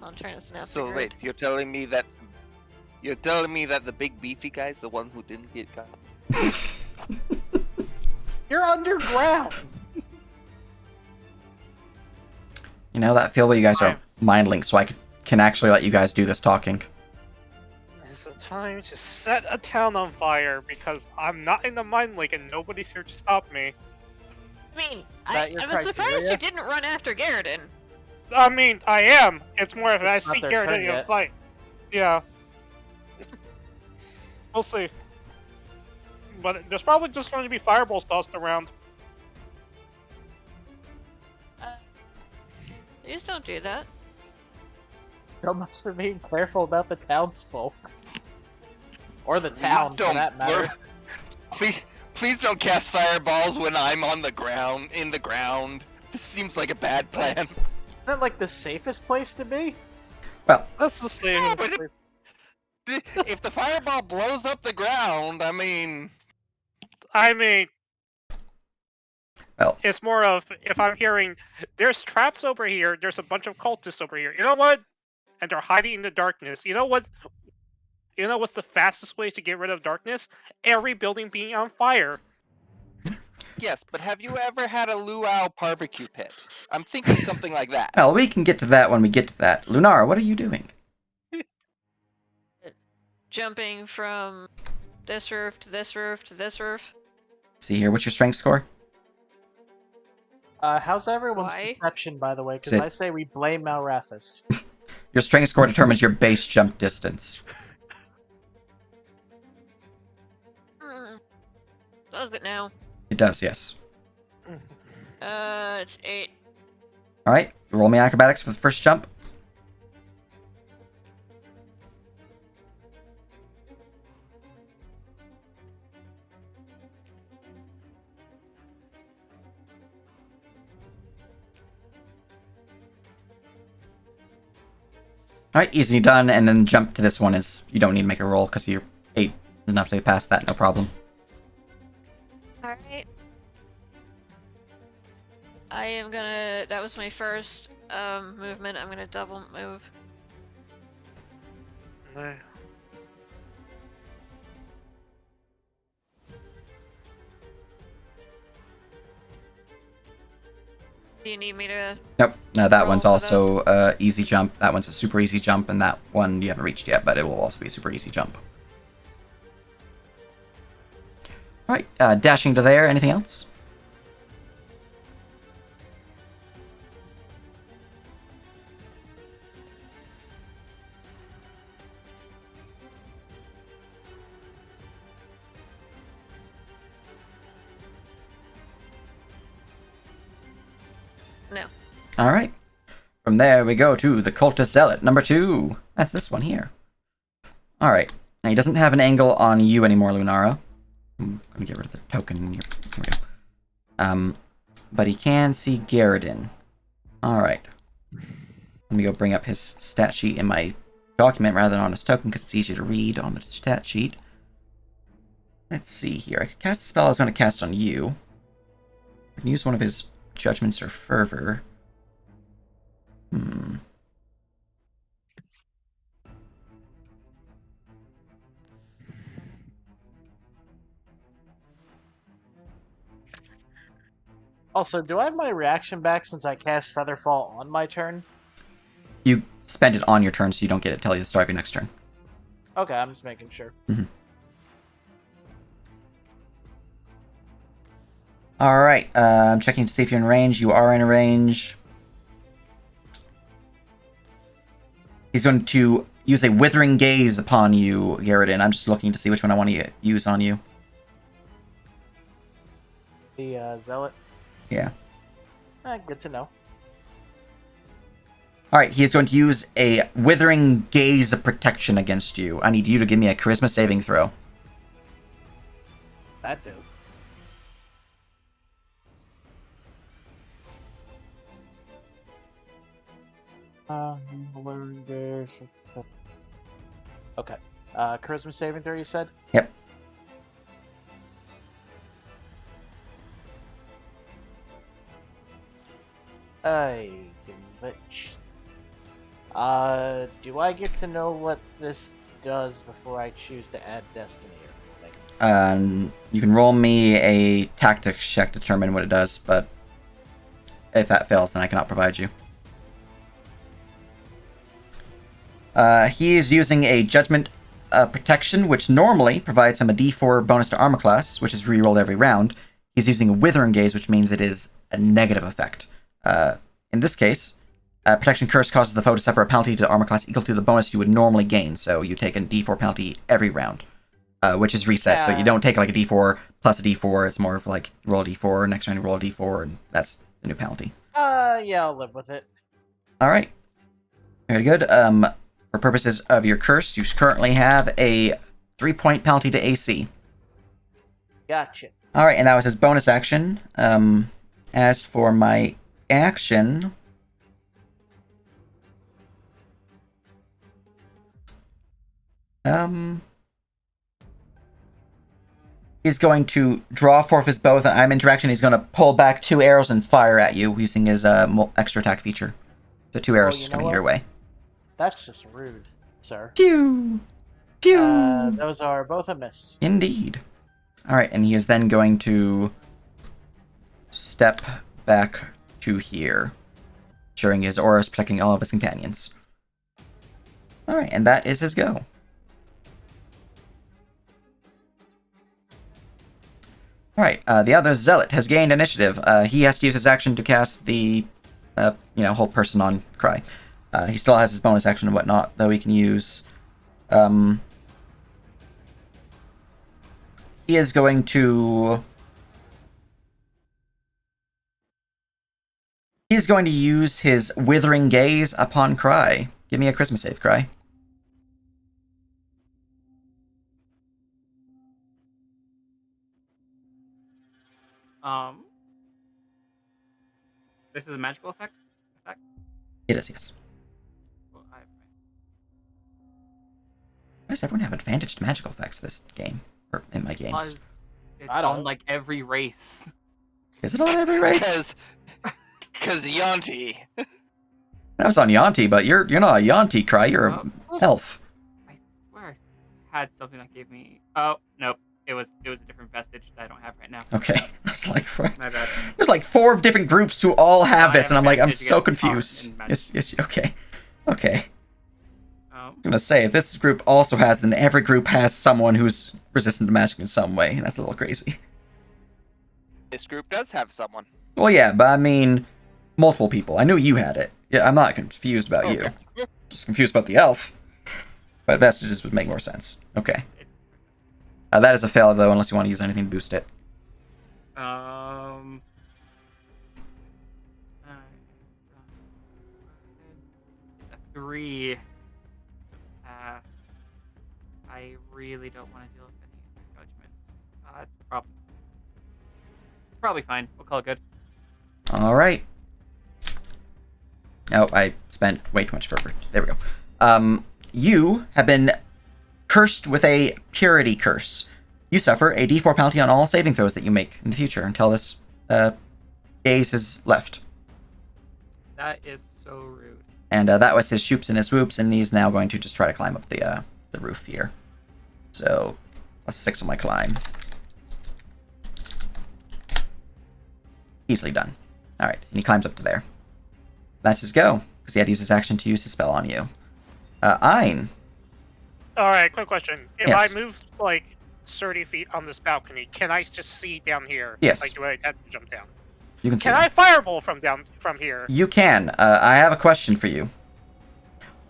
I'm trying to snap So the wait, grid. you're telling me that the big beefy guy's the one who didn't get got? You're underground. You know that feel where you guys are mind linked, so I can actually let you guys do this talking. It's the time to set a town on fire because I'm not in the mind link and nobody's here to stop me. I mean, that your I was surprised criteria? you didn't run after Garrison. I mean, I am. It's more of I It's not see their Garrett turn in a yet. fight. Yeah. We'll see. But there's probably just going to be fireballs tossed around. Please don't do that. So much for being careful about the townsfolk. Or the town, for that matter. Please don't cast fireballs when I'm on the ground. In the ground. This seems like a bad plan. Isn't that like the safest place to be? Well, That's the same. No, but if the fireball blows up the ground, I mean, well, it's more of if I'm hearing there's traps over here, there's a bunch of cultists over here. You know what? And they're hiding in the darkness. You know what? You know what's the fastest way to get rid of darkness? Every building being on fire. yes, but have you ever had a luau barbecue pit? I'm thinking something like that. well, we can get to that when we get to that. Lunara, what are you doing? Jumping from this roof to this roof to this roof. See here, what's your strength score? How's everyone's Why? perception, by the way? Because Sit. I say we blame Malrathis. Your strength score determines your base jump distance. Does it now? It does, yes. It's 8. All right, roll me acrobatics for the first jump. All right, easy done, and then jump to this one is you don't need to make a roll because your 8 is enough to get past that, no problem. Alright. I am gonna. That was my first movement. I'm gonna double move. Do you need me to? Nope, no, that Roll one's for also easy jump. That one's a super easy jump, and that one you haven't reached yet, but it will also be a super easy jump. All right, dashing to there. Anything else? No. All right. From there, we go to the Cultist Zealot, number 2. That's this one here. All right. Now, he doesn't have an angle on you anymore, Lunara. I'm going to get rid of the token in here. Here we go. But he can see Garrison. All right. Let me go bring up his stat sheet in my document rather than on his token because it's easier to read on the stat sheet. Let's see here. I could cast the spell I was going to cast on you. I can use one of his Judgments or Fervor. Also, do I have my reaction back since I cast Featherfall on my turn? You spend it on your turn, so you don't get it till the start of your next turn. Okay, I'm just making sure. Alright, I'm checking to see if you're in range. You are in range. He's going to use a Withering Gaze upon you, Garrett, I'm just looking to see which one I want to use on you. The Zealot? Yeah. Good to know. Alright, he is going to use a Withering Gaze of protection against you. I need you to give me a Charisma saving throw. That do. Okay. Charisma saving throw, you said? Yep. Do I get to know what this does before I choose to add Destiny or anything? You can roll me a tactics check to determine what it does, but if that fails, then I cannot provide you. He is using a Judgment Protection, which normally provides him a D4 bonus to armor class, which is rerolled every round. He's using a Withering Gaze, which means it is a negative effect. In this case, Protection Curse causes the foe to suffer a penalty to armor class equal to the bonus you would normally gain, so you take a D4 penalty every round, which is reset, so you don't take like a D4 plus a D4, it's more of like roll a D4, next round you roll a D4, and that's the new penalty. Yeah, I'll live with it. Alright. Very good. For purposes of your curse, you currently have a 3-point penalty to AC. Gotcha. Alright, and that was his bonus action. As for my action... He's going to draw forth his bow with an item interaction. He's going to pull back 2 arrows and fire at you using his extra attack feature. So 2 arrows coming your way. That's just rude, sir. Pew! Pew! Those are both a miss. Indeed. Alright, and he is then going to step back to here, ensuring his aura is protecting all of his companions. Alright, and that is his go. Alright, the other Zealot has gained initiative. He has to use his action to cast the, hold person on Cry. He still has his bonus action and whatnot, though he can use... he is going to... He's going to use his Withering Gaze upon Cry. Give me a Charisma save, Cry. This is a magical effect? It is, yes. Well, Why does everyone have advantaged magical effects this game? Or in my games? It's I don't. on like every race. Is it on every race? Because Yanti. I was on Yanti, but you're not a Yanti, Cry. You're an elf. I swear I had something that gave me... Oh, nope. It was a different vestige that I don't have right now. Okay. I was like, My bad. there's like 4 different groups who all have I this, and I'm like, I'm vestige so against confused. art and Yes, okay. Okay. Um, I'm gonna say, if this group also has, then every group has someone who's resistant to magic in some way. That's a little crazy. This group does have someone. Well, yeah, but I mean, multiple people. I knew you had it. Yeah, I'm not confused about you. Just confused about the elf. But vestiges would make more sense. Okay. That is a fail, though, unless you want to use anything to boost it. a 3 pass. I really don't want to deal with any judgments. It's probably fine. We'll call it good. Alright. Oh, I spent way too much fervor. There we go. You have been cursed with a purity curse. You suffer a d4 penalty on all saving throws that you make in the future until this gaze is left. That is so rude. And that was his shoops and his whoops, and he's now going to just try to climb up the roof here. So, +6 on my climb. Easily done. Alright, and he climbs up to there. That's his go, because he had to use his action to use his spell on you. Ein. Alright, quick question. If Yes. I move, like, 30 feet on this balcony, can I just see down here? Yes. Like, do I have to jump down? You can see Can him. I fireball from here? You can. I have a question for you.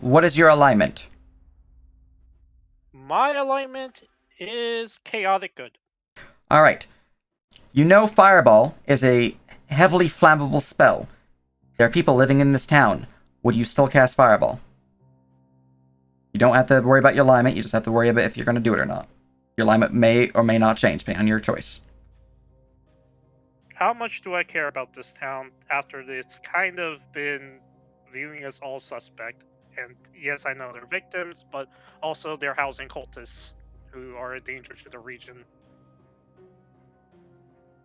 What is your alignment? My alignment is chaotic good. Alright. You know Fireball is a heavily flammable spell. There are people living in this town. Would you still cast Fireball? You don't have to worry about your alignment, you just have to worry about if you're going to do it or not. Your alignment may or may not change, depending on your choice. How much do I care about this town after it's kind of been viewing us all suspect? And yes, I know they're victims, but also they're housing cultists who are a danger to the region.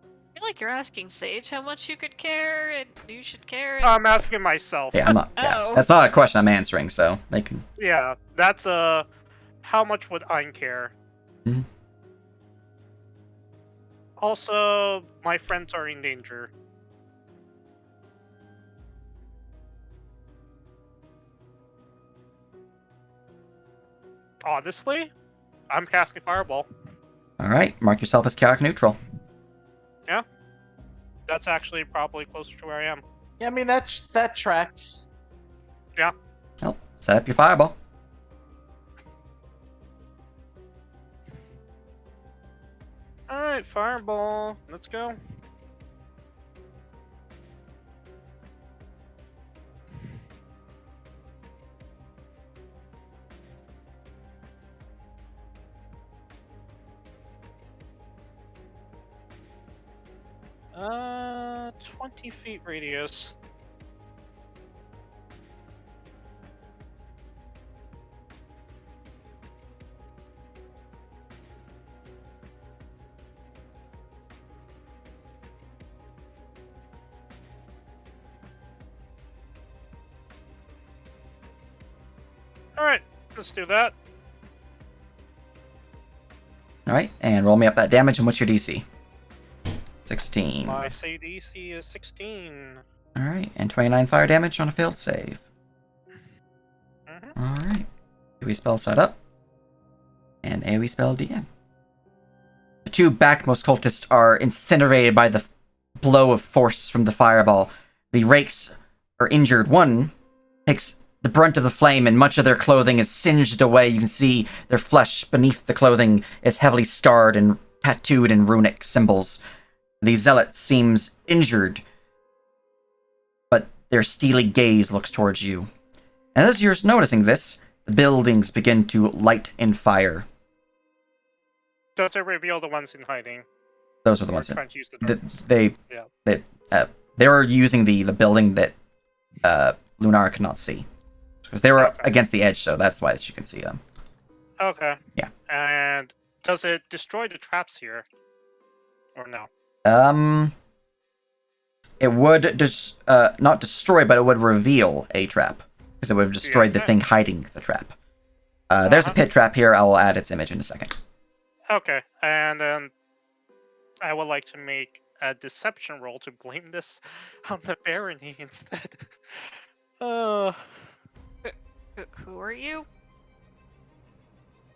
I feel like you're asking Sage how much you could care and you should care. And... I'm asking myself. Yeah, I'm not. Yeah, Oh. that's not a question I'm answering, so they can. Yeah, that's how much would I care? Mhm. Also, my friends are in danger. Honestly, I'm casting Fireball. Alright, mark yourself as chaotic neutral. That's actually probably closer to where I am. Yeah, I mean, that tracks. Well, set up your Fireball. Alright, Fireball. Let's go. Uh, 20 feet radius. Alright, let's do that. Alright, and roll me up that damage, and what's your DC? 16. My DC is 16. Alright, and 29 fire damage on a failed save. Mhm. Alright. AoE spell set up. And AoE spell DM. The two backmost cultists are incinerated by the blow of force from the fireball. The rakes are injured. One takes the brunt of the flame, and much of their clothing is singed away. You can see their flesh beneath the clothing is heavily scarred and tattooed in runic symbols. The zealot seems injured, but their steely gaze looks towards you. And as you're noticing this, the buildings begin to light in fire. Does it reveal the ones in hiding? Those are the Or ones that trying to use the they darkness? they were using the building that Lunara could not see, because they were Okay. against the edge, so that's why she could see them. Okay. Yeah. And does it destroy the traps here? Or no? It would not destroy, but it would reveal a trap, because it would have destroyed the Yeah. thing hiding the trap. There's a pit trap here. I'll add its image in a second. Okay, and then I would like to make a deception roll to blame this on the barony instead. Who are you?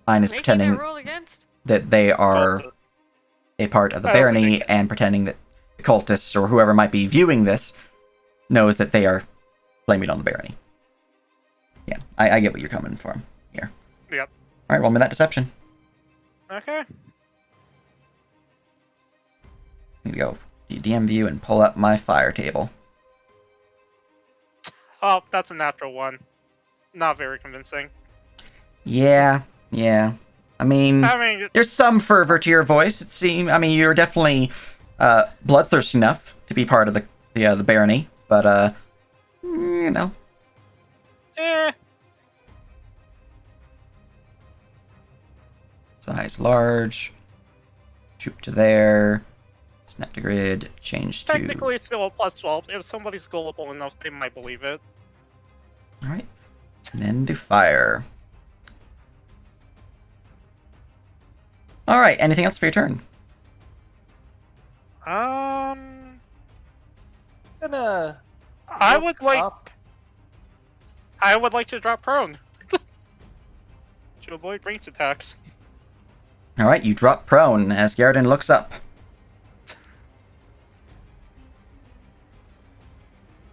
Mine is Making pretending that roll against? that they are Cultist. a part of the I also barony, think- and pretending that the cultists or whoever might be viewing this knows that they are blaming it on the barony. Yeah, I get what you're coming from here. Yep. Alright, roll me that deception. Okay. Need to go to DM view and pull up my fire table. Oh, that's a natural one. Not very convincing. Yeah. I mean, I mean, there's some fervor to your voice. It seems. I mean, you're definitely bloodthirsty enough to be part of the barony, but you know. Size large. Shoot to there. Snap to grid. Change to. Technically, it's still a plus 12. If somebody's gullible enough, they might believe it. All right. And then do fire. All right. Anything else for your turn? gonna I look would like up. I would like to drop prone to avoid ranged attacks. All right, you drop prone as Garden looks up.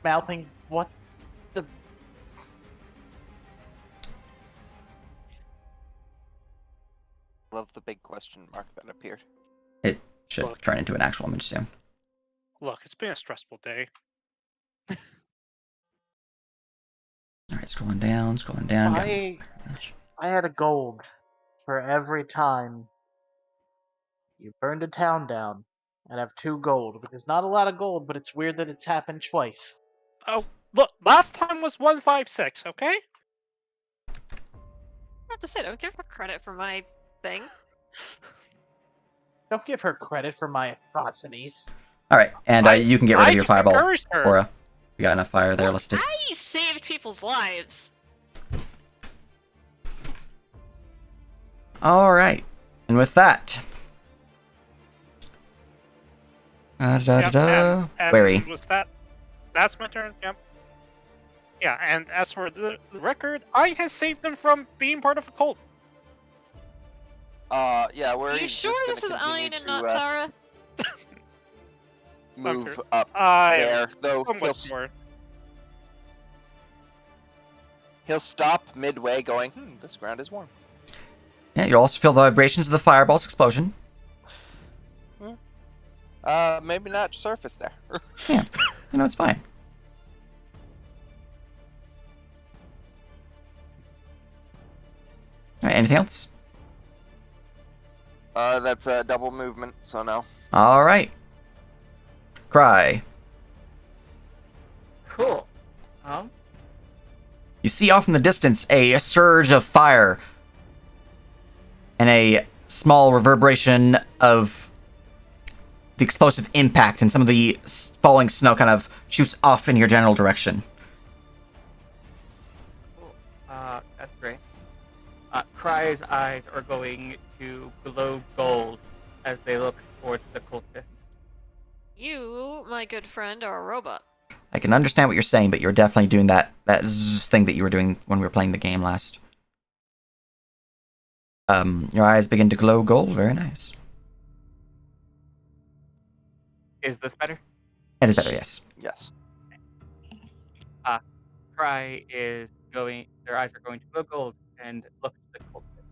Mouthing what the Love the big question mark that appeared. It should Look. turn into an actual image soon. Look, it's been a stressful day. All right, scrolling down. Got I had a gold for every time you burned a town down. I'd have 2 gold, which is not a lot of gold, but it's weird that it's happened twice. Oh, look, last time was 156, okay? I have to say, don't give her credit for my thing. Don't give her credit for my atrocities. All right, and you can get rid I of your just fireball, encouraged her. Aura. We got enough fire there. Look, Let's take. I saved people's lives. All right, and with that, Yep, and Wary. was that's my turn, yep. Yeah, and as for the record, I has saved them from being part of a cult. Yeah, we're Are you sure this is Aline and not Tara? move up I there, though somewhat sure. he'll stop midway going, this ground is warm. Yeah, you'll also feel the vibrations of the fireball's explosion. Maybe not surface there. Yeah, it's fine. All right, anything else? That's a double movement, so no. All right. Cry. Cool. You see off in the distance a surge of fire and a small reverberation of the explosive impact, and some of the falling snow kind of shoots off in your general direction. Cool. That's great. Cry's eyes are going to glow gold as they look towards the cultists. You, my good friend, are a robot. I can understand what you're saying, but you're definitely doing that zzz thing that you were doing when we were playing the game last. Your eyes begin to glow gold. Very nice. Is this better? It is better, yes. Yes. Cry is going. Their eyes are going to glow gold and look at the cultist.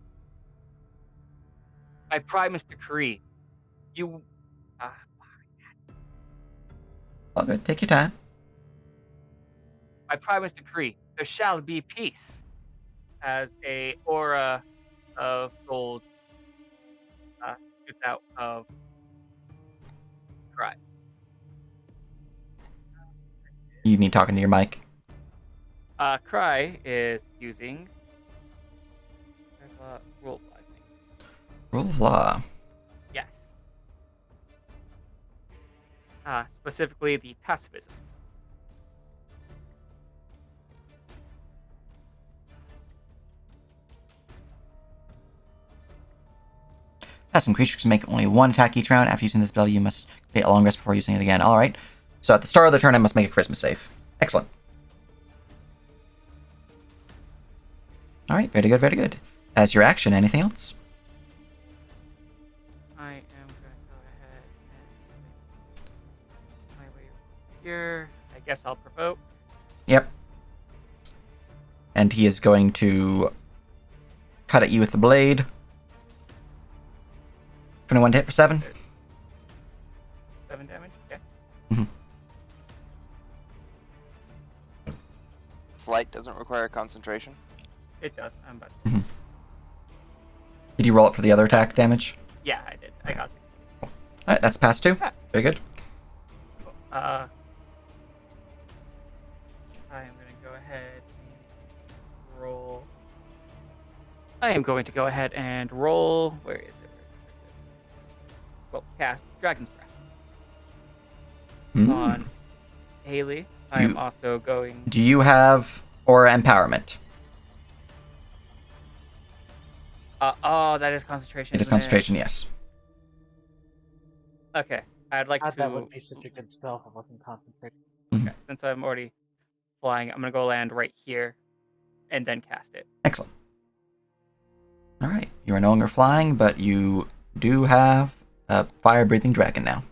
I pry, Mr. Kree. You. All good. Take your time. I pry, Mr. Kree. There shall be peace. As a aura of gold shoots out of Cry. You need talking to your mic. Cry is using rule, I think. Rule of law. Yes. Specifically the pacifism. Passive creatures can make only one attack each round. After using this ability, you must wait a long rest before using it again. Alright. So at the start of the turn, I must make a charisma save. Excellent. Alright, very good, very good. As your action, anything else? I am going to go ahead and my way over here. I guess I'll provoke. Yep. And he is going to cut at you with the blade. 21 to hit for 7. 7 damage. Okay. Flight doesn't require concentration. It does. I'm about. Did you roll it for the other attack damage? Yeah, I did. I got it. Alright, that's pass 2. Very good. I am going to go ahead and roll. I am going to go ahead and roll. Where is it? Well, cast Dragon's Breath on Haley. I am also going. Do you have Aura Empowerment? That is concentration. It is isn't concentration, yes. Okay, I'd like God, to. that would be such a good spell if it wasn't concentrated. Mhm. Okay, since I'm already flying, I'm gonna go land right here, and then cast it. Excellent. All right. You are no longer flying, but you do have a fire-breathing dragon now.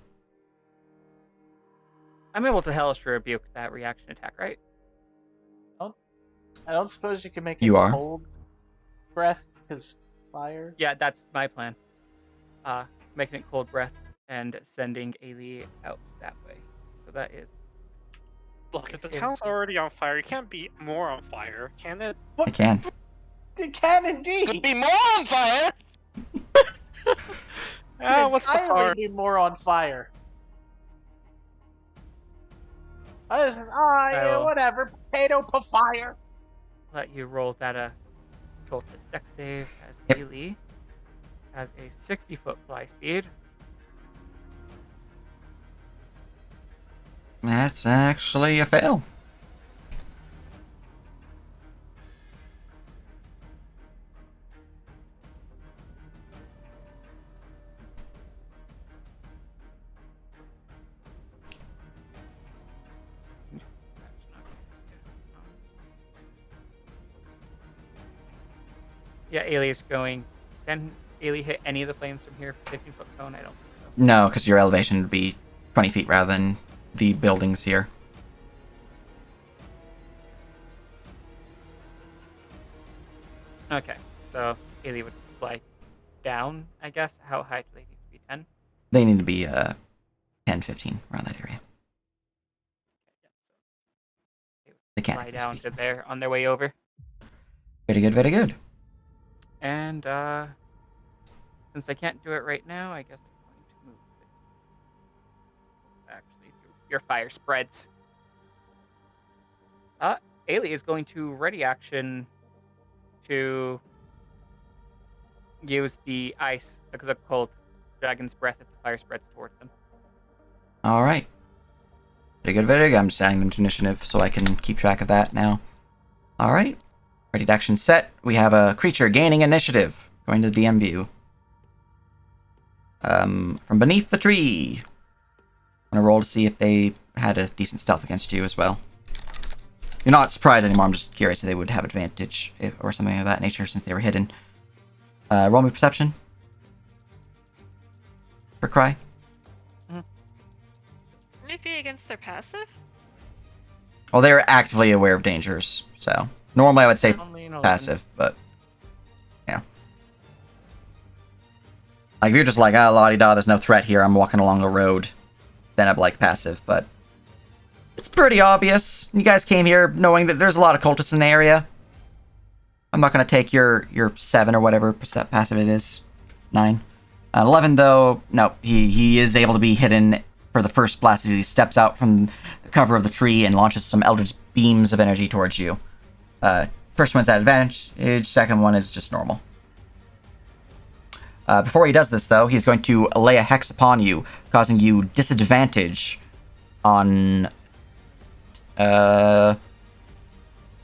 I'm able to hellish rebuke that reaction attack, right? I don't suppose you can make it You are. cold breath, because fire. Yeah, that's my plan. Making it cold breath and sending Ailey out that way. So that is Look, if the town's already on fire, it can't be more on fire, can it? It can. It can Could indeed. be more on fire. Ah, what's the entirely harm? be more on fire. I will Whatever. Potato per fire. let you roll that cultist deck save as Yep. Ailey has a 60-foot fly speed. That's actually a fail. Yeah, Ailey is going. Can Ailey hit any of the flames from here? 15-foot cone? I don't think so. No, because your elevation would be 20 feet rather than the buildings here. Okay, so Ailey would fly down, I guess. How high do they need to be? 10? They need to be 10, 15 around that area. They can't. Fly down to there on their way over. Very good, very good. And since I can't do it right now, I guess I'm going to move it. Actually, your fire spreads. Ailey is going to ready action to use the ice, the cold dragon's breath if the fire spreads towards them. All right. Very good, very good. I'm just adding them to initiative so I can keep track of that now. All right. Ready to action set. We have a creature gaining initiative. Going to the DM view. From beneath the tree. I'm going to roll to see if they had a decent stealth against you as well. You're not surprised anymore. I'm just curious if they would have advantage or something of that nature since they were hidden. Roll me perception. For Cry. Would it be against their passive? Well, they're actively aware of dangers, so normally I would say Only an 11. passive, but yeah. Like if you're just like, ah, la-di-da, there's no threat here, I'm walking along the road, then I'd be like passive, but it's pretty obvious. You guys came here knowing that there's a lot of cultists in the area. I'm not going to take your 7 or whatever passive it is. 9. 11, though, no, he is able to be hidden for the first blast as he steps out from the cover of the tree and launches some eldritch beams of energy towards you. First one's at advantage, second one is just normal. Before he does this, though, he's going to lay a hex upon you, causing you disadvantage on... Are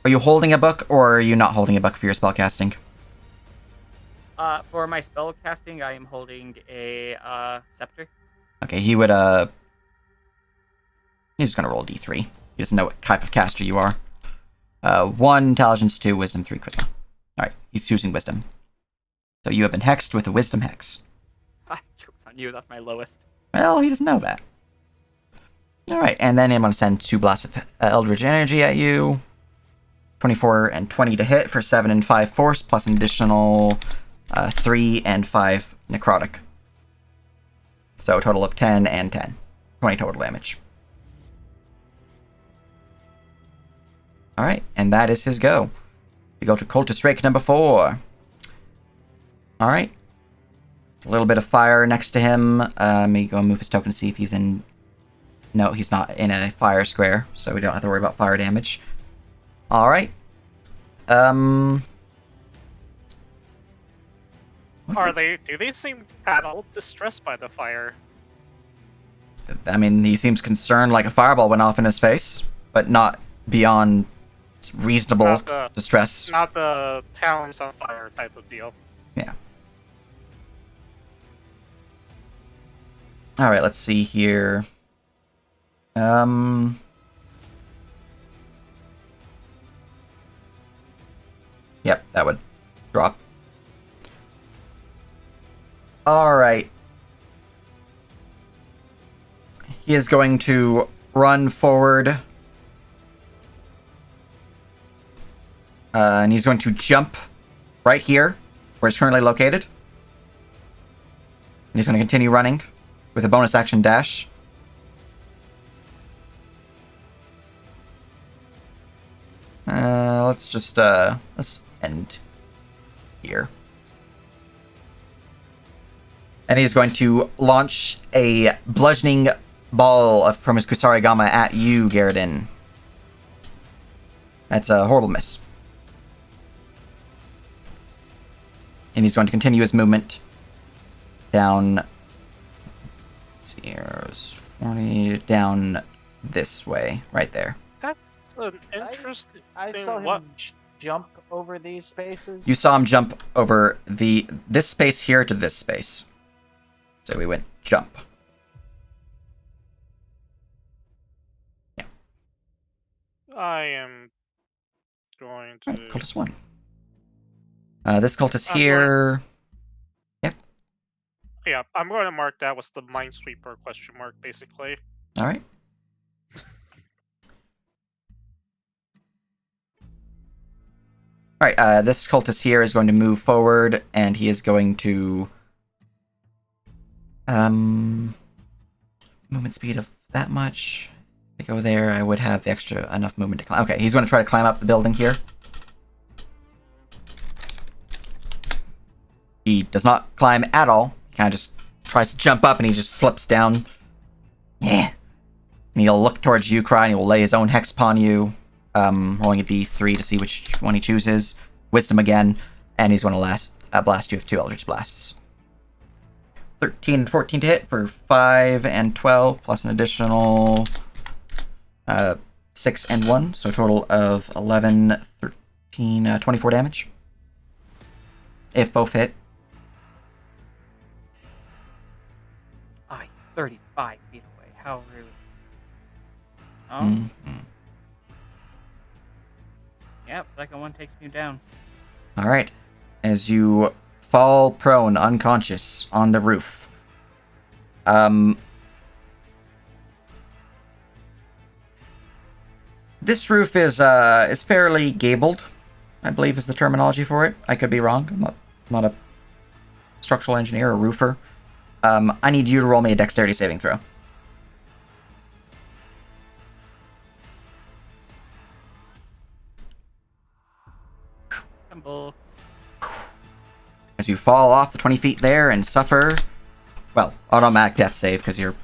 you holding a book, or are you not holding a book for your spellcasting? For my spell casting, I am holding a scepter. Okay, he would, he's just gonna roll D3. He doesn't know what type of caster you are. 1 intelligence, 2 wisdom, 3 charisma. Alright, he's choosing wisdom. So you have been hexed with a wisdom hex. Joke's on you, that's my lowest. Well, he doesn't know that. Alright, and then I'm gonna send 2 blasts of eldritch energy at you. 24 and 20 to hit for 7 and 5 force, plus an additional 3 and 5 necrotic. So a total of 10 and 10. 20 total damage. Alright, and that is his go. We go to Cultist Rake number 4. Alright. A little bit of fire next to him. Let me go and move his token to see if he's in... No, he's not in a fire square, so we don't have to worry about fire damage. Alright. Do they seem at all distressed by the fire? I mean, he seems concerned like a fireball went off in his face, but not beyond reasonable Not the- distress. Not the town's on fire type of deal. Yeah. Alright, let's see here. Yep, that would drop. Alright. He is going to run forward. And he's going to jump right here, where he's currently located. And he's going to continue running with a bonus action dash. Let's just, let's end here. And he's going to launch a bludgeoning ball from his Kusarigama at you, Garrison. That's a horrible miss. And he's going to continue his movement down. Let's see here, 40 down this way, right there. That's an interesting I thing. saw him What? jump over these spaces. You saw him jump over this space here to this space. So we went jump. Yeah. I am going to. Right, cultist 1. This cultist I'm here. Yeah, I'm going to mark that was the Minesweeper question mark, basically. All right. All right. This cultist here is going to move forward, and he is going to movement speed of that much. If I go there, I would have the extra enough movement to climb. Okay, he's going to try to climb up the building here. He does not climb at all. He kind of just tries to jump up, and he just slips down. Yeah. And he'll look towards you, Cry, and he will lay his own hex upon you. Rolling a d3 to see which one he chooses. Wisdom again, and he's going to blast you with 2 Eldritch Blasts. 13 and 14 to hit for 5 and 12, plus an additional 6 and 1, so a total of 11, 13, 24 damage. If both hit. 35 feet away. How rude. Oh. Mm-hmm. Yep, second one takes me down. Alright. As you fall prone, unconscious, on the roof. This roof is fairly gabled, I believe is the terminology for it. I could be wrong. I'm not a structural engineer or roofer. I need you to roll me a dexterity saving throw. Tumble. As you fall off the 20 feet there and suffer, well, automatic death save because you're,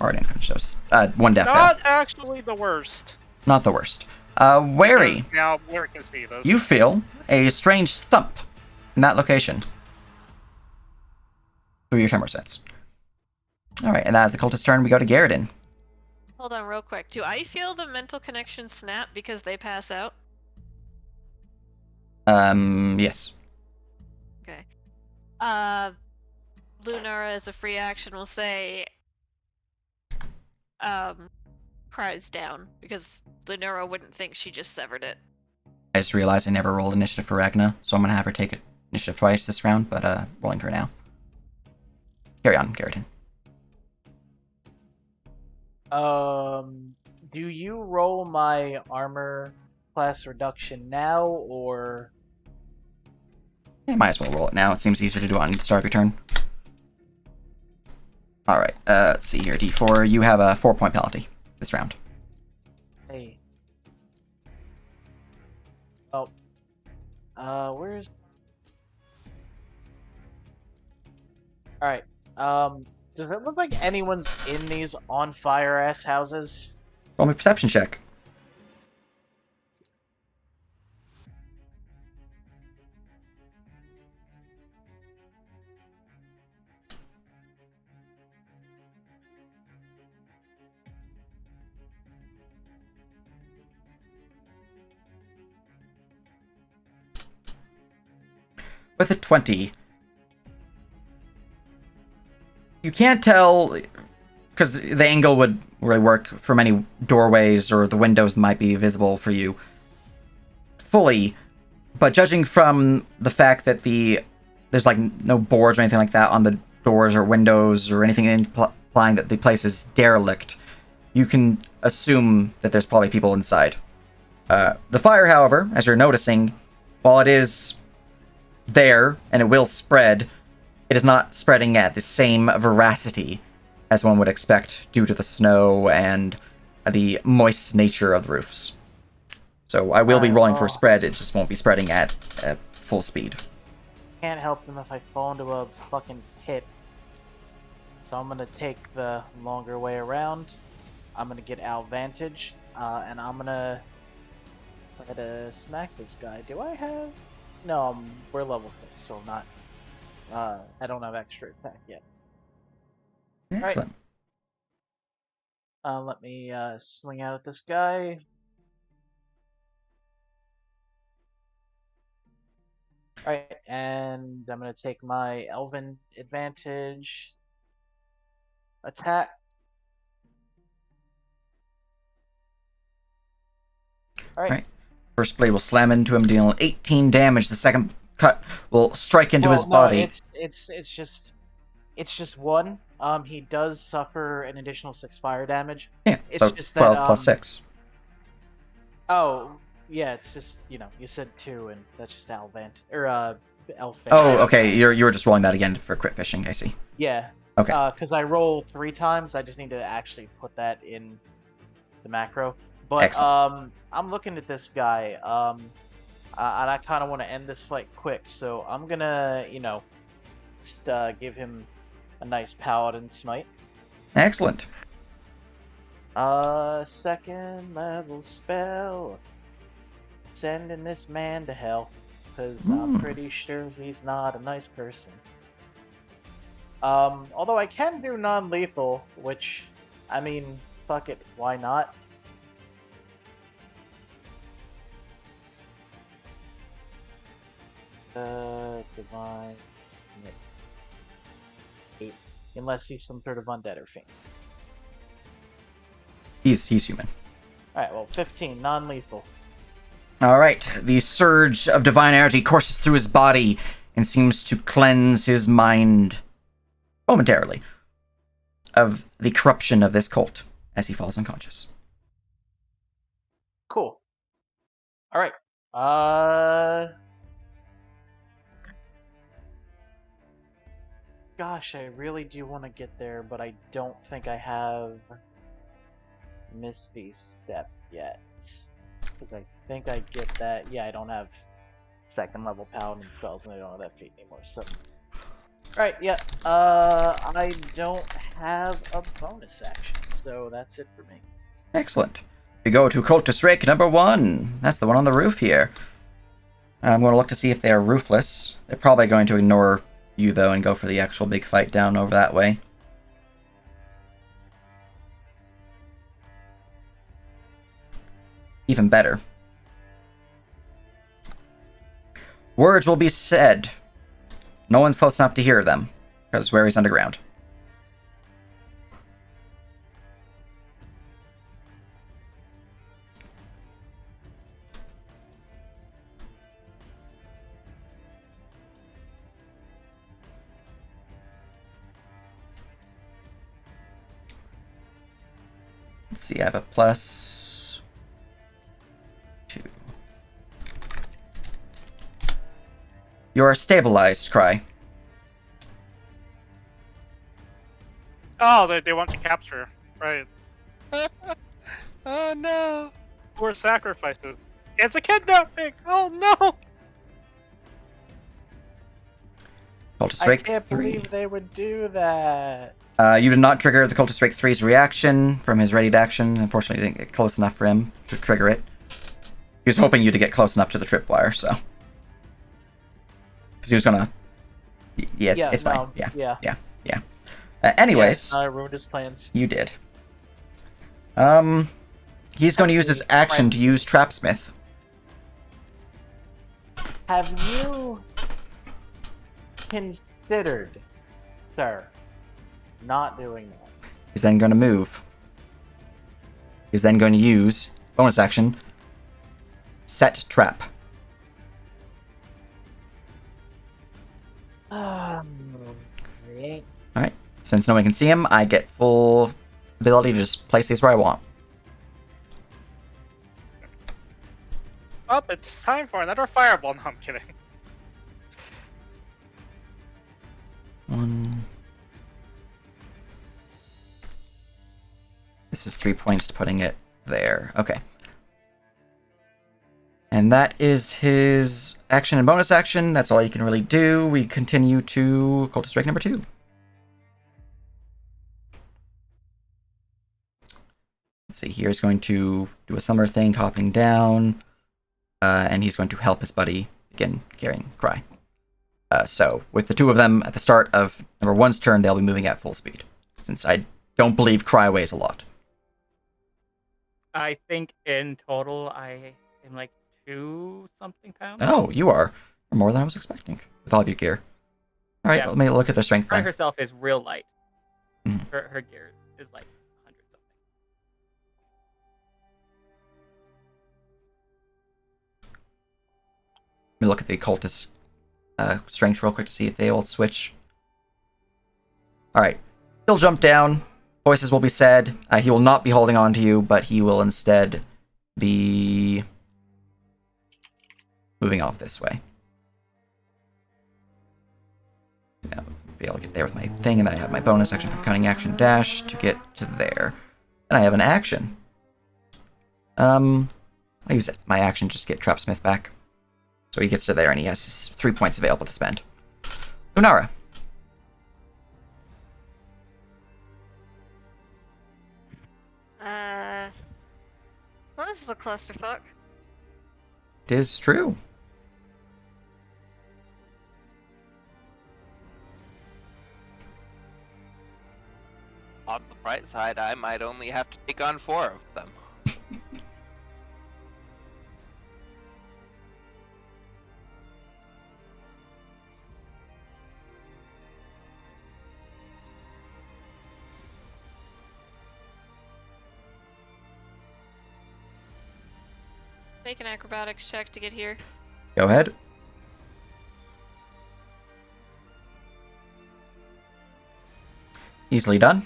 already unconscious. 1 death fail. Not actually the worst. Not the worst. Wary, Now, Larry can see this. you feel a strange thump in that location. Through your tremor sense. Alright, and that is the cultist's turn. We go to Garrison. Hold on real quick. Do I feel the mental connection snap because they pass out? Yes. Okay. Lunara as a free action will say cries down because Lunara wouldn't think she just severed it. I just realized I never rolled initiative for Ragna, so I'm gonna have her take initiative twice this round, but rolling for now. Carry on, Garrison. Do you roll my armor class reduction now, or... You might as well roll it now. It seems easier to do it on the start of your turn. Alright, let's see here. D4, you have a 4-point penalty this round. Hey. Oh. Where's... Alright, does it look like anyone's in these on-fire-ass houses? Roll me a perception check. With a 20, you can't tell, because the angle would really work from any doorways or the windows that might be visible for you fully, But judging from the fact that there's like no boards or anything like that on the doors or windows or anything implying that the place is derelict, you can assume that there's probably people inside. The fire, however, as you're noticing, while it is there and it will spread, it is not spreading at the same veracity as one would expect due to the snow and the moist nature of the roofs. So I will be rolling for spread, it just won't be spreading at full speed. Can't help them if I fall into a fucking pit. So I'm gonna take the longer way around. I'm gonna get advantage, and I'm gonna try to smack this guy. Do I have? No, we're level 6, so not. I don't have extra attack yet. Excellent. Let me swing out at this guy. Alright, and I'm gonna take my Elven advantage attack. Alright. First blade will slam into him, dealing 18 damage. The second cut will strike into his body. It's just one. He does suffer an additional 6 fire damage. Yeah, It's so just 12 that, plus 6. Oh, yeah, it's just, you said 2, and that's just Elf. Oh, okay, you were just rolling that again for crit fishing, I see. Yeah. Okay. Because I roll 3 times, I just need to actually put that in the macro. But, Excellent. I'm looking at this guy, and I kind of want to end this fight quick, so I'm gonna, just give him a nice paladin smite. Excellent. Second level spell. Sending this man to hell. Because I'm pretty sure he's not a nice person. Although I can do non-lethal, which, I mean, fuck it, why not? Divine Smite. 8. Unless he's some sort of undead or fiend. He's human. Alright, well, 15, non-lethal. Alright, the surge of divine energy courses through his body and seems to cleanse his mind momentarily of the corruption of this cult as he falls unconscious. Cool. Alright. Gosh, I really do want to get there, but I don't think I have Misty Step yet. Because I think I get that. Yeah, I don't have second level paladin spells and I don't have that feat anymore, so. Alright, yeah. I don't have a bonus action, so that's it for me. Excellent. We go to Cultist Rake number 1. That's the one on the roof here. I'm going to look to see if they are roofless. They're probably going to ignore you, though, and go for the actual big fight down over that way. Even better. Words will be said. No one's close enough to hear them, because where he's underground. Let's see, I have a +2. You are stabilized, Cry. Oh, they want to capture. Right. Oh no! Poor sacrifices. It's a kidnapping! Oh no! Cultist I Rake can't 3. believe they would do that. You did not trigger the Cultist Rake 3's reaction from his readied action. Unfortunately, you didn't get close enough for him to trigger it. He was hoping you to get close enough to the tripwire, so. Because he was gonna. Yeah, it's fine. Yeah. Anyways, I ruined his plans. you did. He's going to use his action to use Trapsmith. Have you considered, sir, not doing that? He's then going to move. He's then going to use bonus action. Set trap. Create. Alright. Since no one can see him, I get full ability to just place these where I want. Oh, it's time for another fireball. No, I'm kidding. One. This is 3 points to putting it there. Okay. And that is his action and bonus action. That's all you can really do. We continue to Cultist Strike number 2. Let's see, here he's going to do a summer thing, hopping down, and he's going to help his buddy begin carrying Cry. So, with the two of them at the start of number 1's turn, they'll be moving at full speed, since I don't believe Cry weighs a lot. I think in total I am like 2-something pounds. Oh, you are more than I was expecting, with all of your gear. Alright, Yeah. let me look at their strength Cry then. herself is real light. Mhm. Her gear is like 100-something. Let me look at the cultist strength real quick to see if they all switch. Alright. He'll jump down. Voices will be said. He will not be holding on to you, but he will instead be moving off this way. I'll be able to get there with my thing, and then I have my bonus action from cunning action dash to get to there. And I have an action. I use my action just to get Trapsmith back. So he gets to there and he has his 3 points available to spend. Unara. Well, this is a clusterfuck. It is true. On the bright side, I might only have to take on 4 of them. Make an acrobatics check to get here. Go ahead. Easily done.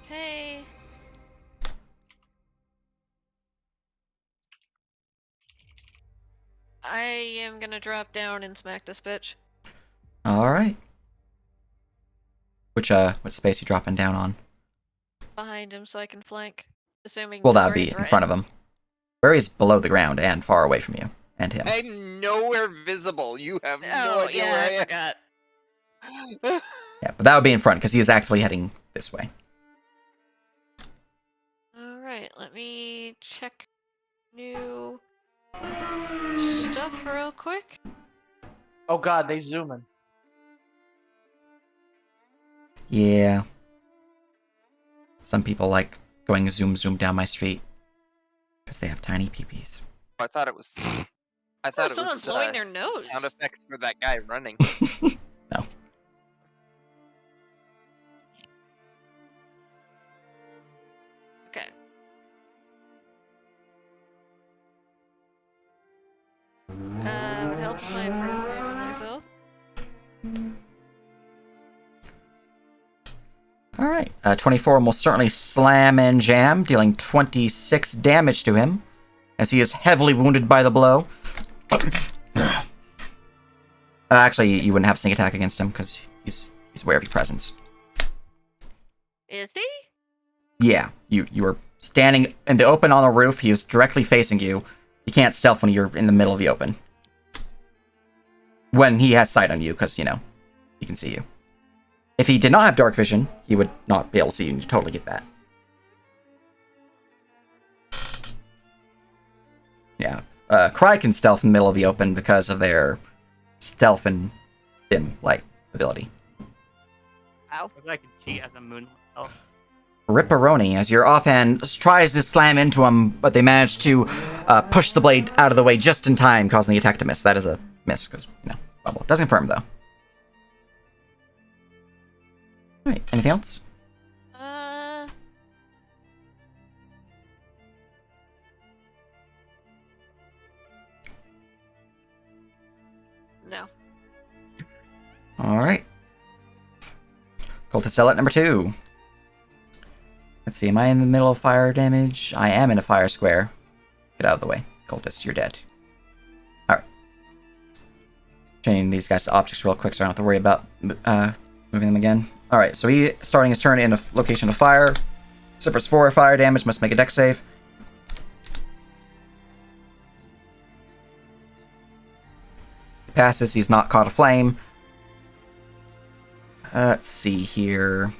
Okay. I am gonna drop down and smack this bitch. Alright. Which space you dropping down on? Behind him so I can flank. Assuming Well, he's that'd already be in front of him. Barry's below the ground and far away from you. And him. I'm nowhere visible. You have no Oh, idea yeah, where I I am. forgot. Yeah, but that would be in front because he is actually heading this way. Alright, let me check new stuff real quick. Oh god, they zoom in. Yeah. Some people like going zoom down my street because they have tiny peepees. I thought it was. I Oh, thought it someone's was blowing their nose. sound effects for that guy running. No. Okay. Would help if I impersonated myself. Alright. 24 will certainly slam and jam, dealing 26 damage to him as he is heavily wounded by the blow. Actually, you wouldn't have sneak attack against him because he's aware of your presence. Is he? Yeah, you were standing in the open on the roof. He is directly facing you. You can't stealth when you're in the middle of the open. When he has sight on you, because, you know, he can see you. If he did not have dark vision, he would not be able to see you, and you totally get that. Yeah. Cry can stealth in the middle of the open because of their stealth and dim light ability. Ow. Because I could cheat as a moon elf. Ripperoni, as your offhand tries to slam into him, but they manage to push the blade out of the way just in time, causing the attack to miss. That is a miss, because, you know, bubble. Doesn't confirm, though. Alright, anything else? Alright. Cultist Zealot number 2. Let's see, am I in the middle of fire damage? I am in a fire square. Get out of the way. Cultist, you're dead. Alright. Changing these guys to objects real quick so I don't have to worry about moving them again. Alright, so he, starting his turn in a location of fire, suffers 4 fire damage, must make a dex save. He passes, he's not caught aflame. Let's see here.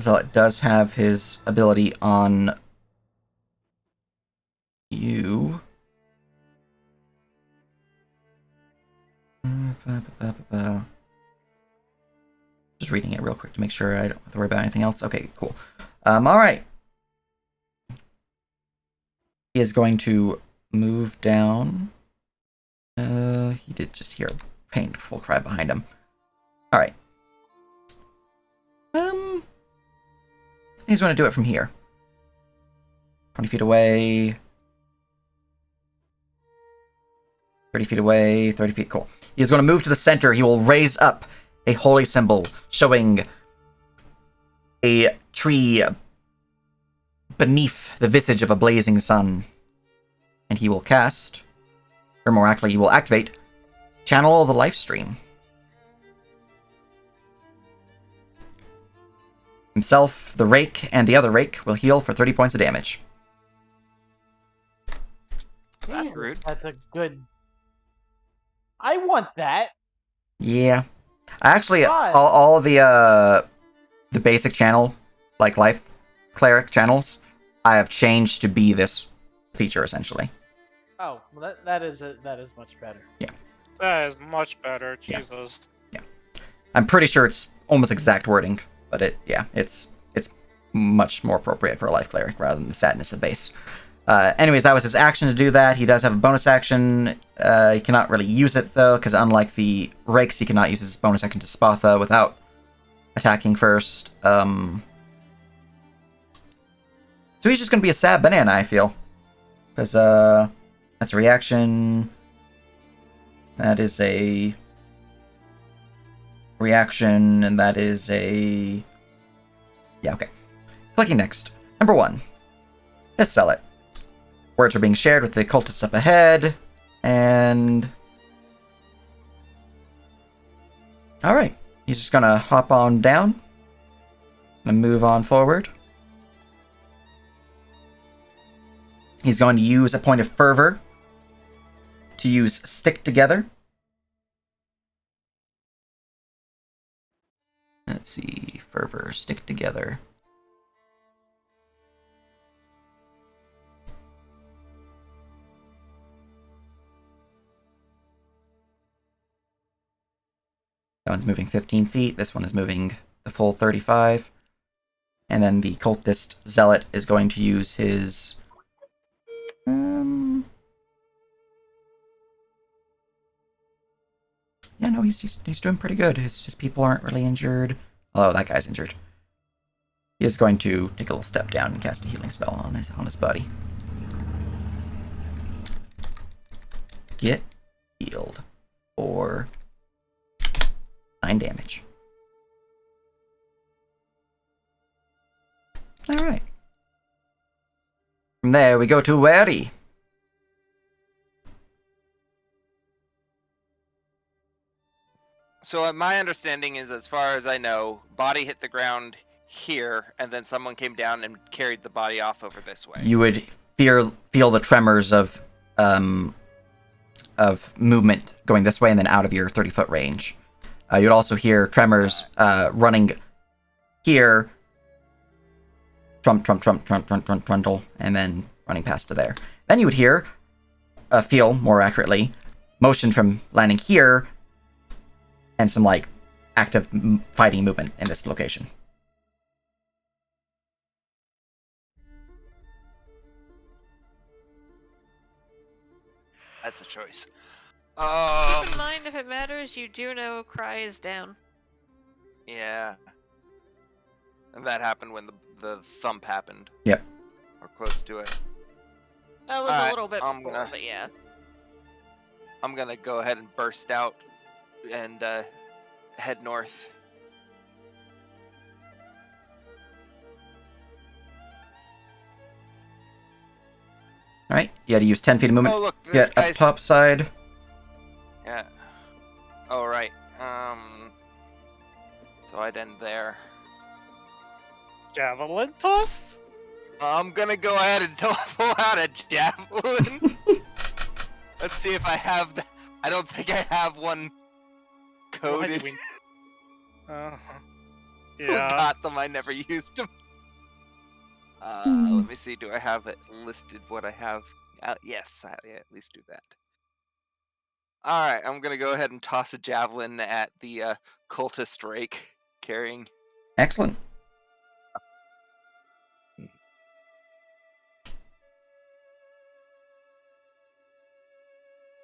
Zealot does have his ability on you. Just reading it real quick to make sure I don't have to worry about anything else. Okay, cool. Alright. He is going to move down. He did just hear a painful cry behind him. Alright. He's going to do it from here. 20 feet away. 30 feet away. 30 feet. Cool. He's going to move to the center. He will raise up a holy symbol showing a tree beneath the visage of a blazing sun. And he will cast, or more accurately, he will activate Channel the Life Stream. Himself, the Rake, and the other Rake will heal for 30 points of damage. That's rude. That's a good... I want that! Yeah. Actually, God. all the basic channel, like life cleric channels, I have changed to be this feature, essentially. Oh, well that is much better. That is much better. Yeah. Jesus. I'm pretty sure it's almost exact wording, but it's much more appropriate for a life cleric rather than the sadness of base. Anyways, that was his action to do that. He does have a bonus action. He cannot really use it, though, because unlike the Rakes, he cannot use his bonus action to Spatha without attacking first. So he's just going to be a sad banana, I feel. Because that's a reaction. That is a reaction, and that is a... Yeah, okay. Clicking next. Number 1. Let's sell it. Words are being shared with the cultists up ahead, and... Alright, he's just gonna hop on down, and move on forward. He's going to use a point of fervor to use Stick Together. Let's see, fervor, Stick Together. That one's moving 15 feet. This one is moving the full 35. And then the cultist zealot is going to use his... Yeah, no, he's doing pretty good. His people aren't really injured. Although that guy's injured. He is going to take a little step down and cast a healing spell on his buddy. Get healed for 9 damage. Alright. From there, we go to Wary. So my understanding is, as far as I know, body hit the ground here, and then someone came down and carried the body off over this way. You would feel the tremors of movement going this way and then out of your 30-foot range. You'd also hear tremors running here, trundle, and then running past to there. Then you would hear, feel more accurately, motion from landing here, and some like active fighting movement in this location. That's a choice. Keep in mind, if it matters, you do know Cry is down. Yeah. And that happened when the thump happened. Yep. Or close to it. That was Alright, a little bit I'm before, gonna- but yeah. I'm gonna go ahead and burst out and head north. All right, you had to use 10 feet of movement. Oh, look, this Get up guy's... top side. Yeah. Oh, right. So I'd end there. Javelin toss? I'm gonna go ahead and pull out a javelin. Let's see if I have the... I don't think I have one coded. Uh-huh. Who Yeah. got them? I never used them. Let me see. Do I have it listed? What I have? Yes, I at least do that. All right, I'm gonna go ahead and toss a javelin at the cultist rake carrying. Excellent.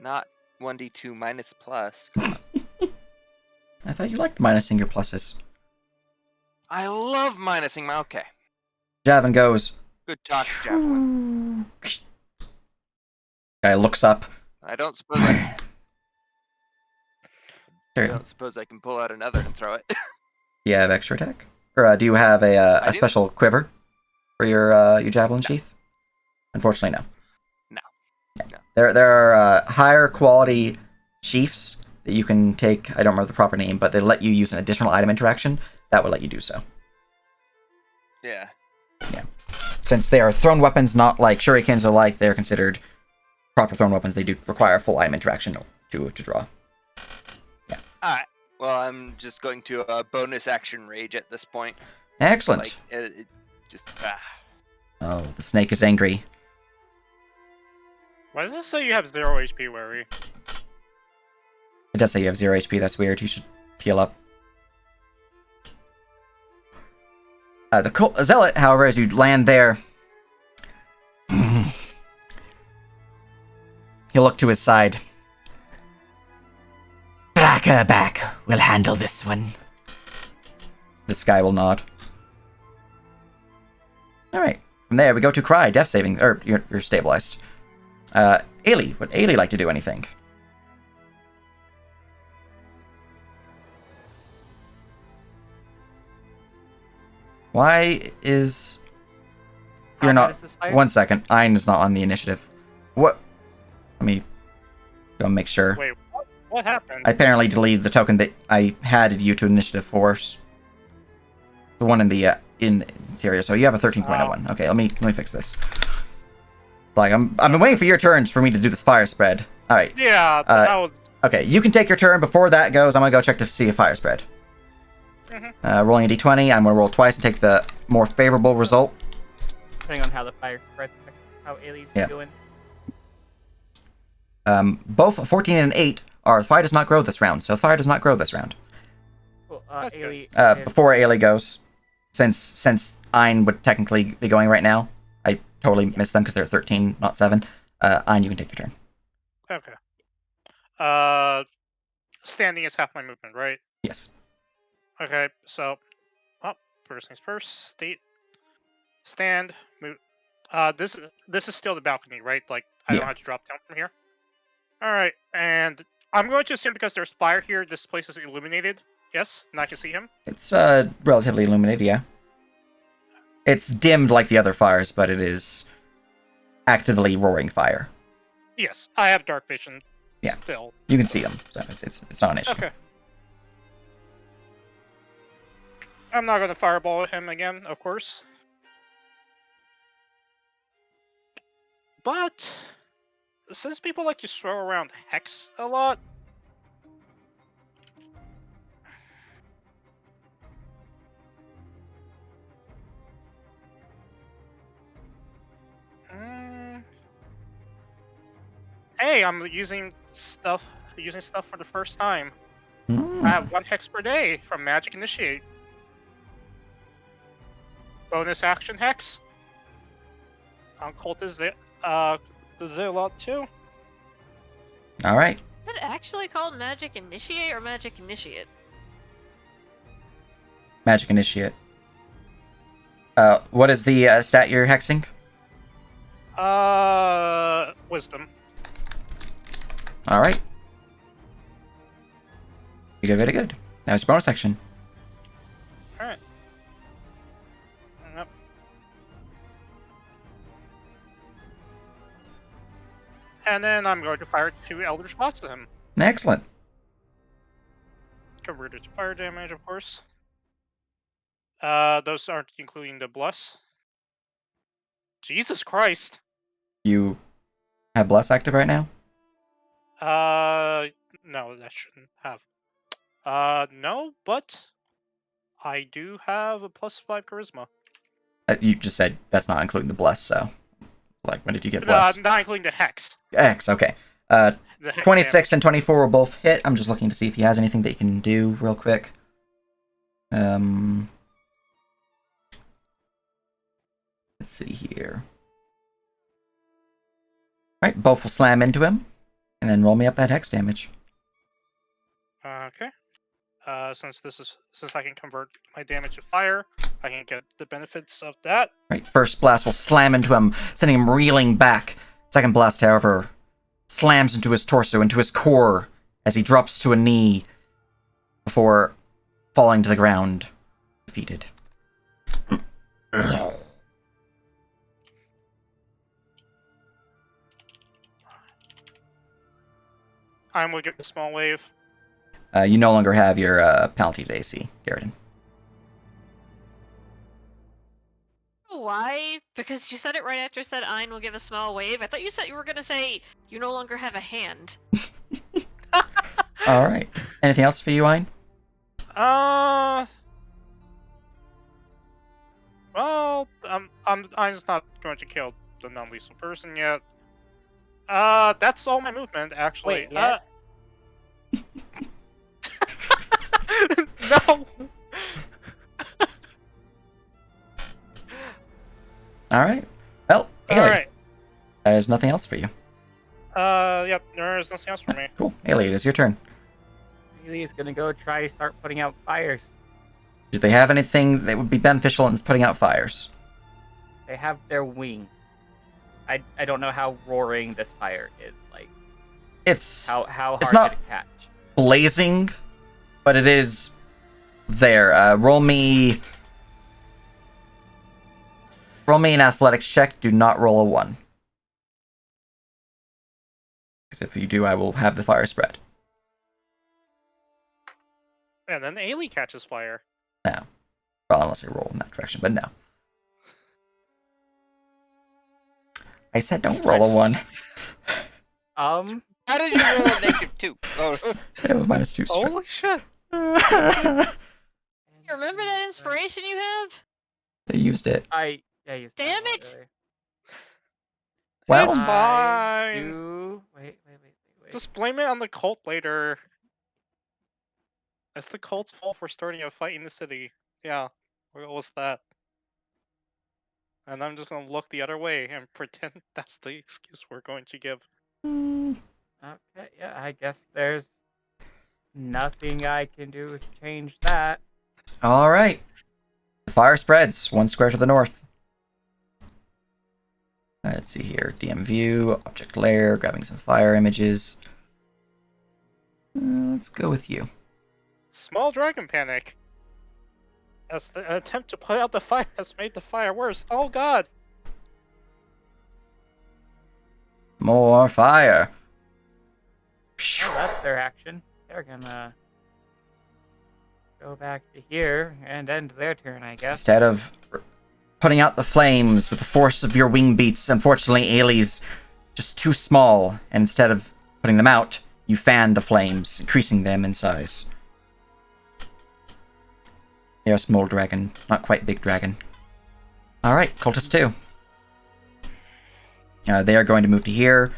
Not 1d2 minus plus. Come on. I thought you liked minusing your pluses. I love minusing my. Okay. Javelin goes. Good talk, javelin. Guy looks up. I don't suppose I There. don't suppose I can pull out another and throw it. You have extra attack, or do you have a I do. special quiver for your javelin sheath? Unfortunately, no. No. Yeah. No. There are higher quality sheaths that you can take. I don't remember the proper name, but they let you use an additional item interaction that would let you do so. Yeah. Since they are thrown weapons, not like shurikens or like, they're considered proper thrown weapons. They do require full item interaction to draw. All right. Well, I'm just going to bonus action rage at this point. Excellent. Like it just. Oh, the snake is angry. Why does it say you have 0 HP, Wary? It does say you have 0 HP. That's weird. You should heal up. The zealot, however, as you land there, he'll look to his side. Brackerback will handle this one. This guy will nod. Alright. From there, we go to Cry, death saving. Or, you're stabilized. Ailey. Would Ailey like to do anything? Why is... How You're bad not... is this fire? 1 second. Ein is not on the initiative. What? Let me go make sure. Wait, what happened? I apparently deleted the token that I added you to initiative force. The one in the interior. So you have a 13.01. Okay, let me fix this. Like I've been waiting for your turns for me to do this fire spread. All right. Yeah, that was... Okay, you can take your turn. Before that goes, I'm gonna go check to see a fire spread. Rolling a d20. I'm gonna roll twice and take the more favorable result. Depending on how the fire spreads, how Ailey's doing. Both a 14 and an 8 are the fire does not grow this round. So the fire does not grow this round. Cool. That's Ailey. Before Ailey goes, since Ein would technically be going right now, I totally missed them because they're 13, not 7. Ein, you can take your turn. Okay. Standing is half my movement, right? Yes. Okay, so... first things first. Stand. Move. This is still the balcony, right? Like, I don't have to drop down from here? Alright, and... I'm going to assume because there's fire here, this place is illuminated. Yes? And I can see him? It's relatively illuminated, yeah. It's dimmed like the other fires, but it is actively roaring fire. Yes, I have dark vision. Yeah. Still. You can see them, so it's not an issue. Okay. I'm not going to fireball him again, of course. But since people like to throw around Hex a lot, hey, I'm using stuff for the first time. I have 1 Hex per day from Magic Initiate. Bonus action Hex. On Cultist the Zealot too. Alright. Is it actually called Magic Initiate or Magic Initiate? Magic Initiate. What is the stat you're hexing? Wisdom. All right. You go very good. Now it's your bonus action. Alright. Yep. And then I'm going to fire 2 Eldritch Blasts at him. Excellent. Converted to fire damage, of course. Those aren't including the bless. Jesus Christ. You have Bless active right now? No, that shouldn't have. No, but I do have a +5 charisma. You just said that's not including the Bless, so. Like, when did you get No, Bless? not including the hex. X, okay. The hex 26 and 24 will both hit. I'm just looking to see if he has anything that he can do real quick. Let's see here. Alright, both will slam into him. And then roll me up that hex damage. Okay. Since I can convert my damage to fire, I can get the benefits of that. Right, first blast will slam into him, sending him reeling back. Second blast, however, slams into his torso, into his core, as he drops to a knee before falling to the ground, defeated. I will get a small wave. You no longer have your penalty to AC, Garrison. Why? Because you said it right after you said Ein will give a small wave. I thought you said you were gonna say you no longer have a hand. Alright. Anything else for you, Ein? Well, I'm just not going to kill the non-lethal person yet. That's all my movement, actually. Wait, yeah? No! Alright. Well, Ailey, Alright. there's nothing else for you. Yep, there's nothing else for me. Cool. Ailey, it is your turn. Haley is gonna go try start putting out fires. Do they have anything that would be beneficial in putting out fires? They have their wings. I don't know how roaring this fire is. Like It's how hard it's not- did it catch? blazing, but it is there. Roll me an athletics check. Do not roll a 1. Because if you do, I will have the fire spread. And then Ailey catches fire. No. Well, unless I roll in that direction, but no. I said don't roll a 1. How did you roll a -2? Oh. I have a -2 strength. Holy shit! You remember that inspiration you have? They used it. Yeah, you said Damn that it! earlier. Well, It's I fine. do- Wait. Just blame it on the cult later. It's the cult's fault for starting a fight in the city. Yeah, what was that? And I'm just gonna look the other way and pretend that's the excuse we're going to give. Okay, yeah, I guess there's nothing I can do to change that. all right. The fire spreads 1 square to the north. Let's see here. DM view, object layer, grabbing some fire images. Let's go with you. Small dragon panic. As the attempt to put out the fire has made the fire worse. Oh god! More fire. Oh, that's their action. They're gonna go back to here and end their turn, I guess. Instead of putting out the flames with the force of your wing beats, unfortunately, Ailey's just too small. And instead of putting them out, you fan the flames, increasing them in size. You're a small dragon, not quite big dragon. Alright, Cultist 2. They are going to move to here,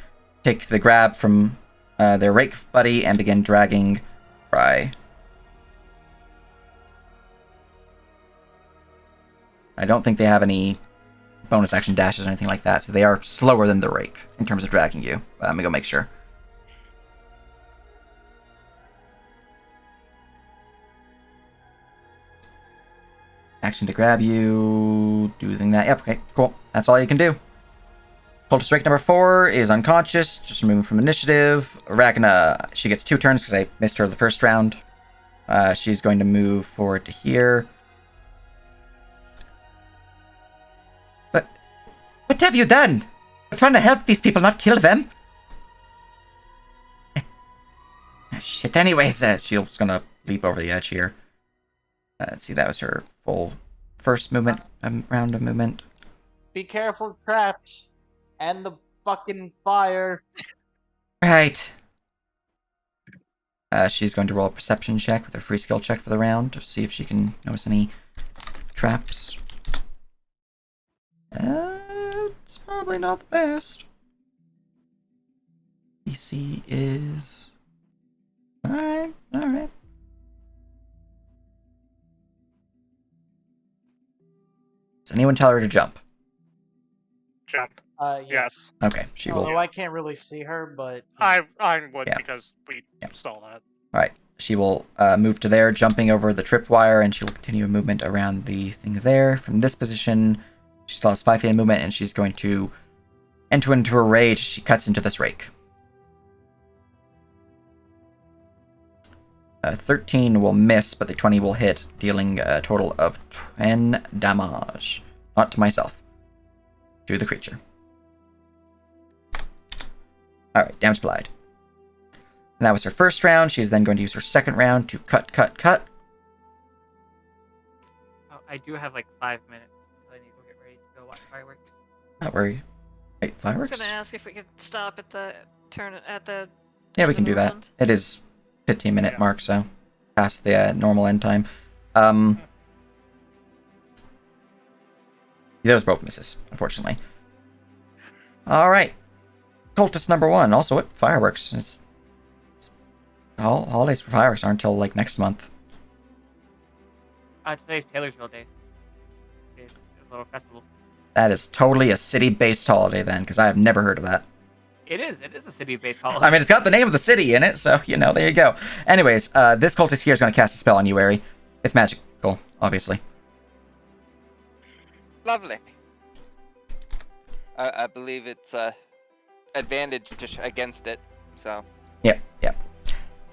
take the grab from their rake buddy, and begin dragging Fry. I don't think they have any bonus action dashes or anything like that, so they are slower than the rake in terms of dragging you. Let me go make sure. Action to grab you, doing that. Yep, okay, cool. That's all you can do. Cultist Rake number 4 is unconscious, just removed from initiative. Ragna, she gets 2 turns because I missed her the first round. She's going to move forward to here. But what have you done? We're trying to help these people, not kill them. Shit, anyways, she's gonna leap over the edge here. Let's see, that was her full first movement, round of movement. Be careful, traps. And the fucking fire. Right. She's going to roll a perception check with her free skill check for the round to see if she can notice any traps. It's probably not the best. DC is... Alright. Does anyone tell her to jump? Jump. Yes. Okay, she will. Although I can't really see her, but... I would, Yeah. because we stole that. Alright, she will move to there, jumping over the tripwire, and she will continue movement around the thing there. From this position, she still has 5 feet of movement, and she's going to enter into a rage. She cuts into this rake. 13 will miss, but the 20 will hit, dealing a total of 10 damage. Not to myself. To the creature. Alright, damage applied. And that was her first round. She's then going to use her second round to cut. Oh, I do have like 5 minutes. So I need to go get ready to go watch fireworks. Not worry. Wait, I fireworks? was gonna ask if we could stop at the turn at the. Yeah, we end can of do the that. round. It is 15-minute Yeah. mark, so past the normal end time. Those both misses, unfortunately. Alright. Cultist number 1. Also, what? Fireworks. It's holidays for fireworks aren't until, like, next month. Today's Taylorsville Day. It's a little festival. That is totally a city-based holiday, then, because I have never heard of that. It is a city-based holiday. I mean, it's got the name of the city in it, so, you know, there you go. Anyways, this cultist here is going to cast a spell on you, Ari. It's magical, obviously. Lovely. I believe it's advantage against it, so. Yep.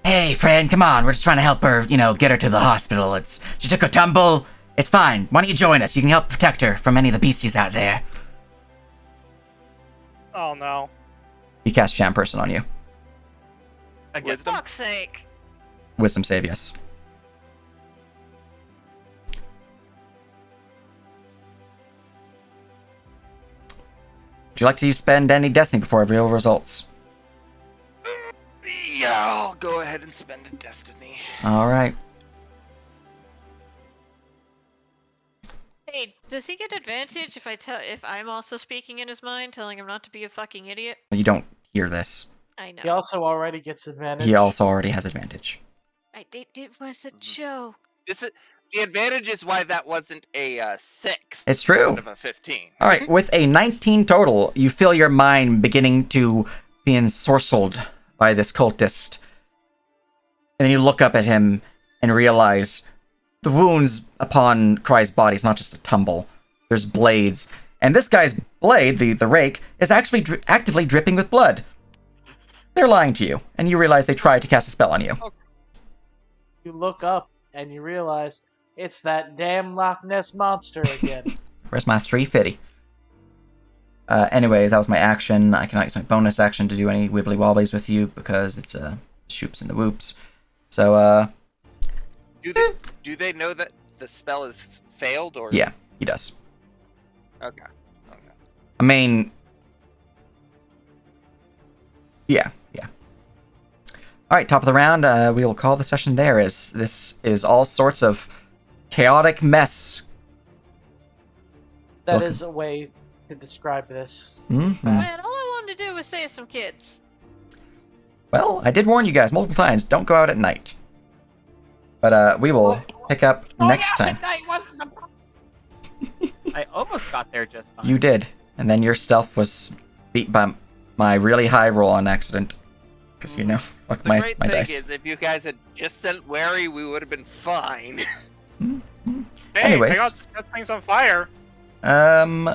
Hey, friend, come on. We're just trying to help her, get her to the hospital. She took a tumble. It's fine. Why don't you join us? You can help protect her from any of the beasties out there. Oh no. He casts Jam Person on you. Again. For Wisdom? fuck's sake! Wisdom save, yes. Would you like to spend any destiny before reveal results? Yeah, I'll go ahead and spend a destiny. Alright. Hey, does he get advantage if I'm also speaking in his mind, telling him not to be a fucking idiot? You don't hear this. I know. He also already gets advantage. He also already has advantage. It was a joke. The advantage is why that wasn't a 6. It's true. Instead of a 15. Alright, with a 19 total, you feel your mind beginning to be ensorcelled by this cultist. And then you look up at him and realize the wounds upon Cry's body is not just a tumble. There's blades. And this guy's blade, the rake, is actually actively dripping with blood. They're lying to you, and you realize they tried to cast a spell on you. You look up and you realize it's that damn Loch Ness monster again. Where's my 350? Anyways, that was my action. I cannot use my bonus action to do any wibbly wobblies with you because it's shoops and the whoops. So, Do they know that the spell is failed, or? yeah, he does. Okay. I mean, yeah. Alright, top of the round, we will call the session there, as this is all sorts of chaotic mess. That Welcome. is a way to describe this. Mm-hmm. Man, all I wanted to do was save some kids. Well, I did warn you guys multiple times, don't go out at night. But we will pick up next time. I almost got there just fine. You did, and then your stealth was beat by my really high roll on accident. Because, fuck The my great thing dice. is, if you guys had just sent Wary, we would have been fine. Hey, Anyways. I got set things on fire Um,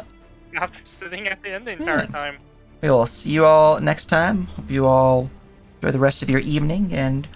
after sitting at the end the entire time. We'll see you all next time. Hope you all enjoy the rest of your evening, and